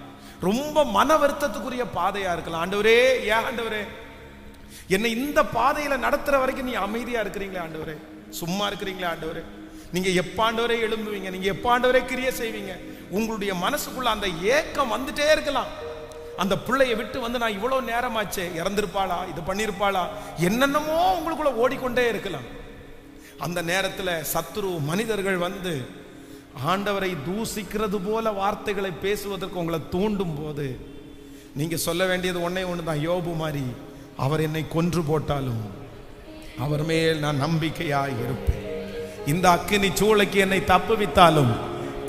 ரொம்ப மன வருத்தத்துக்குரிய பாதையா இருக்கலாம். ஆண்டவரே, ஏன் ஆண்டவரே என்னை இந்த பாதையில நடத்துற வரைக்கும் நீ அமைதியா இருக்கிறீங்களே ஆண்டவரே, சும்மா இருக்கிறீங்களே ஆண்டவரே, நீங்க எப்ப ஆண்டவரே எழும்புவீங்க, நீங்க எப்ப ஆண்டவரே கிரியை செய்வீங்க? உங்களுடைய மனசுக்குள்ள அந்த ஏக்கம் வந்துட்டே இருக்கலாம். அந்த பிள்ளையை விட்டு வந்து நான் இவ்வளவு நேரமாச்சே, இறந்திருப்பாளா, இது பண்ணிருப்பாளா, என்னென்னமோ உங்களுக்குள்ள ஓடிக்கொண்டே இருக்கலாம். அந்த நேரத்துல சத்துரு மனிதர்கள் வந்து ஆண்டவரை தூசிக்கிறது போல வார்த்தைகளை பேசுவதற்கு உங்களை தூண்டும் போது நீங்க சொல்ல வேண்டியது ஒன்னே ஒண்ணுதான், யோபு மாதிரி, அவர் என்னை கொன்று போட்டாலும் அவர் மேல் நான் நம்பிக்கையாய் இருப்பேன். இந்த அக்கினி சூளைக்கு என்னை தப்புவித்தாலும்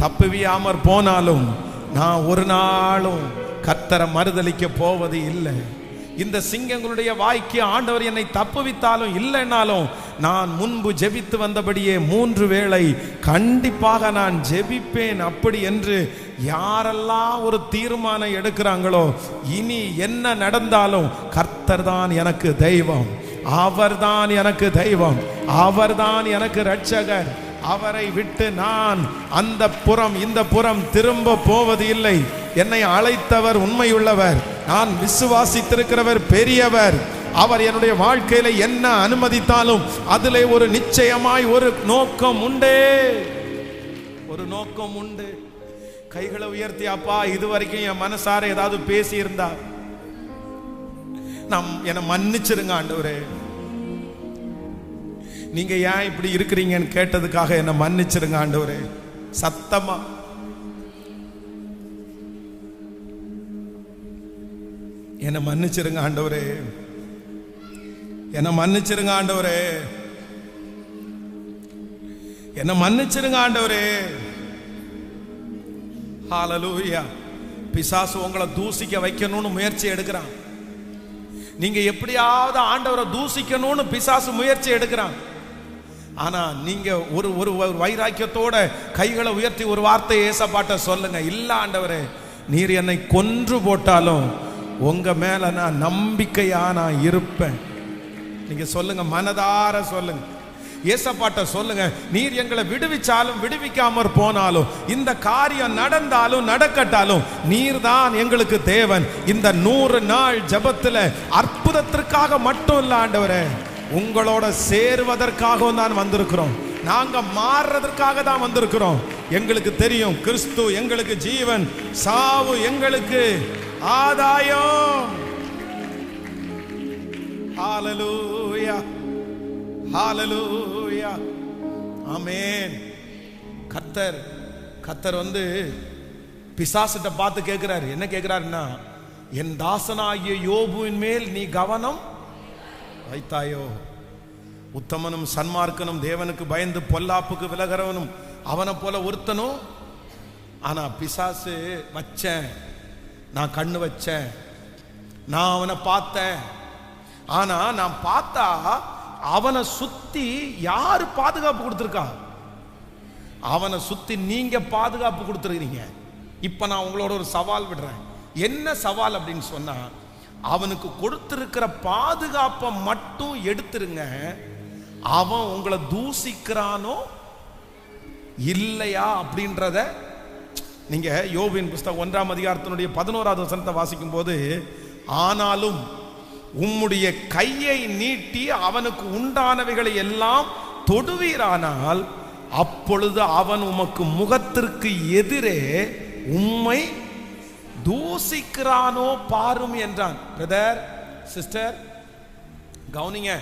தப்புவியாமற் போனாலும் நான் ஒரு நாளும் கர்த்தரை மறுதலிக்க போவது இல்லை. இந்த சிங்கங்களுடைய வாய்க்கு ஆண்டவர் என்னை தப்புவித்தாலும் இல்லைன்னாலும் நான் முன்பு ஜெபித்து வந்தபடியே 3 வேளை கண்டிப்பாக நான் ஜெபிப்பேன். அப்படி என்று யாரெல்லாம் ஒரு தீர்மானம் எடுக்கிறாங்களோ, இனி என்ன நடந்தாலும் கர்த்தர் தான் எனக்கு தெய்வம், அவர்தான் எனக்கு தெய்வம், அவர்தான் எனக்கு இரட்சகர், அவரை விட்டு நான் அந்த புறம் இந்த புறம் திரும்ப போவது இல்லை. என்னை அழைத்தவர் உண்மையுள்ளவர், நான் விசுவாசித்திருக்கிறவர் பெரியவர், அவர் என்னுடைய வாழ்க்கையில என்ன அனுமதித்தாலும் அதிலே ஒரு நிச்சயமாய் ஒரு நோக்கம் உண்டு, ஒரு நோக்கம் உண்டு. கைகளை உயர்த்தி, அப்பா இதுவரைக்கும் என் மனசார ஏதாவது பேசி இருந்தா என்னை மன்னிச்சிருங்க ஆண்டவரே, நீங்க ஏன் இப்படி இருக்கிறீங்கன்னு கேட்டதுக்காக என்னை மன்னிச்சிருங்க ஆண்டவரே, சத்தமா என்னை மன்னிச்சிருங்க ஆண்டவரே, என்னை மன்னிச்சிருங்க ஆண்டவரே, என்னை மன்னிச்சிருங்க ஆண்டவரே. ஹல்லேலூயா. பிசாசு உங்களை தூசிக்க வைக்கணும்னு முயற்சி எடுக்கிறான். நீங்க எப்படியாவது ஆண்டவரை தூசிக்கணும்னு பிசாசு முயற்சி எடுக்கிறான். ஆனா நீங்க ஒரு ஒரு வைராக்கியத்தோட கைகளை உயர்த்தி ஒரு வார்த்தை ஏசப்பாட்ட சொல்லுங்க, இல்ல ஆண்டவரே, நீர் என்னை கொன்று போட்டாலும் உங்க மேல நான் நம்பிக்கையா நான் இருப்பேன். நீங்க சொல்லுங்க, மனதார சொல்லுங்க, ஏசப்பாட்ட சொல்லுங்க, நீர் எங்களை விடுவிச்சாலும் விடுவிக்காமற் போனாலும், இந்த காரியம் நடந்தாலும் நடக்கட்டாலும் நீர் தான் எங்களுக்கு தேவன். இந்த 100 நாள் ஜெபத்துல அற்புதத்திற்காக மட்டும் இல்ல ஆண்டவரே, உங்களோட சேர்வதற்காகவும் தான் வந்திருக்கிறோம். நாங்க மாறுறதற்காக தான் வந்திருக்கிறோம். எங்களுக்கு தெரியும் கிறிஸ்து எங்களுக்கு ஜீவன், சாவு எங்களுக்கு ஆதாயம். ஹல்லேலூயா, ஹல்லேலூயா, ஆமென். கர்த்தர் வந்து பிசாசிட்ட பார்த்து கேட்கிறாரு. என்ன கேட்கிறாருன்னா, என் தாசனாகிய யோபுவின் மேல் நீ கவனம் வைத்தாயோ? உத்தமனும் சன்மார்க்கனும் தேவனுக்கு பயந்து பொல்லாப்புக்கு விலகிறவனும் அவனை போல ஒருத்தனும். ஆனா பிசாசு வச்சேன், நான் கண்ணு வச்சேன், நான் அவனை பார்த்தேன். ஆனா நான் பார்த்தா அவனை சுத்தி யாரு பாதுகாப்பு கொடுத்திருக்கா? அவனை சுத்தி நீங்க பாதுகாப்பு கொடுத்துருக்கீங்க. இப்ப நான் உங்களோட ஒரு சவால் விடுறேன். என்ன சவால் அப்படின்னு சொன்னா, அவனுக்கு கொடுத்திருக்கிற பாதுகாப்பை மட்டும் எடுத்துருங்க. அவன் உங்களை தூசிக்கிறானோ இல்லையா அப்படின்றத நீங்க யோபின் புஸ்தகம் 1ஆம் அதிகாரத்தினுடைய 11வது வசனத்தை வாசிக்கும் போது, ஆனாலும் உம்முடைய கையை நீட்டி அவனுக்கு உண்டானவைகளை எல்லாம் தொடுவீரானால் அப்பொழுது அவன் உமக்கு முகத்திற்கு எதிரே உம்மை தூசிக்கிறானோ பாரும் என்றான். பிரதர், சிஸ்டர், கவனிங்க.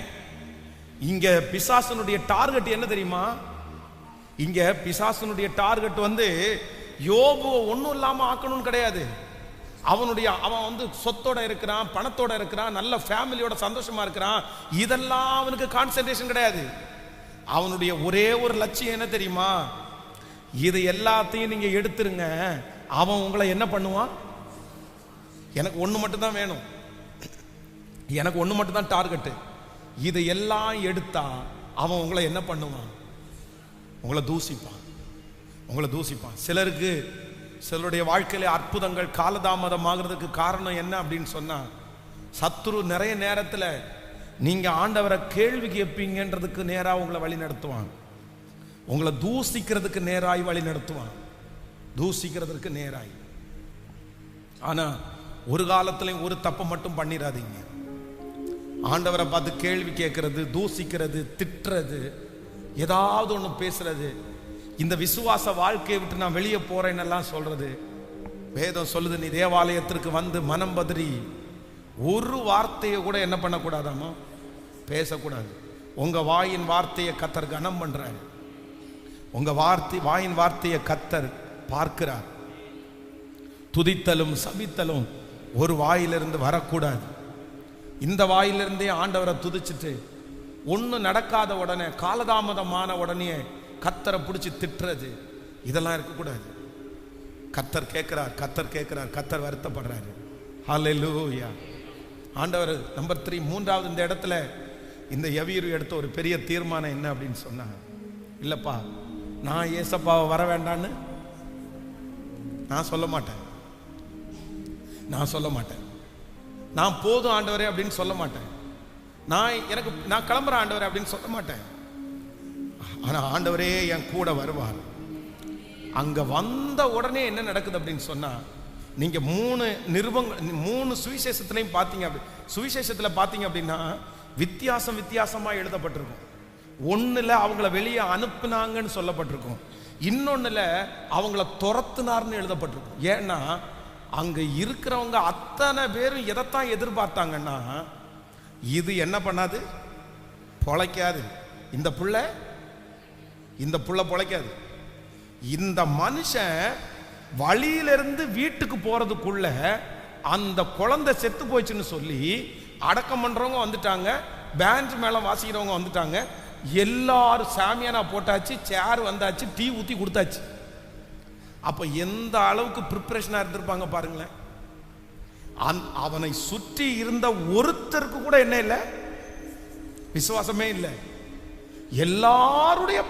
இங்க பிசாசனுடைய டார்கெட் என்ன தெரியுமா? இங்க பிசாசனுடைய டார்கெட் வந்து யோபுவை ஒன்றும் இல்லாம ஆக்கணும்னு கிடையாது. அவன் வந்து சொத்தோட இருக்கிறான், பணத்தோட இருக்கிறான், நல்ல ஃபேமிலியோட சந்தோஷமா இருக்கிறான், இதெல்லாம் அவனுக்கு கான்சென்ட்ரேஷன் கிடையாது. அவனுடைய ஒரே ஒரு லட்சியம் என்ன தெரியுமா? இது எல்லாத்தையும் நீங்க எடுத்துருங்க, அவன் உங்களை என்ன பண்ணுவான்? எனக்கு ஒன்று மட்டும் தான் வேணும், எனக்கு ஒன்று மட்டும் தான் டார்கெட்டு. இதை எல்லாம் எடுத்தா அவன் உங்களை என்ன பண்ணுவான்? உங்களை தூசிப்பான், உங்களை தூசிப்பான். சிலருடைய வாழ்க்கையில அற்புதங்கள் காலதாமதமாகிறதுக்கு காரணம் என்ன அப்படின்னு சொன்னா, சத்துரு நிறைய நேரத்தில் நீங்க ஆண்டவரை கேள்வி கேட்பீங்கன்றதுக்கு நேராக உங்களை வழி நடத்துவான், உங்களை தூசிக்கிறதுக்கு நேராய் வழி நடத்துவான், தூசிக்கிறதுக்கு நேராய். ஆனா ஒரு காலத்திலையும் ஒரு தப்பை மட்டும் பண்ணிடாதீங்க. ஆண்டவரை பார்த்து கேள்வி கேட்கறது, தூசிக்கிறது, திட்டுறது, ஏதாவது ஒன்று பேசுறது, இந்த விசுவாச வாழ்க்கையை விட்டு நான் வெளியே போறேன்னெல்லாம் சொல்றது. வேதம் சொல்லுது, நீ தேவாலயத்திற்கு வந்து மனம் பதறி ஒரு வார்த்தையை கூட என்ன பண்ணக்கூடாதாமா, பேசக்கூடாது. உங்க வாயின் வார்த்தையை கத்தர் கனம் பண்றாரு. உங்க வாயின் வார்த்தையை கத்தர் பார்க்கிறார். துதித்தலும் சபித்தலும் ஒரு வாயிலிருந்து வரக்கூடாது. இந்த வாயிலிருந்தே ஆண்டவரை துதிச்சுட்டு ஒன்று நடக்காத உடனே, காலதாமதமான உடனே கத்தரை பிடிச்சி திட்டுறது, இதெல்லாம் இருக்கக்கூடாது. கத்தர் கேட்கிறார், கத்தர் கேட்கிறார், கத்தர் வருத்தப்படுறாரு. ஹல்லேலூயா. ஆண்டவர் நம்பர் 3, மூன்றாவது இந்த இடத்துல இந்த யவீரு எடுத்த ஒரு பெரிய தீர்மானம் என்ன அப்படின்னு சொன்னாங்க, இல்லப்பா நான் ஏசப்பாவை வர வேண்டான்னு நான் சொல்ல மாட்டேன், நான் போதும் ஆண்டவரே அப்படின்னு சொல்ல மாட்டேன், நான் கிளம்புறேன் ஆண்டவரே அப்படின்னு சொல்ல மாட்டேன். ஆனா ஆண்டவரே என் கூட வருவார். அங்க வந்த உடனே என்ன நடக்குது அப்படின்னு சொன்னா, நீங்க 3 சுவிசேஷத்திலையும் சுவிசேஷத்துல பாத்தீங்க அப்படின்னா வித்தியாசமா எழுதப்பட்டிருக்கும். ஒண்ணுல அவங்கள வெளியே அனுப்புனாங்கன்னு சொல்லப்பட்டிருக்கும், இன்னொன்னுல அவங்கள துரத்துனார்னு எழுதப்பட்டிருக்கும். ஏன்னா அங்க இருக்கிறவங்க அத்தனை பேரும் எதைத்தான் எதிர்பார்த்தாங்கன்னா, இது என்ன பண்ணாது, பொழைக்காது, இந்த புள்ள பொழைக்காது. இந்த மனுஷன் வழியிலிருந்து வீட்டுக்கு போறதுக்குள்ள அந்த குழந்தை செத்து போயிடுச்சுன்னு சொல்லி அடக்கம் பண்றவங்க வந்துட்டாங்க, பேண்ட் மேல வாசிக்கிறவங்க வந்துட்டாங்க, எல்லாரும் சாமியானா போட்டாச்சு, சேர் வந்தாச்சு, டீ ஊத்தி கொடுத்தாச்சு. அப்ப எந்த அளவுக்கு ப்ரிப்பரேஷனா இருந்திருப்பாங்க பாருங்களேன். அவனை சுற்றி இருந்த ஒருத்தருக்கு கூட என்ன இல்லை, விசுவாசமே இல்லை. எல்லாருடைய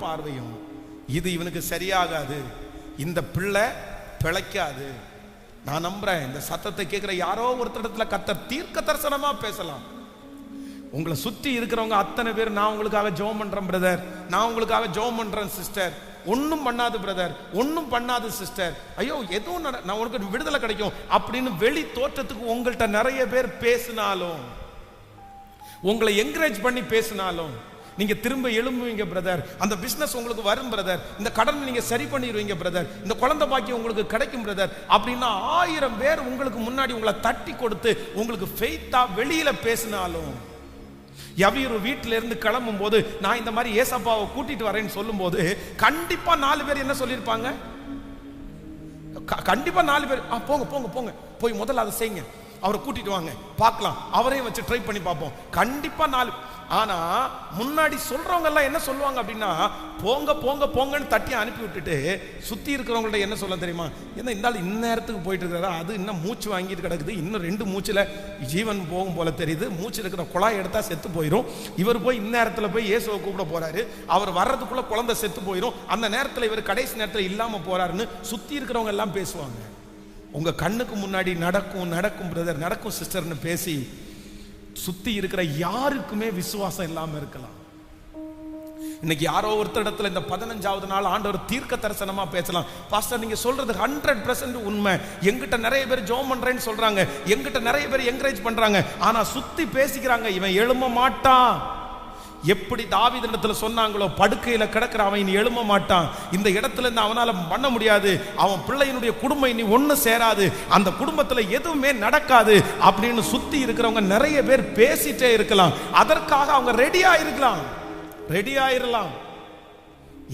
பார்வையும் இது இவனுக்கு சரியாகாது, இந்த பிள்ளை பிழைக்காது. நான் நம்புறேன் இந்த சத்தத்தை கேட்கிற யாரோ ஒருத்தடத்துல கத்தர் தீர்க்க தரிசனமா பேசலாம். உங்களை சுற்றி இருக்கிறவங்க அத்தனை பேர், நான் உங்களுக்காக ஜெபம் பண்றேன் பிரதர், நான் உங்களுக்காக ஜெபம் பண்றேன் சிஸ்டர், ஒன்னும் பண்ணாது பிரதர், ஒன்னும் பண்ணாது சிஸ்டர், ஐயோ எதுவும் நான் உனக்கு விடுதலை கிடைக்கும் அப்படின்னு வெளி தோற்றத்துக்கு உங்கள்கிட்ட நிறைய பேர் பேசினாலும், உங்களை என்கரேஜ் பண்ணி பேசினாலும், நீங்க திரும்ப எழும்புவீங்க பிரதர், அந்த பிசினஸ் உங்களுக்கு வரும் பிரதர், இந்த கடன் நீங்க சரி பண்ணிடுவீங்க பிரதர், இந்த குழந்தை பாக்கியம் உங்களுக்கு கிடைக்கும் பிரதர் அப்படின்னா 1000 பேர் உங்களுக்கு முன்னாடி உங்களை தட்டி கொடுத்து உங்களுக்கு ஃபெய்த்தா வெளியில பேசினாலும், யவீரு வீட்டில இருந்து கிளம்பும் போது நான் இந்த மாதிரி ஏசப்பாவை கூட்டிட்டு வரேன்னு சொல்லும் போது கண்டிப்பா 4 பேர் என்ன சொல்லியிருப்பாங்க, கண்டிப்பா 4 பேர் போங்க போய் முதல்ல அதை செய்யுங்க, அவரை கூட்டிட்டு வாங்க பார்க்கலாம், அவரையும் வச்சு ட்ரை பண்ணி பார்ப்போம், கண்டிப்பா 4. ஆனா முன்னாடி சொல்றவங்க எல்லாம் என்ன சொல்லுவாங்க அப்படின்னா, போங்கன்னு தட்டி அனுப்பி விட்டுட்டு சுத்தி இருக்கிறவங்கள்ட்ட என்ன சொல்ல தெரியுமா, என்ன இந்த ஆள் இந்நேரத்துக்கு போயிட்டு இருக்கிறா, அது இன்னும் மூச்சு வாங்கிட்டு கிடக்குது, இன்னும் 2 மூச்சுல ஜீவன் போகும் போல தெரியுது, மூச்சு இருக்கிற குழாய் எடுத்தா செத்து போயிடும், இவர் போய் இந்நேரத்துல போய் இயேசுவை கூப்பிட போறாரு, அவர் வர்றதுக்குள்ள குழந்தை செத்து போயிடும், அந்த நேரத்துல இவர் கடைசி நேரத்துல இல்லாம போறாருன்னு சுத்தி இருக்கிறவங்க எல்லாம் பேசுவாங்க. உங்க கண்ணுக்கு முன்னாடி நடக்கும் பிரதர், நடக்கும் சிஸ்டர்னு பேசி சுத்தி இருக்கிற யாருக்குமே விசுவாசம் இல்லாம இருக்கலாம். இன்னைக்கு யாரோ ஒருத்தரிடத்துல இந்த 15வது நாள் ஆண்டவர் தீர்க்க தரிசனமா பேசலாம், பாஸ்டர் நீங்க சொல்றது 100% உண்மை, எங்கிட்ட நிறைய பேர் ஜெபம் பண்றேன்னு சொல்றாங்க, எங்கிட்ட நிறைய பேர் என்கரேஜ் பண்றாங்க, ஆனா சுத்தி பேசிக்கிறாங்க இவன் எழும்ப மாட்டான். எப்படி தாவீதிடத்துல சொன்னாங்களோ, படுக்கையில கிடக்கிற அவன் இனி எழும்ப மாட்டான், இந்த இடத்துல இருந்து அவனால பண்ண முடியாது, அவன் பிள்ளையினுடைய குடும்பம் இனி ஒண்ணு சேராது, அந்த குடும்பத்துல எதுவுமே நடக்காது அப்படின்னு சுத்தி இருக்கிறவங்க நிறைய பேர் பேசிட்டே இருக்கலாம். அதற்காக அவங்க ரெடியா இருக்கலாம்,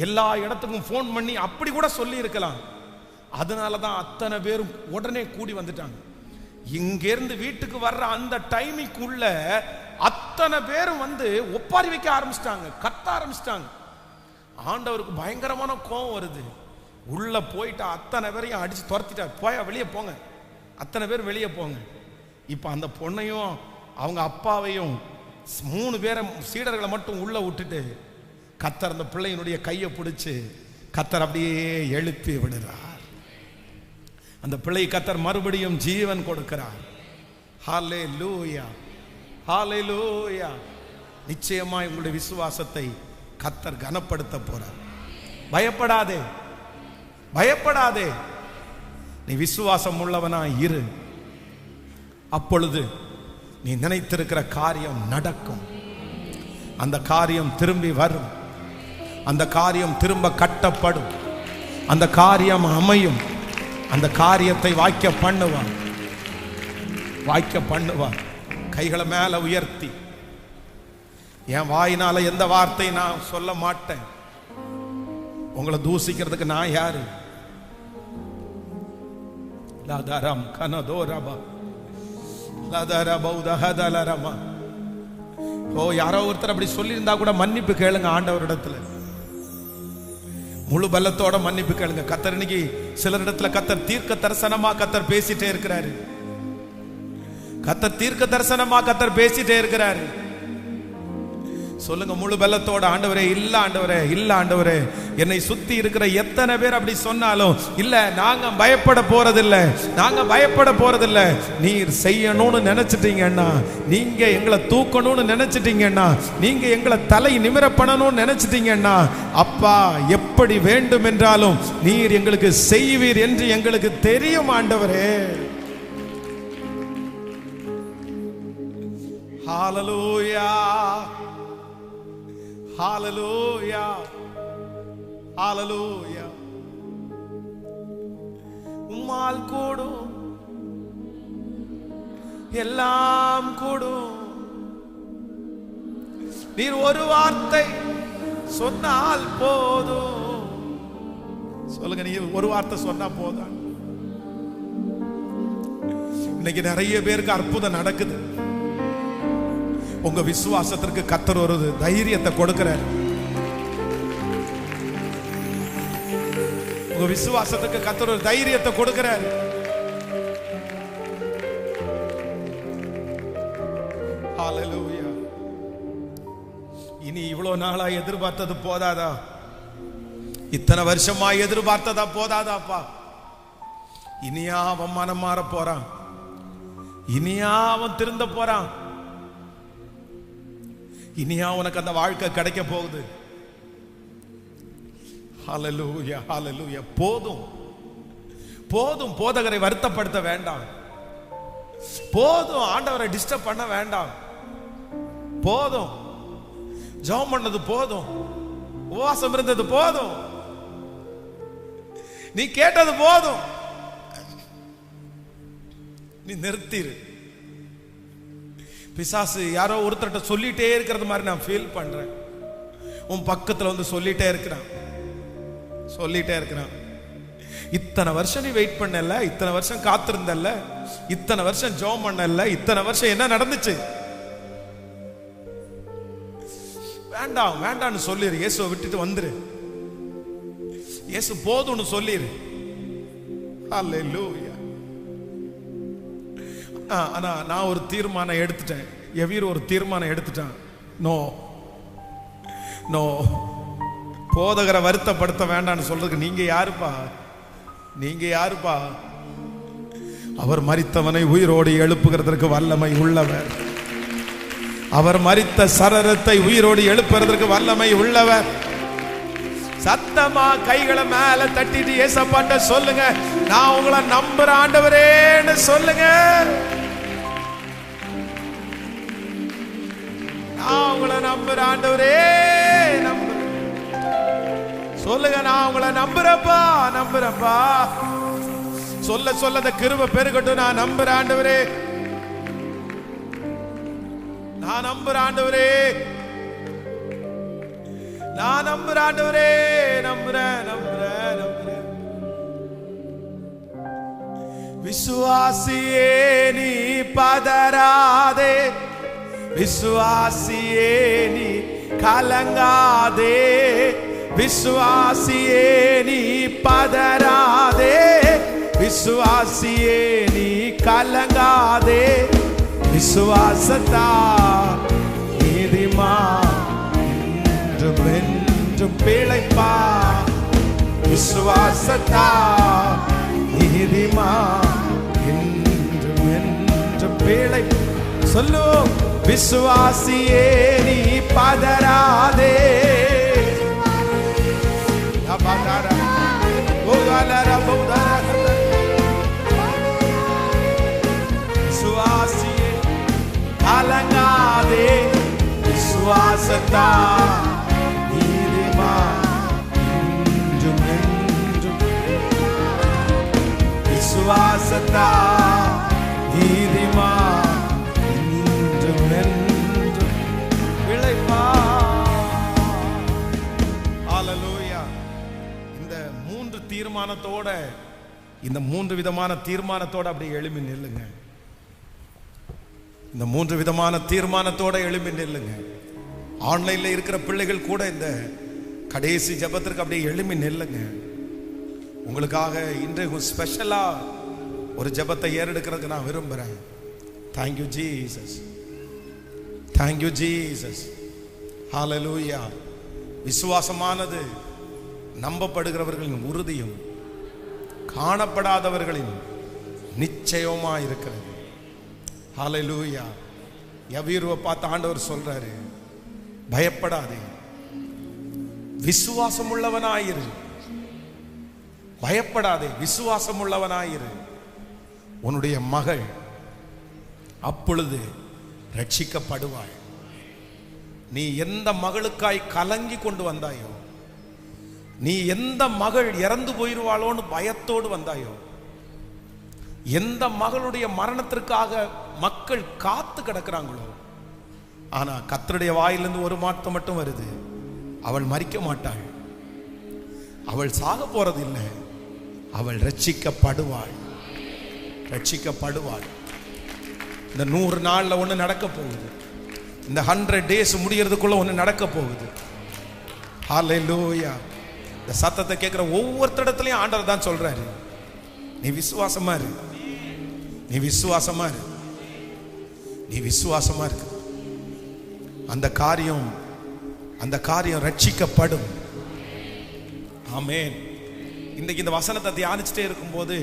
எல்லா இடத்துக்கும் போன் பண்ணி அப்படி கூட சொல்லி இருக்கலாம். அதனாலதான் அத்தனை பேரும் உடனே கூடி வந்துட்டாங்க. இங்கிருந்து வீட்டுக்கு வர்ற அந்த டைமிங்குள்ள அத்தனை பேரும் வந்து ஒப்பாரி வைக்க ஆரம்பிச்சிட்டாங்க, கத்த ஆரம்பிச்சிட்டாங்க. ஆண்டவருக்கு பயங்கரமான கோபம் வருது. உள்ள போயிட்டு அத்தனை பேரையும் அடிச்சு துரத்திட்டார், போய் வெளியே போங்க, அத்தனை பேர் வெளியே போங்க. இப்ப அந்த பொண்ணையும் அவங்க அப்பாவையும் 3 பேரை சீடர்களை மட்டும் உள்ள விட்டுட்டு கத்தர் அந்த பிள்ளையினுடைய கையை பிடிச்சு கத்தர் அப்படியே எழுப்பி விடுறார். அந்த பிள்ளை கத்தர் மறுபடியும் ஜீவன் கொடுக்கிறார். ஹல்லேலூயா, ஹல்லேலூயா. நிச்சயமாய் உங்களுடைய விசுவாசத்தை கத்தர் கனப்படுத்த போறார். பயப்படாதே. நீ விசுவாசம் உள்ளவனா இரு. அப்பொழுது நீ நினைத்திருக்கிற காரியம் நடக்கும். அந்த காரியம் திரும்பி வரும். அந்த காரியம் திரும்ப கட்டப்படும். அந்த காரியம் அமையும். அந்த காரியத்தை வாய்க்க பண்ணுவார். வாய்க்க பண்ணுவார். கைகளை மேல உயர்த்தி, என் வாயினால எந்த வார்த்தை நான் சொல்ல மாட்டேன். உங்களை தூசிக்கிறதுக்கு நான் யாரு? லதரம் கனதோரபா லதரபௌதஹதலரமா. ஓ, யாரோ ஒருத்தர் அப்படி சொல்லியிருந்தா கூட மன்னிப்பு கேளுங்க ஆண்டவரிடத்துல. முழு பலத்தோட மன்னிப்பு கேளுங்க. கர்த்தர் இன்னைக்கு சிலர் இடத்துல கர்த்தர் தீர்க்க தரிசனமா கர்த்தர் பேசிட்டே இருக்கிறாரு. கர்த்தர் தீர்க்க தரிசனமா கர்த்தர் பேசிட்டே இருக்கிறாரு. சொல்லுங்க முழு பலத்தோட, ஆண்டவரே இல்ல ஆண்டவரே, இல்ல ஆண்டவரே. என்னை சுத்தி இருக்கிற எத்தனை பேர் அப்படி சொன்னாலும் இல்ல, நாங்க பயப்பட போறதில்லை, நாங்க பயப்பட போறதில்லை. நீர் செய்யணும்னு நினைச்சிட்டீங்கன்னா, நீங்க எங்களை தூக்கணும்னு நினைச்சிட்டீங்கன்னா, நீங்க எங்களை தலை நிமிர பண்ணணும்னு நினைச்சிட்டீங்கன்னா, அப்பா எப்படி வேண்டும் என்றாலும் நீர் எங்களுக்கு செய்வீர் என்று எங்களுக்கு தெரியும் ஆண்டவரே. ஹalleluya, ஹalleluya, ஹalleluya. உம்மால் கூடும், எல்லாம் கூடும். நீர் ஒரு வார்த்தை சொன்னால் போதும். சொல்லுங்க, நீ ஒரு வார்த்தை சொன்னா போதும். இன்னைக்கு நிறைய பேருக்கு அற்புதம் நடக்குது. உங்க விசுவாசத்திற்கு கர்த்தர் ஒரு தைரியத்தை கொடுக்கிறார். உங்க விசுவாசத்துக்கு கர்த்தர் ஒரு தைரியத்தை கொடுக்கிறார். ஹalleluya. இனி இவ்வளவு நாளா எதிர்பார்த்தது போதாதா? இத்தனை வருஷமா எதிர்பார்த்ததா போதாதாப்பா? இனியா அவன் மனம் மாற போறான்? இனியா அவன் திருந்த போறான்? இனியா உனக்கு அந்த வாழ்க்கை கிடைக்க போகுது? ஹalleluya, ஹalleluya. போதும் போதும். போதகரை வருத்தப்படுத்த வேண்டாம். போதும். ஆண்டவரை டிஸ்டர்ப் பண்ண வேண்டாம். போதும். ஜெபம் பண்ணது போதும். உபவாசம் இருந்தது போதும். நீ கேட்டது போதும். நீ நிறுத்திரு. பிசாசு யாரோ ஒருத்தர்கிட்ட சொல்லிட்டே இருக்கிறது மாதிரி நான் ஃபீல் பண்றேன். உன் பக்கத்துல வந்து சொல்லிட்டே இருக்கிறான், சொல்லிட்டே இருக்கிறான். இத்தனை வருஷம் நீ வெயிட் பண்ணல, இத்தனை வருஷம் காத்திருந்தல்ல, இத்தனை வருஷம் ஜெபம் பண்ணல, இத்தனை வருஷம் என்ன நடந்துச்சு? வேண்டாம் வேண்டாம்னு சொல்லிரு. இயேசுவை விட்டுட்டு வந்துரு. இயேசு போதும்னு சொல்லிரு. ஹalleluya. ஆனா நான் ஒரு தீர்மானம் எடுத்துட்டேன். எவீர் ஒரு தீர்மானம் எடுத்துட்டான். நோ நோ, போதகரை வருத்தப்படுத்த வேண்டாம்னு சொல்றதுக்கு நீங்க யாருப்பா? நீங்க யாருப்பா? அவர் மரித்தவனை உயிரோடு எழுப்புகிறதற்கு வல்லமை உள்ளவர். அவர் மரித்த சரீரத்தை உயிரோடு எழுப்புறதற்கு வல்லமை உள்ளவர். சத்தமா கைகளை மேல தட்டிட்டு ஏசப்பாட்ட சொல்லுங்க, நான் உங்களை நம்புற ஆண்டவரேன்னு சொல்லுங்க. நான் உங்களை நம்புற ஆண்டவரே, நம்புறேன் சொல்லுங்க. நான் உங்களை நம்புறப்பா, நம்புறப்பா. சொல்ல சொல்ல அந்த கிருபை பெருகட்டும். நான் நம்புற ஆண்டவரே, நான் நம்புற ஆண்டவரே, நான் நம்புற ஆண்டவரே, நம்புறேன் நம்புறேன் நம்புறேன். விசுவாசியே நீ பதறாதே, விசுவாசியே நீ கலங்காதே, விசுவாசியே நீ பதறாதே, விசுவாசியே நீ கலங்காதே. விசுவாசத்தா நீதிமான் என்றும் என்றும் பிழைப்பா. விசுவாசத்தா நீதிமான் என்றும் என்றும் பிழைப்பா. சொல்லு, விசுவாசியே நீ பதறாதே. விசுவாசத்தா நீதிமான் என்றும் என்றும், விசுவாசத்தா நீதிமான் என்றும் என்றும் பிழைப்பான். ஹல்லேலூயா. இந்த 3 தீர்மானத்தோட, இந்த 3 விதமான தீர்மானத்தோட அப்படியே எழும்பி நில்லுங்க. இந்த 3 விதமான தீர்மானத்தோட எழும்பி நில்லுங்க. ஆன்லைன்ல இருக்கிற பிள்ளைகள் கூட இந்த கடைசி ஜெபத்திற்கு அப்படியே எழும்பி நில்லுங்க. உங்களுக்காக இன்றைக்கு ஸ்பெஷலா ஒரு ஜெபத்தை ஏறெடுக்கிறதுக்கு நான் விரும்புறேன். Thank you Jesus, thank you Jesus. Hallelujah. விசுவாசமானது நம்பப்படுகிறவர்களின் உறுதியும் காணப்படாதவர்களின் நிச்சயமா இருக்கிறது. ஹல்லேலூயா. யவீருவை பார்த்து ஆண்டவர் சொல்றாரு, பயப்படாதே, விசுவாசம் உள்ளவனாயிரு. பயப்படாதே, விசுவாசம் உள்ளவனாயிரு. உன்னுடைய மகள் அப்பொழுது ரட்சிக்கப்படுவாள். நீ எந்த மகளுக்காய் கலங்கி கொண்டு வந்தாயோ, நீ எந்த மகள் இறந்து போயிருவாளோன்னு பயத்தோடு வந்தாயோ, எந்த மகளுடைய மரணத்திற்காக மக்கள் காத்து கிடக்கிறாங்களோ, ஆனா கர்த்தருடைய வாயிலிருந்து ஒரு வார்த்தை மட்டும் வருது, அவள் மரிக்க மாட்டாள், அவள் சாக போறது இல்லை, அவள் ரட்சிக்கப்படுவாள், ரட்சிக்கப்படுவாள். இந்த 100 நாள்ல ஒண்ணு நடக்க போகுது. இந்த 100 days முடியறதுக்குள்ள ஒண்ணு நடக்க போகுது. ஹல்லேலூயா. இந்த சத்தத்தை கேட்கிற ஒவ்வொருத்தடத்துலயும் ஆண்டவர் தான் சொல்றாரு, நீ விசுவாசமா இரு, நீ விசுவாசமா இரு, நீ விசுவாசமா இருக்கு. அந்த காரியம் ரட்சிக்கப்படும். ஆமென். இன்னைக்கு இந்த வசனத்தை தியானிச்சுட்டே இருக்கும்போது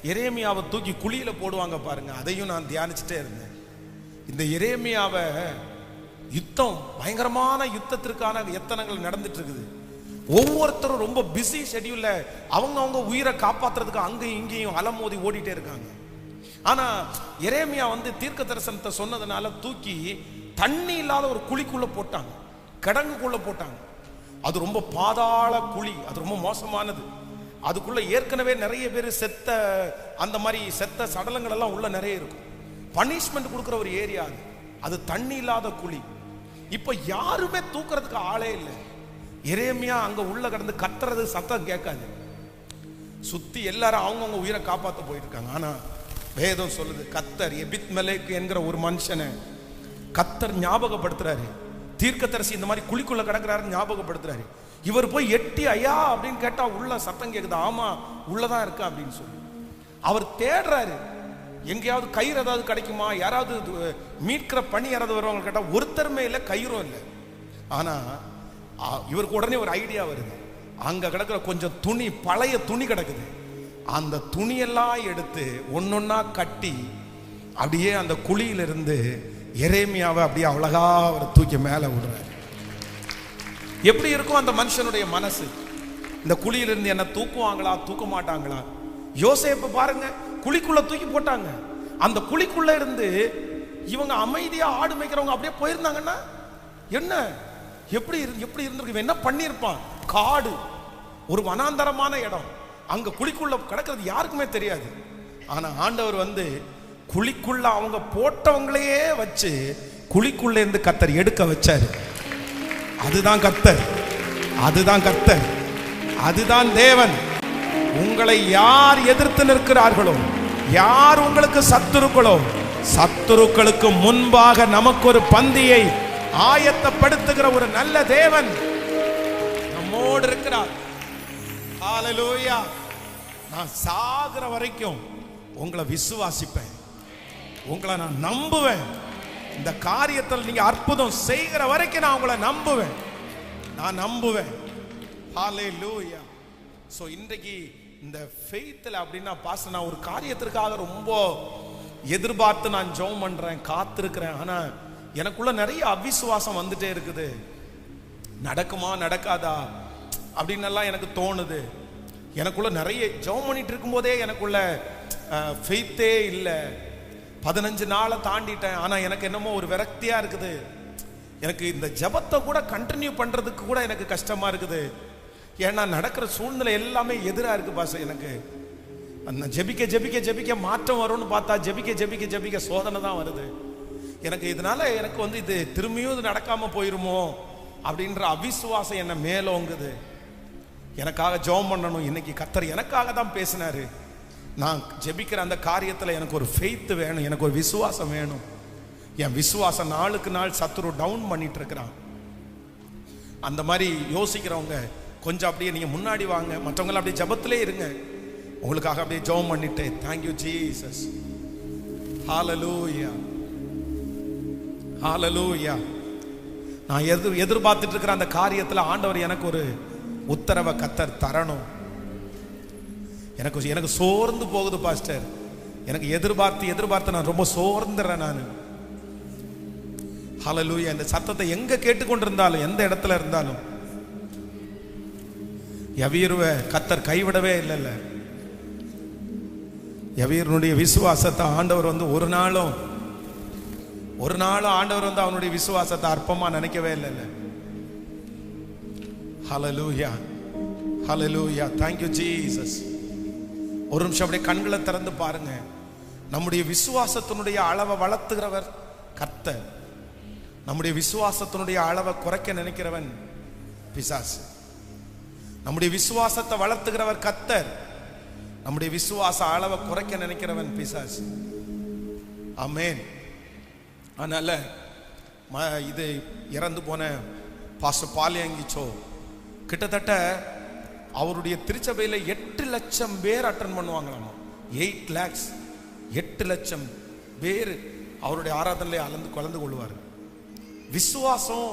எரேமியாவை தூக்கி குழியில போடுவாங்க பாருங்க, அதையும் நான் தியானிச்சுட்டே இருந்தேன். இந்த எரேமியாவை யுத்தம், பயங்கரமான யுத்தத்திற்கான எத்தனங்கள் நடந்துட்டு இருக்குது. ஒவ்வொருத்தரும் ரொம்ப பிஸி ஷெட்யூல்ல அவங்க உயிரை காப்பாத்துறதுக்கு அங்கேயும் இங்கேயும் அலமோதி ஓடிட்டே இருக்காங்க. ஆனா எரேமியா தீர்க்க தரிசனத்தை சொன்னதுனால தூக்கி தண்ணி இல்லாத ஒரு குழிக்குள்ள போட்டாங்க, கிடங்குக்குள்ள போட்டாங்க. அது ரொம்ப பாதாள குழி, அது ரொம்ப மோசமானது. அதுக்குள்ள ஏற்கனவே நிறைய பேர் செத்த, அந்த மாதிரி செத்த சடலங்கள் எல்லாம் உள்ள நிறைய இருக்கும். பனிஷ்மெண்ட் கொடுக்குற ஒரு ஏரியா அது. அது தண்ணி இல்லாத குழி. இப்ப யாருமே தூக்குறதுக்கு ஆளே இல்லை. எரேமியா அங்க உள்ள கடந்து கத்துறது சத்தம் கேட்காது. சுத்தி எல்லாரும் அவங்கவுங்க உயிரை காப்பாற்ற போயிட்டு இருக்காங்க. ஆனா வேதம் சொல்லுது, கத்தர் எபித்மெலேக் என்கிற ஒரு மனுஷனை கத்தர் ஞாபகப்படுத்துறாரு. தீர்க்கதரிசி இந்த மாதிரி குழிக்குள்ள கிடக்குறாரு ஞாபகப்படுத்துறாரு. இவர் போய் எட்டி ஐயா அப்படின்னு கேட்டா உள்ள சத்தம் கேக்குது, ஆமா உள்ளதான் இருக்கா அப்படின்னு சொல்லி அவர் தேடுறாரு. எங்கேயாவது கயிறு ஏதாவது கிடைக்குமா, யாராவது மீட்கிற பணி யாராவது வருவாங்க கேட்டா ஒருத்தருமே இல்லை, கயிறும் இல்லை. ஆனா இவருக்கு உடனே ஒரு ஐடியா வருது. அங்க கிடக்குற கொஞ்சம் துணி, பழைய துணி கிடக்குது. அந்த துணியெல்லாம் எடுத்து ஒன்னொன்னா கட்டி அப்படியே அந்த குழியிலிருந்து எரேமியாவை அப்படியே அழகா அவரை தூக்கி மேல விடுறாரு. எப்படி இருக்கும் அந்த மனுஷனுடைய மனசு? இந்த குழியிலிருந்து என்ன தூக்குவாங்களா, தூக்க மாட்டாங்களா? யோசேப்பு பாருங்க, குழிக்குள்ள தூக்கி போட்டாங்க. அந்த குழிக்குள்ள இருந்து இவங்க அமைதியா ஆடு மேய்க்கிறவங்க அப்படியே போயிருந்தாங்கன்னா என்ன, எப்படி இருந்திருக்கு? என்ன பண்ணிருப்பான்? காடு, ஒரு வனாந்தரமான இடம், அங்க குழிக்குள்ள கிடக்கிறது யாருக்குமே தெரியாது. ஆனா ஆண்டவர் குழிக்குள்ள அவங்க போட்டவங்களையே வச்சு குழிக்குள்ள இருந்து கர்த்தர் எடுக்க வச்சாரு. அதுதான் கர்த்தர், அதுதான் கர்த்தர், அதுதான் தேவன். உங்களை யார் எதிர்த்து நிற்கிறார்களோ, யார் உங்களுக்கு சத்துருக்களோ, சத்துருக்களுக்கு முன்பாக நமக்கு ஒரு பந்தியை ஆயத்தப்படுத்துகிற ஒரு நல்ல தேவன் நம்மோடு இருக்கிறார். ஹல்லேலூயா. நான் சாகிற வரைக்கும் உங்களை விசுவாசிப்பேன், உங்களை நான் நம்புவேன். இந்த காரியத்தில் நீங்க அற்புதம் செய்கிற வரைக்கும் நான் உங்களை நம்புவேன், நான் நம்புவேன். ஹல்லேலூயா. சோ இன்றைக்கு இந்த ஃபெய்த்ல அப்படின்னா பாஸ்டர், நான் ஒரு காரியத்திற்காக ரொம்ப எதிர்பார்த்து நான் ஜெபம் பண்றேன், காத்திருக்கிறேன். ஆனா எனக்குள்ள நிறைய அவிசுவாசம் வந்துட்டே இருக்குது. நடக்குமா நடக்காதா அப்படின்னு எல்லாம் எனக்கு தோணுது. எனக்குள்ள நிறைய ஜெபம் பண்ணிட்டு இருக்கும் போதே எனக்குள்ள ஃபெய்த்தே இல்லை. 15 நாளை தாண்டிட்டேன். ஆனா எனக்கு என்னமோ ஒரு விரக்தியா இருக்குது. எனக்கு இந்த ஜபத்தை கூட கண்டினியூ பண்றதுக்கு கூட எனக்கு கஷ்டமா இருக்குது. ஏன்னா நடக்கிற சூழ்நிலை எல்லாமே எதிராக இருக்கு பாஸ். எனக்கு அந்த ஜெபிக்க ஜெபிக்க ஜெபிக்க மாற்றம் வரும்னு பார்த்தா ஜெபிக்க ஜெபிக்க ஜெபிக்க சோதனை தான் வருது. எனக்கு இதனால எனக்கு வந்து இது திரும்பியும் இது நடக்காம போயிருமோ அப்படின்ற அவிசுவாசம் என்ன மேலோங்குது. எனக்காக ஜெபம் பண்ணணும். இன்னைக்கு கர்த்தர் எனக்காக தான் பேசினாரு. நான் ஜெபிக்கிற அந்த காரியத்தில் எனக்கு ஒரு ஃபெய்த் வேணும், எனக்கு ஒரு விசுவாசம் வேணும். என் விசுவாசம் நாளுக்கு நாள் சத்துரு டவுன் பண்ணிட்டு இருக்கிறான். அந்த மாதிரி யோசிக்கிறவங்க கொஞ்சம் அப்படியே நீங்க முன்னாடி வாங்க, மற்றவங்க அப்படியே ஜபத்திலே இருங்க. உங்களுக்காக அப்படியே ஜெபம் பண்ணிட்டு, தேங்க்யூ ஜீசஸ், ஹalleluya ஹalleluya. நான் எதிர்பார்த்துட்டு இருக்கிற அந்த காரியத்தில் ஆண்டவர் எனக்கு ஒரு உத்தரவை கர்த்தர் தரணும். எனக்கு சோர்ந்து போகுது பாஸ்டர். எனக்கு எதிர்பார்த்து நான் ரொம்ப சோர்ந்துறேன் நான். ஹalleluya. இந்த சத்தத்தை எங்க கேட்டுக்கொண்டிருந்தாலும், எந்த இடத்துல இருந்தாலும், யவீருவை கர்த்தர் கைவிடவே இல்லைல்ல. யவீருடைய விசுவாசத்தை ஆண்டவர் வந்து ஒரு நாளும் ஆண்டவர் வந்து அவனுடைய விசுவாசத்தை அற்பமா நினைக்கவே இல்லைல்ல. ஹalleluya ஹalleluya. Thank you Jesus. ஒரு நிமிஷம் அப்படியே கண்களை திறந்து பாருங்க. நம்முடைய விசுவாசத்தினுடைய அளவை வளர்த்துகிறவர் கர்த்தர். நம்முடைய விசுவாசத்தினுடைய அளவை குறைக்க நினைக்கிறவன் பிசாசு. நம்முடைய விசுவாசத்தை வளர்த்துகிறவர் கர்த்தர். நம்முடைய விசுவாச அளவை குறைக்க நினைக்கிறவன் பிசாசு. ஆமென். அதனால இது இறந்து போன பாஸ்டர் பாலியங்கிச்சோ கிட்டத்தட்ட அவருடைய திருச்சபையில் 8 லட்சம் பேர் அட்டன் பண்ணுவாங்களாமா. 8 lakhs 8 லட்சம் பேர் அவருடைய ஆராதனையிலே கலந்து கொள்வார். விசுவாசம்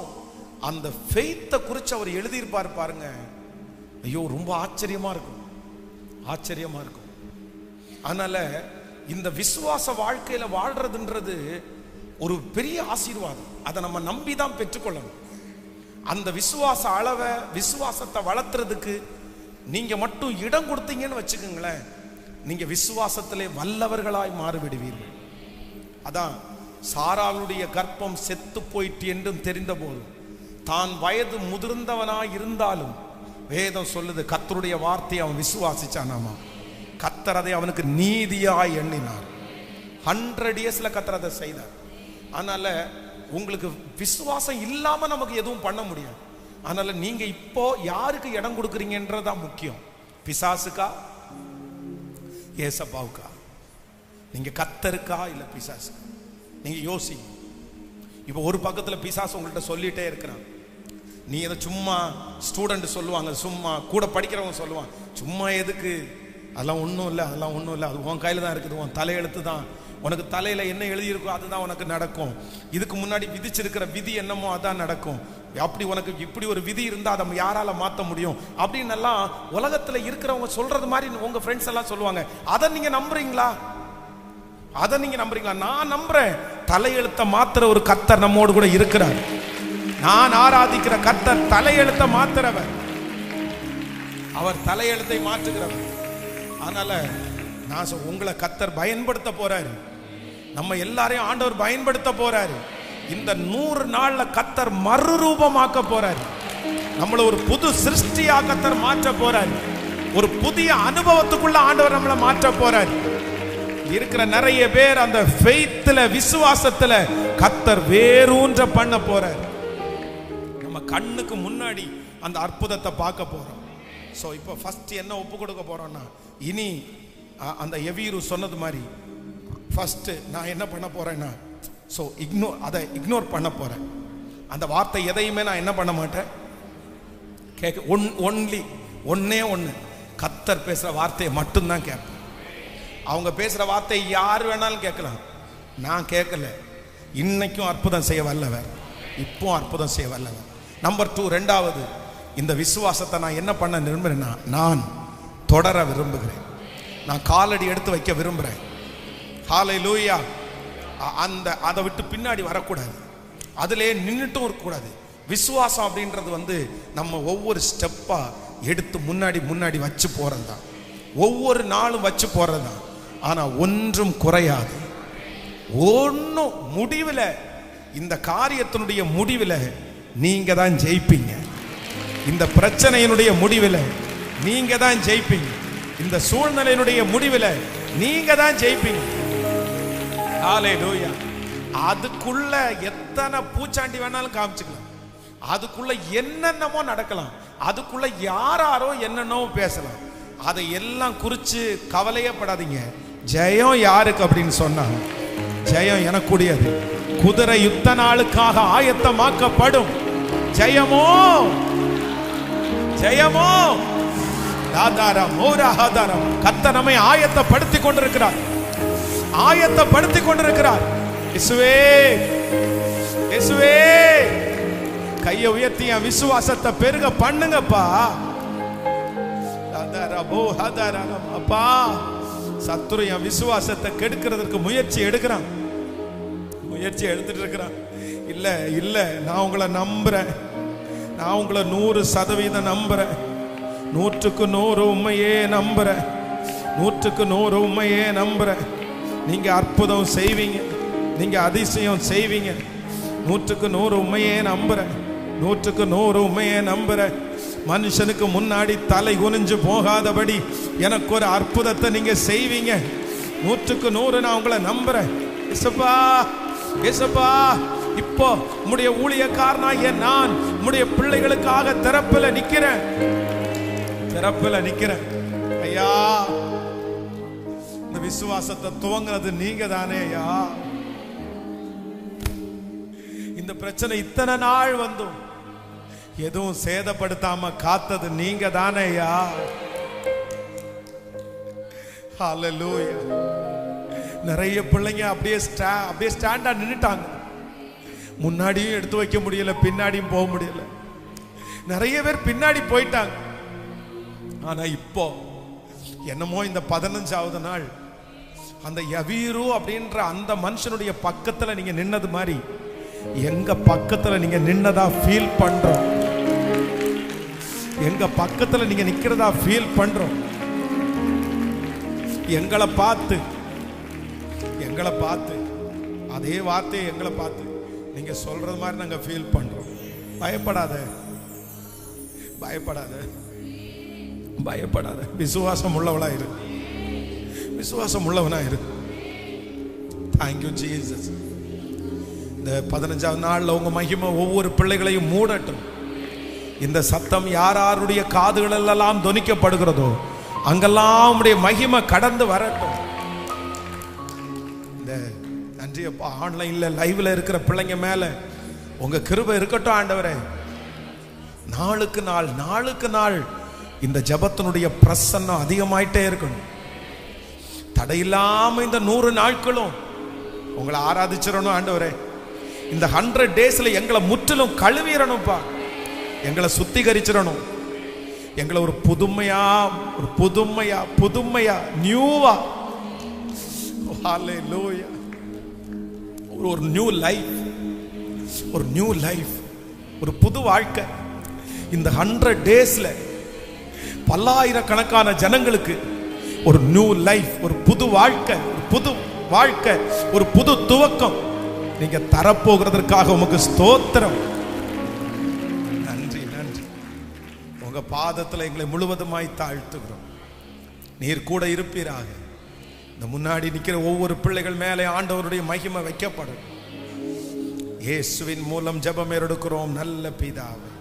அந்த ஃபெய்த்தை குறித்து அவர் எழுதியிருப்பார் பாருங்க. ஐயோ, ரொம்ப ஆச்சரியமா இருக்கும். அதனால இந்த விசுவாச வாழ்க்கையில வாழ்றதுன்றது ஒரு பெரிய ஆசீர்வாதம். அதை நம்ம நம்பி தான் பெற்றுக்கொள்ளணும். அந்த விசுவாச அளவை, விசுவாசத்தை வளர்த்துறதுக்கு நீங்க மட்டும் இடம் கொடுத்தீங்கன்னு வச்சுக்கோங்களேன், நீங்க விசுவாசத்திலே வல்லவர்களாய் மாறிவிடுவீர்கள். அதான் சாராளுடைய கர்ப்பம் செத்து போயிட்டு என்றும் தெரிந்த போது தான் வயது முதிர்ந்தவனாய் இருந்தாலும் வேதம் சொல்லுது கர்த்தருடைய வார்த்தையை அவன் விசுவாசிச்சானாமா. கர்த்தர் அதை அவனுக்கு நீதியாய் எண்ணினார். 100 yearsல கர்த்தர் அதை செய்தார். அதனால உங்களுக்கு விசுவாசம் இல்லாம நமக்கு எதுவும் பண்ண முடியாது. அதனால நீங்க இப்போ யாருக்கு இடம் கொடுக்குறீங்கன்றதான் முக்கியம். பிசாசுக்கா, ஏசப்பாவுக்கா? நீங்க கர்த்தருக்கா இல்ல பிசாசுக்கா? நீங்க யோசிங்க. இப்போ ஒரு பக்கத்துல பிசாசு உங்கள்கிட்ட சொல்லிட்டே இருக்கிறான். நீ எதை சும்மா ஸ்டூடெண்ட் சொல்லுவாங்க, சும்மா கூட படிக்கிறவங்க சொல்லுவான், சும்மா எதுக்கு, அதெல்லாம் ஒன்றும் இல்லை, அது உன் கையில் தான் இருக்குது, உன் தலையெழுத்து தான், உனக்கு தலையில என்ன எழுதியிருக்கோ அதுதான் உனக்கு நடக்கும், இதுக்கு முன்னாடி விதிச்சிருக்கிற விதி என்னமோ அதான் நடக்கும், அப்படி உனக்கு இப்படி ஒரு விதி இருந்தால் அதை யாரால மாற்ற முடியும் அப்படின்னு எல்லாம் உலகத்தில் இருக்கிறவங்க சொல்றது மாதிரி உங்க ஃப்ரெண்ட்ஸ் எல்லாம் சொல்லுவாங்க. அதை நீங்க நம்புறீங்களா? நான் நம்புறேன். தலையெழுத்த மாத்திர ஒரு கர்த்தர் நம்மோடு கூட இருக்கிறார். நான் ஆராதிக்கிற கர்த்தர் தலையெழுத்த மாத்திரவர். அவர் தலையெழுத்தை மாற்றுகிறவர். அதனால நான் உங்களை கர்த்தர் பயன்படுத்த போறாரு. நம்ம எல்லாரையும் ஆண்டவர் பயன்படுத்த போறாரு. இந்த 100 நாள்ல கர்த்தர் மறுரூபமாக்க போறாரு. நம்மள ஒரு புது சிருஷ்டியா கர்த்தர் மாற்ற போறாரு. ஒரு புதிய அனுபவத்துக்குள்ள ஆண்டவர் நம்மளை மாற்ற போறாரு. இருக்கிற நிறைய பேர் அந்த ஃபெய்த்ல, விசுவாசத்துல கர்த்தர் வேரூன்ற பண்ண போறாரு. நம்ம கண்ணுக்கு முன்னாடி அந்த அற்புதத்தை பார்க்க போறோம். ஸோ இப்போ ஃபர்ஸ்ட் என்ன ஒப்பு கொடுக்க போறோம்னா, இனி அந்த எவீரு சொன்னது மாதிரி ஃபர்ஸ்ட் நான் என்ன பண்ண போறேன்னா, ஸோ அதை இக்னோர் பண்ண போறேன். அந்த வார்த்தை எதையுமே நான் என்ன பண்ண மாட்டேன், ஒன்னே ஒன்று கர்த்தர் பேசுற வார்த்தையை மட்டும்தான் கேட்பேன். அவங்க பேசுற வார்த்தை யார் வேணாலும் கேட்கலாம், நான் கேட்கல. இன்னைக்கும் அற்புதம் செய்ய வல்லவர், இப்போ அற்புதம் செய்ய வல்லவர். நம்பர் 2, ரெண்டாவது, இந்த விசுவாசத்தை நான் என்ன பண்ண விரும்புறேன்னா, நான் தொடர விரும்புகிறேன். நான் காலடி எடுத்து வைக்க விரும்புகிறேன். ஹல்லேலூயா. அதை விட்டு பின்னாடி வரக்கூடாது, அதிலே நின்றுட்டும் இருக்கக்கூடாது. விசுவாசம் அப்படின்றது நம்ம ஒவ்வொரு ஸ்டெப்பா எடுத்து முன்னாடி வச்சு போறது தான், ஒவ்வொரு நாளும் வச்சு போறது தான். ஆனா ஒன்றும் குறையாது. ஒன்னும் முடிவில், இந்த காரியத்தினுடைய முடிவில் நீங்க தான் ஜெயிப்பீங்க. இந்த பிரச்சனையினுடைய முடிவில் நீங்க தான் ஜெயிப்பீங்க. இந்த சூழ்நிலையினுடைய முடிவில் நீங்க தான் ஜெயிப்பீங்க. ஹல்லேலூயா. அதுக்குள்ள எத்தனை பூச்சாண்டி வேணாலும் காமிச்சுக்கலாம், அதுக்குள்ள என்னென்னமோ நடக்கலாம், அதுக்குள்ள யாரோ என்னென்னமோ பேசலாம். அதை எல்லாம் குறிச்சு கவலையே படாதீங்க. ஜெயம் யாருக்கு அப்படின்னு சொன்னா, ஜெயம் எனக்குடையது. குதிரை யுத்த நாளுக்காக ஆயத்தமாக்கப்படும். ஜெயமோ ஜெயமோ தாதாரம் ஓராதாரம். கர்த்தர் நம்மை ஆயத்தப்படுத்திக் கொண்டிருக்கிறார், ஆயத்தப்படுத்திக் கொண்டிருக்கிறார். இயேசுவே இயேசுவே, கையை உயர்த்தி என் விசுவாசத்தை பெருக பண்ணுங்கப்பா. அப்பா, சத்துரு என் விசுவாசத்தை கெடுக்கிறதுக்கு முயற்சி எடுக்கிறான், முயற்சி எடுத்துட்டு இருக்கிறான். இல்ல இல்ல, நான் உங்களை நம்புறேன், நான் உங்களை 100% நம்புறேன். 100க்கு 100 உண்மையே நம்புறேன், 100க்கு 100 உண்மையே நம்புறேன். நீங்க அற்புதம் செய்வீங்க, நீங்க அதிசயம் செய்வீங்க. 100க்கு 100 உண்மையே நம்புறேன், 100க்கு 100 உண்மையே நம்புறேன். மனுஷனுக்கு முன்னாடி தலை குனிஞ்சு போகாதபடி எனக்கு ஒரு அற்புதத்தை நீங்க செய்வீங்க. 100க்கு 100 நான் உங்களை நம்புறேன். இயேசுப்பா இயேசுப்பா, இப்போ உம்முடைய ஊழியக்காரனாகிய நான் உம்முடைய பிள்ளைகளுக்காக திறப்புல நிக்கிறேன், திறப்புல நிக்கிறேன். ஐயா, இந்த விசுவாசத்தை துவங்குறது நீங்க தானே ஐயா. இந்த பிரச்சனை இத்தனை நாள் வந்தும் எதுவும் சேதப்படுத்தாம காத்தது நீங்க தானே ஐயா. ஹல்லேலூயா. நிறைய பிள்ளைங்க அப்படியே ஸ்டாண்டா நின்னுட்டாங்க. முன்னாடியும் எடுத்து வைக்க முடியல, பின்னாடியும் போக முடியல. நிறைய பேர் பின்னாடி போயிட்டாங்க. ஆனா இப்போ என்னமோ இந்த 15வது நாள் அந்த யவீரு அப்படின்ற அந்த மனுஷனுடைய பக்கத்துல நீங்க நின்னது மாதிரி எங்க பக்கத்துல நீங்க நின்னதா ஃபீல் பண்றோம், எங்க பக்கத்துல நீங்க நிக்கிறதா ஃபீல் பண்றோம். எங்களை பார்த்து அதே வார்த்தையை எங்களை பார்த்து நீங்க சொல்றது மாதிரி நாங்க ஃபீல் பண்றோம். பயப்படாத, பயப்படாத, பயப்படாத. விசுவாசம் உள்ளவளா இரு, விசுவாசம் உள்ளவனா இரு. Thank you Jesus. இந்த 15வது நாள்ல உங்க மகிமை ஒவ்வொரு பிள்ளைகளையும் மூடட்டும். இந்த சத்தம் யாருடைய காதுகள் எல்லாம் தொனிக்கப்படுகிறதோ அங்கெல்லாம் உடைய மகிமை கடந்து வரட்டும். இந்த நன்றி அப்பா, ஆன்லைன்ல லைவ்ல இருக்கிற பிள்ளைங்க மேல உங்க கிருபை இருக்கட்டும் ஆண்டவரே. நாளுக்கு நாள் இந்த ஜெபத்தினுடைய பிரசன்னம் அதிகமாயிட்டே இருக்கணும். தடையில்லாம இந்த 100 நாட்களும் உங்களை ஆராதிச்சிடணும் ஆண்டவரே. இந்த 100 டேஸ்ல எங்களை முற்றிலும் கழுவிடணும்ப்பா, எங்களை சுத்திகரிச்சிடணும். எங்களை ஒரு புதுமையா நியூவா, ஹல்லேலூயா, ஒரு நியூ லைஃப், ஒரு நியூ லைஃப், ஒரு புது வாழ்க்கை. இந்த 100 டேஸ்ல பல்லாயிரக்கணக்கான ஜனங்களுக்கு ஒரு நியூ லைஃப், ஒரு புது வாழ்க்கை, ஒரு புது துவக்கம் நீங்க தரப்போகிறதற்காக உமக்கு ஸ்தோத்திரம். நன்றி நன்றி. உங்க பாதத்துல எங்களை முழுவதுமாய் தாழ்த்துகிறோம். நீர் கூட இருப்பீராக. இந்த முன்னாடி நிக்கிற ஒவ்வொரு பிள்ளைகள் மேலே ஆண்டவருடைய மகிமை வைக்கப்படும். இயேசுவின் மூலம் ஜெபம் எடுக்கிறோம் நல்ல பிதாவே.